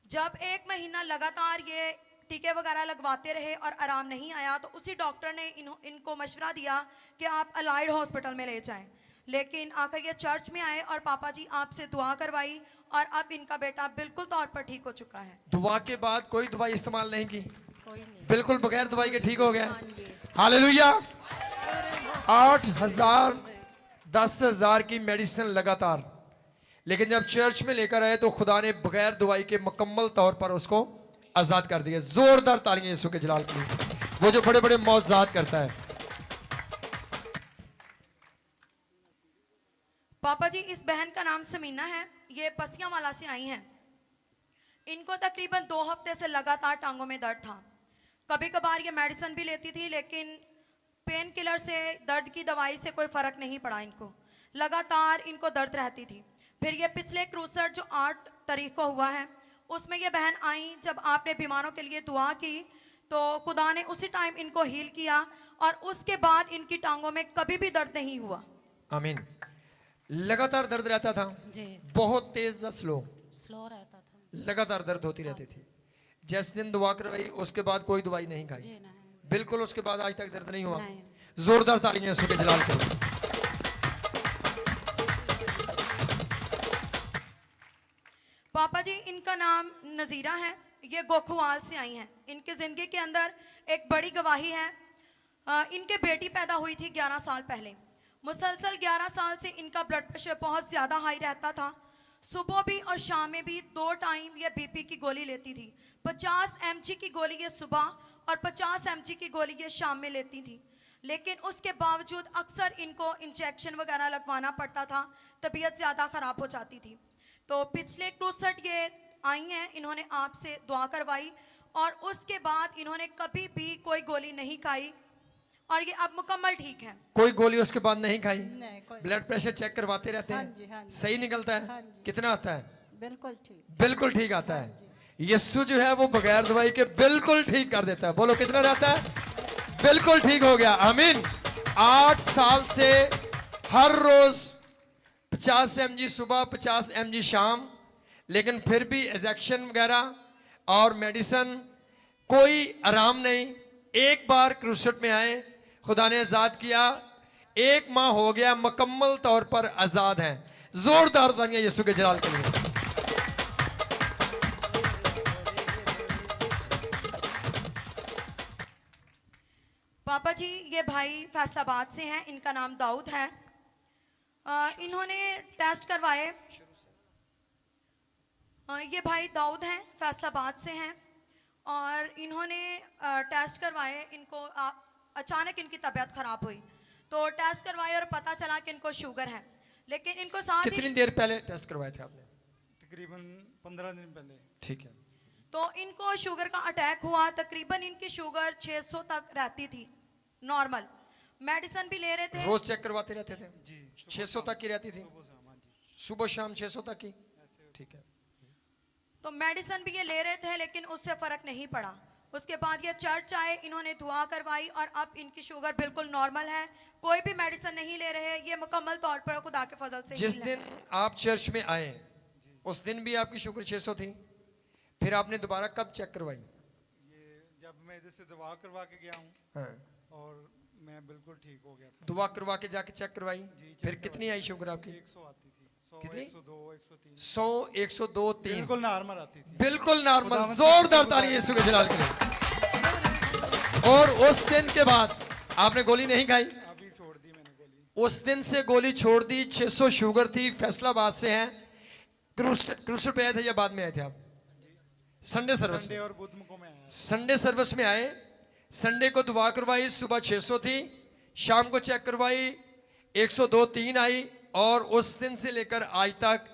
जब 1 महीना लगातार ये टीके वगैरह लगवाते रहे और आराम नहीं आया तो उसी डॉक्टर ने इनको मशवरा दिया कि आप अलाइड हॉस्पिटल में ले जाएं। लेकिन आकर ये चर्च में आए और पापा जी आपसे दुआ करवाई और अब इनका बेटा बिल्कुल तौर पर ठीक हो चुका है। दुआ के बाद कोई दवाई इस्तेमाल नहीं की, ਕੋਈ ਨਹੀਂ बिल्कुल बगैर दवाई के ठीक हो गया। ਹਾਂਜੀ हालेलुया। 8,000 10,000 की मेडिसिन लगातार, लेकिन जब चर्च में लेकर आए तो खुदा ने बगैर दवाई के मुकम्मल तौर पर उसको आजाद कर दिया। जोरदार तालियां यीशु के जलाल के लिए, वो जो बड़े बड़े मौजज़ात करता है। पापा जी, इस बहन का नाम समीना है, ये पसियां वाला से आई हैं। इनको तकरीबन 2 हफ्ते से लगातार टांगों में दर्द था। कभी कभार ये मेडिसिन भी लेती थी लेकिन पेन किलर से, दर्द की दवाई से कोई फ़र्क नहीं पड़ा इनको, लगातार इनको दर्द रहती थी। फिर ये पिछले क्रूसर जो 8 तारीख को हुआ है उसमें ये बहन आई, जब आपने बीमारों के लिए दुआ की तो खुदा ने उसी टाइम इनको हील किया और उसके बाद इनकी टांगों में कभी भी दर्द नहीं हुआ। आमीन। लगातार दर्द रहता था, ਜੀ बहुत तेज था, स्लो, ਸਲੋ रहता था लगातार दर्द होती रहती थी। जैसे दिन दुआ करवाई उसके बाद कोई दवाई नहीं खाई, जी नहीं बिल्कुल उसके बाद आज तक दर्द नहीं हुआ। नहीं। जोरदार तालियां यीशु के जलाल के लिए। पापा जी, इनका नाम नज़ीरा है, ये गोखुवाल से आई हैं। इनकी ज़िंदगी के अंदर एक बड़ी गवाही है। इनके बेटी पैदा हुई थी 11 साल पहले। मुसलसल 11 साल से इनका ब्लड प्रेशर बहुत ज़्यादा हाई रहता था। सुबह भी और शाम में भी 2 टाइम ये बीपी की गोली लेती थी। 50 mg की गोली ये सुबह और 50 mg की गोली ये शाम में लेती थी, लेकिन उसके बावजूद अक्सर इनको इंजेक्शन वगैरह लगवाना पड़ता था, तबीयत ज़्यादा ख़राब हो जाती थी। तो पिछले 62 ये आई हैं, इन्होंने आपसे दुआ करवाई और उसके बाद इन्होंने कभी भी कोई गोली नहीं खाई और ये अब मुकम्मल ठीक है। कोई गोली उसके बाद नहीं खाई। नहीं कोई ब्लड प्रेशर चेक करवाते रहते हाँ जी, हाँ हैं, जी। सही निकलता है। हाँ जी। कितना आता है? बिल्कुल ठीक बिल्कुल ठीक आता है। यीशु जो है वो बगैर दवाई के बिल्कुल ठीक कर देता है। बोलो कितना रहता है? बिल्कुल ठीक हो गया। आमीन। 8 साल से हर रोज 50 mg सुबह, 50 mg शाम, लेकिन फिर भी इंजेक्शन वगैरह और मेडिसिन, कोई आराम नहीं। एक बार क्रूसेट में आए, खुदा ने आजाद किया, 1 माह हो गया, मुकम्मल तौर पर आजाद हैं। जोरदार तालियां यीशु के जलाल के लिए। पापा जी, ये भाई फैसलाबाद से हैं, इनका नाम दाऊद है। इन्होंने टेस्ट करवाए। ये भाई दाऊद हैं, फैसलाबाद से हैं, और इन्होंने टेस्ट करवाए। इनको अचानक इनकी तबीयत खराब हुई तो टेस्ट करवाए और पता चला कि इनको शुगर है, लेकिन इनको साथ ही कितनी देर पहले टेस्ट करवाए थे आपने? तकरीबन 15 दिन पहले। ठीक है। तो इनको शुगर का अटैक हुआ। तकरीबन इनकी शुगर 600 तक रहती थी नॉर्मल। मेडिसिन भी ले रहे थे। रोज चेक करवाते रहते थे? जी। 600 तक की रहती थी? सुबह शाम 600 तक की? ठीक है। तो मेडिसिन भी ये ले रहे थे, लेकिन उससे फर्क नहीं पड़ा। उसके बाद ये चर्च आए, इन्होंने दुआ करवाई और अब इनकी शुगर बिल्कुल नॉर्मल है। कोई भी मेडिसिन नहीं ले रहे। ये मुकम्मल तौर पर खुदा के फजल से जिस हील दिन है। आप चर्च में आए उस दिन भी आपकी शुगर 600 थी? फिर आपने दोबारा कब चेक करवाई? ये जब मैं इधर से दवा करवा के गया हूँ हाँ। और मैं बिल्कुल ठीक हो गया था। दुआ करवा के जाके चेक करवाई? जी, चेक फिर कितनी आई शुगर आपकी? 100 आती थी। 100, कितनी? 102, 103। 100, 102, 3 बिल्कुल नॉर्मल आती थी। बिल्कुल नॉर्मल। खुदावंद जोरदार की ताली यीशु के जलाल के लिए। और उस दिन के बाद आपने गोली नहीं खाई? अभी छोड़ दी मैंने गोली। उस दिन से गोली छोड़ दी। 600 शुगर थी, फैसलाबाद से हैं। क्रूसर पे आए थे या बाद में आए थे आप? संडे सर्विस संडे में। और बुध को मैं आया। संडे सर्विस में आए। संडे को दुआ करवाई, सुबह 600 थी, शाम को चेक करवाई 102, 3 आई, और उस दिन से लेकर आज तक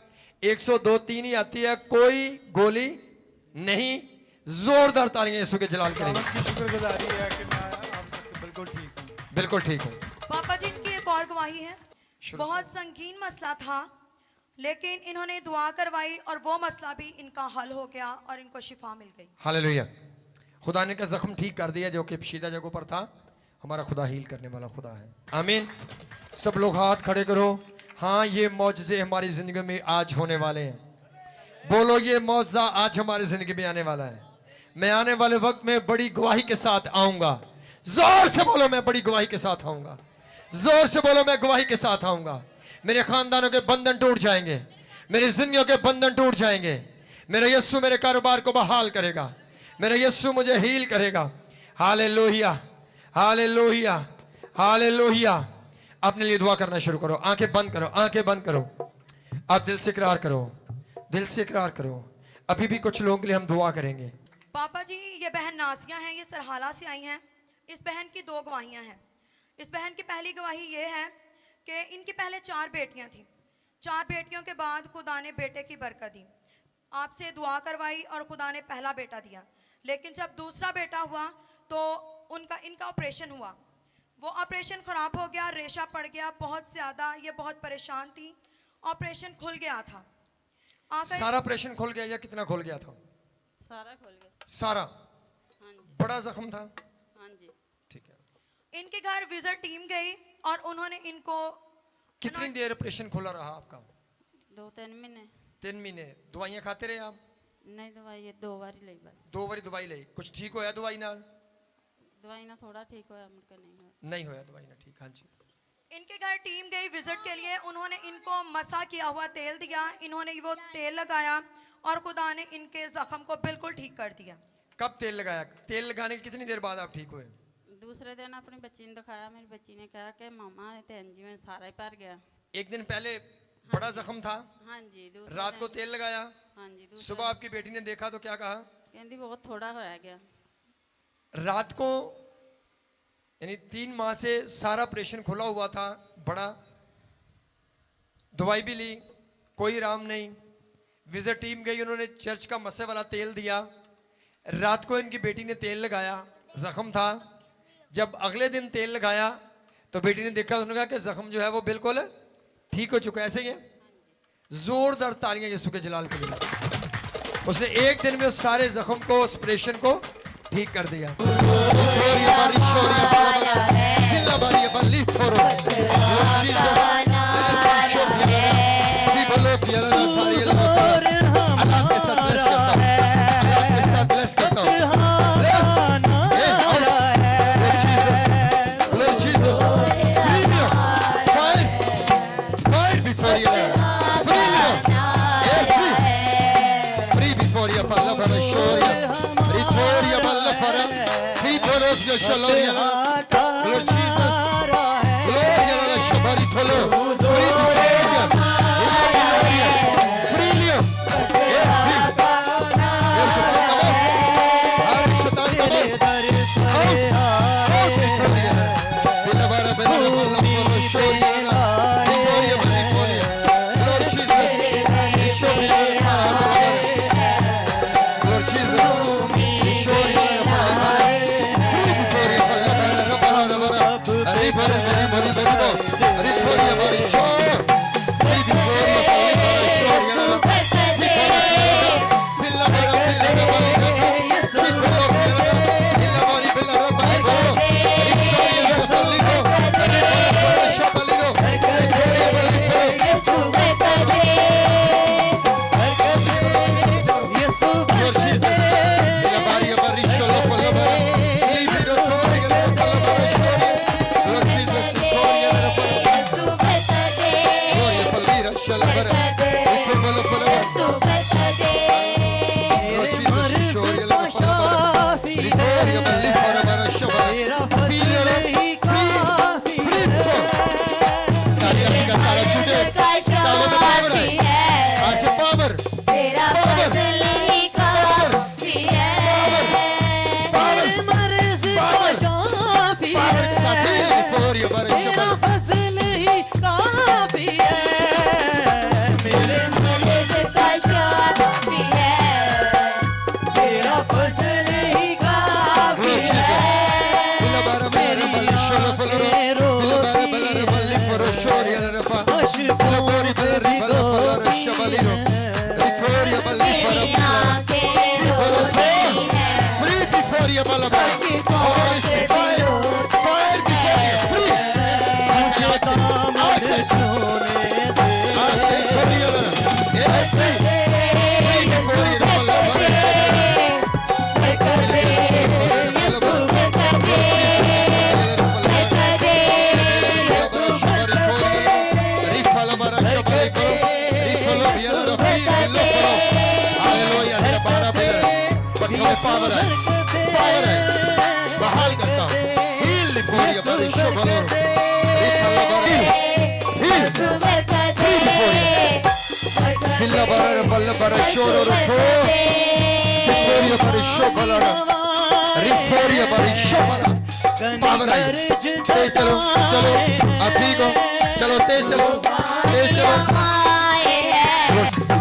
102, 3 ही आती है, कोई गोली नहीं। जोरदार तालियां यीशु के जलाल करेंगे। खुदावंद की शुक्रगुजारी है कि मैं आप सबसे बिल्कुल ठीक हूँ। बिल्कुल ठीक हूँ। पापा जी इनकी एक और गवाही है। शुरू से। बहुत संगीन मसला था, लेकिन इन्होंने दुआ करवाई और वो मसला भी इनका हल हो गया और इनको शिफा मिल गई। हालेलुया। खुदा ने का जख्म ठीक कर दिया जो कि पशीदा जगहों पर था। हमारा खुदा हील करने वाला खुदा है। आमीन। सब लोग हाथ खड़े करो। हाँ, ये मौजज़े हमारी जिंदगी में आज होने वाले हैं। बोलो, ये मौजज़ा आज हमारी जिंदगी में आने वाला है। मैं आने वाले वक्त में बड़ी गवाही के साथ आऊंगा। जोर से बोलो, मैं बड़ी गवाही के साथ आऊंगा। जोर से बोलो, मैं गवाही के साथ आऊंगा। मेरे खानदानों के बंधन टूट जाएंगे, मेरी जिंदगियों के बंधन टूट जाएंगे। मेरा यीशु मेरे कारोबार को बहाल करेगा, मेरा यीशु मुझे हील करेगा। Hallelujah, hallelujah, hallelujah. अपने लिए दुआ करना शुरू करो। आंखें बंद करो, आंखें बंद करो। आप दिल से इकरार करो, दिल से इकरार करो। अभी भी कुछ लोगों के लिए हम दुआ करेंगे। पापा जी, ये बहन नासिया हैं, ये सरहाला से आई हैं। इस बहन की 2 गवाहियां हैं। इस बहन की पहली गवाही ये है कि इनकी पहले 4 बेटियां थीं। 4 बेटियों के बाद खुदा ने बेटे की बरकत दी। आपसे दुआ करवाई और खुदा ने पहला बेटा दिया, लेकिन जब दूसरा बेटा हुआ तो इनका ऑपरेशन हुआ। वो ऑपरेशन ख़राब हो गया, रेशा पड़ गया बहुत ज़्यादा। ये बहुत परेशान थी। ऑपरेशन खुल गया था। सारा ऑपरेशन खुल गया या कितना खुल गया था? सारा खोल गया। सारा? हाँ जी। बड़ा जख्म था? हाँ जी। ठीक है। इनके घर विजिट टीम गई और उन्होंने इनको कितनी देर ऑपरेशन खुला रहा आपका? 2-3 महीने। 3 महीने। दवाइयां खाते रहे आप? नहीं, दवाई 2 बार ही ली बस। 2 बारी दवाई ली। कुछ ठीक होया दवाई नाल? दवाई ना थोड़ा ठीक होया, मुड़का नहीं हुआ। नहीं होया दवाई ना ठीक। हाँ जी। इनके घर टीम गई विजिट के लिए। उन्होंने इनको मसा किया हुआ तेल दिया। इन्होंने वो तेल लगाया और खुदा ने इनके जख्म को बिल्कुल ठीक कर दिया। कब तेल लगाया? तेल लगाने की कितनी देर बाद आप ठीक हुए? दूसरे दिन अपनी बच्ची ने दिखाया। मेरी बच्ची ने कहा कि मामा तेंजी में सारा ही भर गया। एक दिन पहले बड़ा जख्म था, हाँ जी। रात को तेल लगाया, हाँ जी। सुबह आपकी बेटी ने देखा तो क्या कहा? कहती बहुत थोड़ा रह गया। रात को यानी 3 माह से सारा ऑपरेशन खुला हुआ था बड़ा। दवाई भी ली, कोई आराम नहीं। विजिट टीम गई, उन्होंने चर्च का मसे वाला तेल दिया। रात को इनकी बेटी ने तेल लगाया, जख्म था। जब अगले दिन तेल लगाया तो बेटी ने देखा, उन्होंने कहा कि जख्म जो है वो बिल्कुल ठीक हो चुका है। ऐसे ही है। जोरदार तालियां यीशु के जलाल के लिए। उसने एक दिन में उस सारे जख्म को, उस ऑपरेशन को ठीक कर दिया। Lord Jesus, Gloria alla Shabari Tolo, मेरी आंखें रो रही हैं फ्री बिफोर यू बल्लभ कि कौन से दिलों फायर बिफोर यू फ्री मुझे दामन छूने दे बहाल करता हूँ हील लिखोरिया परिशो बोलो हिल्ला बारा बल्ला बारा शोरो रखो लिखोरिया परिशो बोलो रिखोरिया परिशो बोलो पावर है तेज चलो चलो आप ठीक हो चलो तेज चलो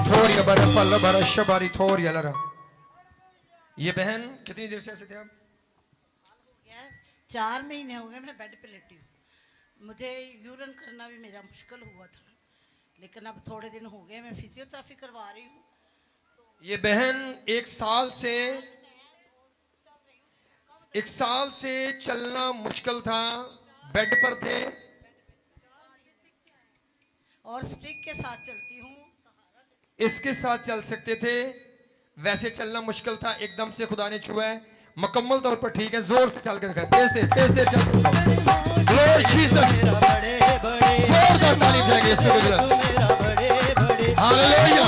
थोरिया बारा बल्ला बारा शबारी थोरिया लरा ये बहन कितनी देर से ऐसे थे आप 4 महीने हो गए मैं बेड पे लेटी हूँ मुझे यूरिन करना भी मेरा मुश्किल हुआ था लेकिन अब थोड़े दिन हो गए मैं फिजियोथेरेपी करवा रही हूँ ये बहन एक साल से चलना मुश्किल था बेड पर थे और स्टिक के साथ चलती हूँ इसके साथ चल सकते थे वैसे चलना मुश्किल था एकदम से खुदा ने छुआ है मुकम्मल तौर पर ठीक है जोर से चल के दिखाएं तेज चल ग्लोरी जीसस जोरदार तालीम देंगे यीशु के लिए हालेलुया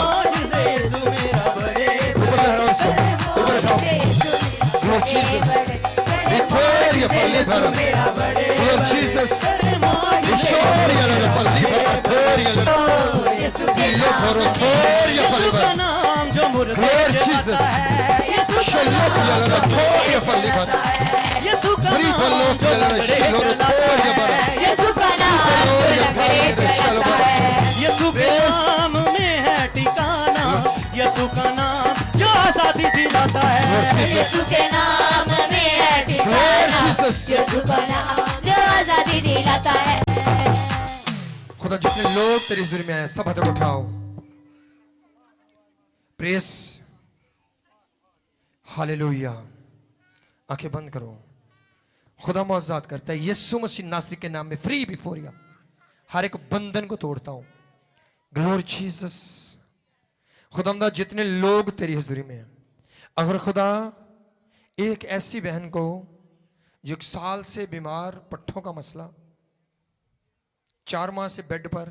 ऊपर लहराओ इसको ऊपर उठाओ ग्लोरी जीसस विक्टोरिया फल्ली भर ग्लोरी जीसस विक्टोरिया लगा फल्ली भर विक्टोरिया फल्ली भर Lord Jesus, shalom yalana toya falli bana. Free fallo yalana shalom toya bana. यीशु का नाम यीशु के नाम में है ठिकाना यीशु का नाम जो आजादी दिलाता है यीशु के नाम में है ठिकाना यीशु का नाम जो आजादी दिलाता है खुदा जितने लोग तेरी हुजूर में आए सब हाथ उठाओ प्रेस हालेलुया आंखें बंद करो खुदा मौजूद करता है यीशु मसीह नासरी के नाम में फ्री बिफोर यू हर एक बंधन को तोड़ता हूं ग्लोरी जीसस खुदावंदा जितने लोग तेरी हुजूरी में हैं अगर खुदा एक ऐसी बहन को जो 1 साल से बीमार पट्ठों का मसला 4 माह से बेड पर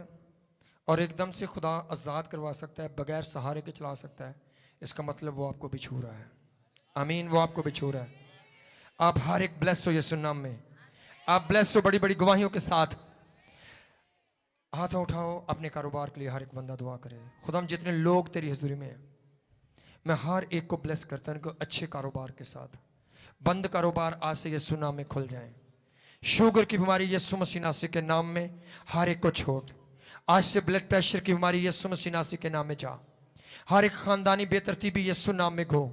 और एकदम से खुदा आज़ाद करवा सकता है बगैर सहारे के चला सकता है इसका मतलब वो आपको भी छू रहा है आमीन वो आपको भी छू रहा है आप हर एक ब्लेस हो यीशु नाम में आप ब्लेस हो बड़ी बड़ी गवाहियों के साथ हाथ उठाओ अपने कारोबार के लिए हर एक बंदा दुआ करे खुदा जितने लोग तेरी हजूरी में हैं मैं हर एक को ब्लेस करता हूं उनको अच्छे कारोबार के साथ बंद कारोबार आज से यीशु नाम में खुल जाएं शुगर की बीमारी यीशु मसीह नासरी के नाम में हर एक को छोड़ आज से ब्लड प्रेशर की बीमारी यीशु मसीह नासरी के नाम में जा हर एक खानदानी बेतरतीबी यीशु नाम में गो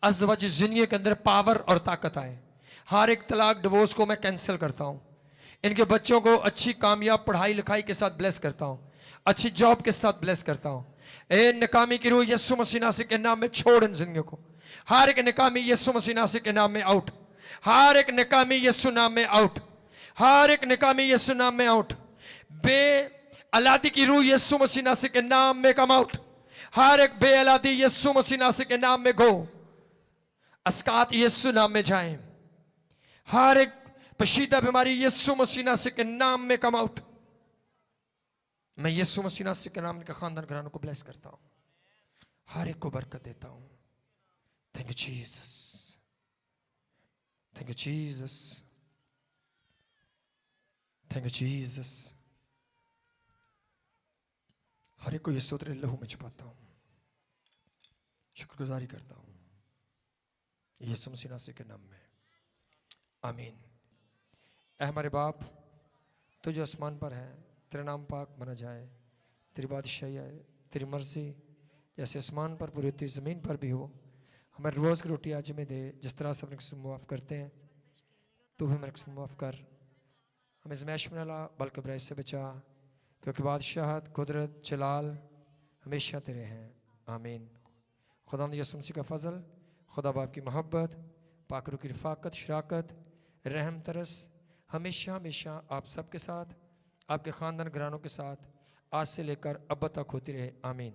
अज़दवज जिंदगी के अंदर पावर और ताकत आए हर एक तलाक डिवोर्स को मैं कैंसिल करता हूँ इनके बच्चों को अच्छी कामयाब पढ़ाई लिखाई के साथ ब्लेस करता हूँ अच्छी जॉब के साथ ब्लेस करता हूँ ए निकामी की रूह यीशु मसीह नासरी के नाम में छोड़ इन जिंदगियों को हर एक निकामी यीशु मसीह नासरी के नाम में आउट हर एक निकामी यीशु नाम में आउट हर एक निकामी यीशु नाम में आउट बे अलादी की रूह यीशु मसीह नासरी के नाम में कम आउट हर एक बे अलादी यीशु मसीह नासरी के नाम में गो अस्कात यीशु नाम में जाएं हर एक पशीदा बीमारी यीशु मसीह नासरी के नाम में कम आउट मैं यीशु मसीह नासरी के नाम के खानदान घरानों को ब्लेस करता हूं हर एक को बरकत देता हूं thank you Jesus thank you Jesus thank you Jesus हर एक को यीशु तेरे लहू में छुपाता हूं शुक्रगुजारी करता हूं यीशु मसीह नासरी के नाम में आमीन ऐ हमारे बाप तू जो आसमान पर है तेरा नाम पाक बना जाए तेरी बादशाही आए तेरी मर्जी जैसे आसमान पर पूरी होती ज़मीन पर भी हो हमारे रोज़ की रोटी आज में दे जिस तरह से अपने मुआफ़ करते हैं तू भी हमारे मुआफ़ कर हमें ज़मैश में ला बल्कि बुराई से बचा क्योंकि बादशाहत कुदरत जलाल हमेशा तेरे हैं आमीन खुदावंद यीशु मसीह का फजल, खुदा बाप की मोहब्बत, पाक रूह की रफ़ाकत, शराकत, रहम तरस हमेशा हमेशा आप सबके साथ, आपके ख़ानदान घरानों के साथ आज से लेकर अब तक होती रहे। आमीन।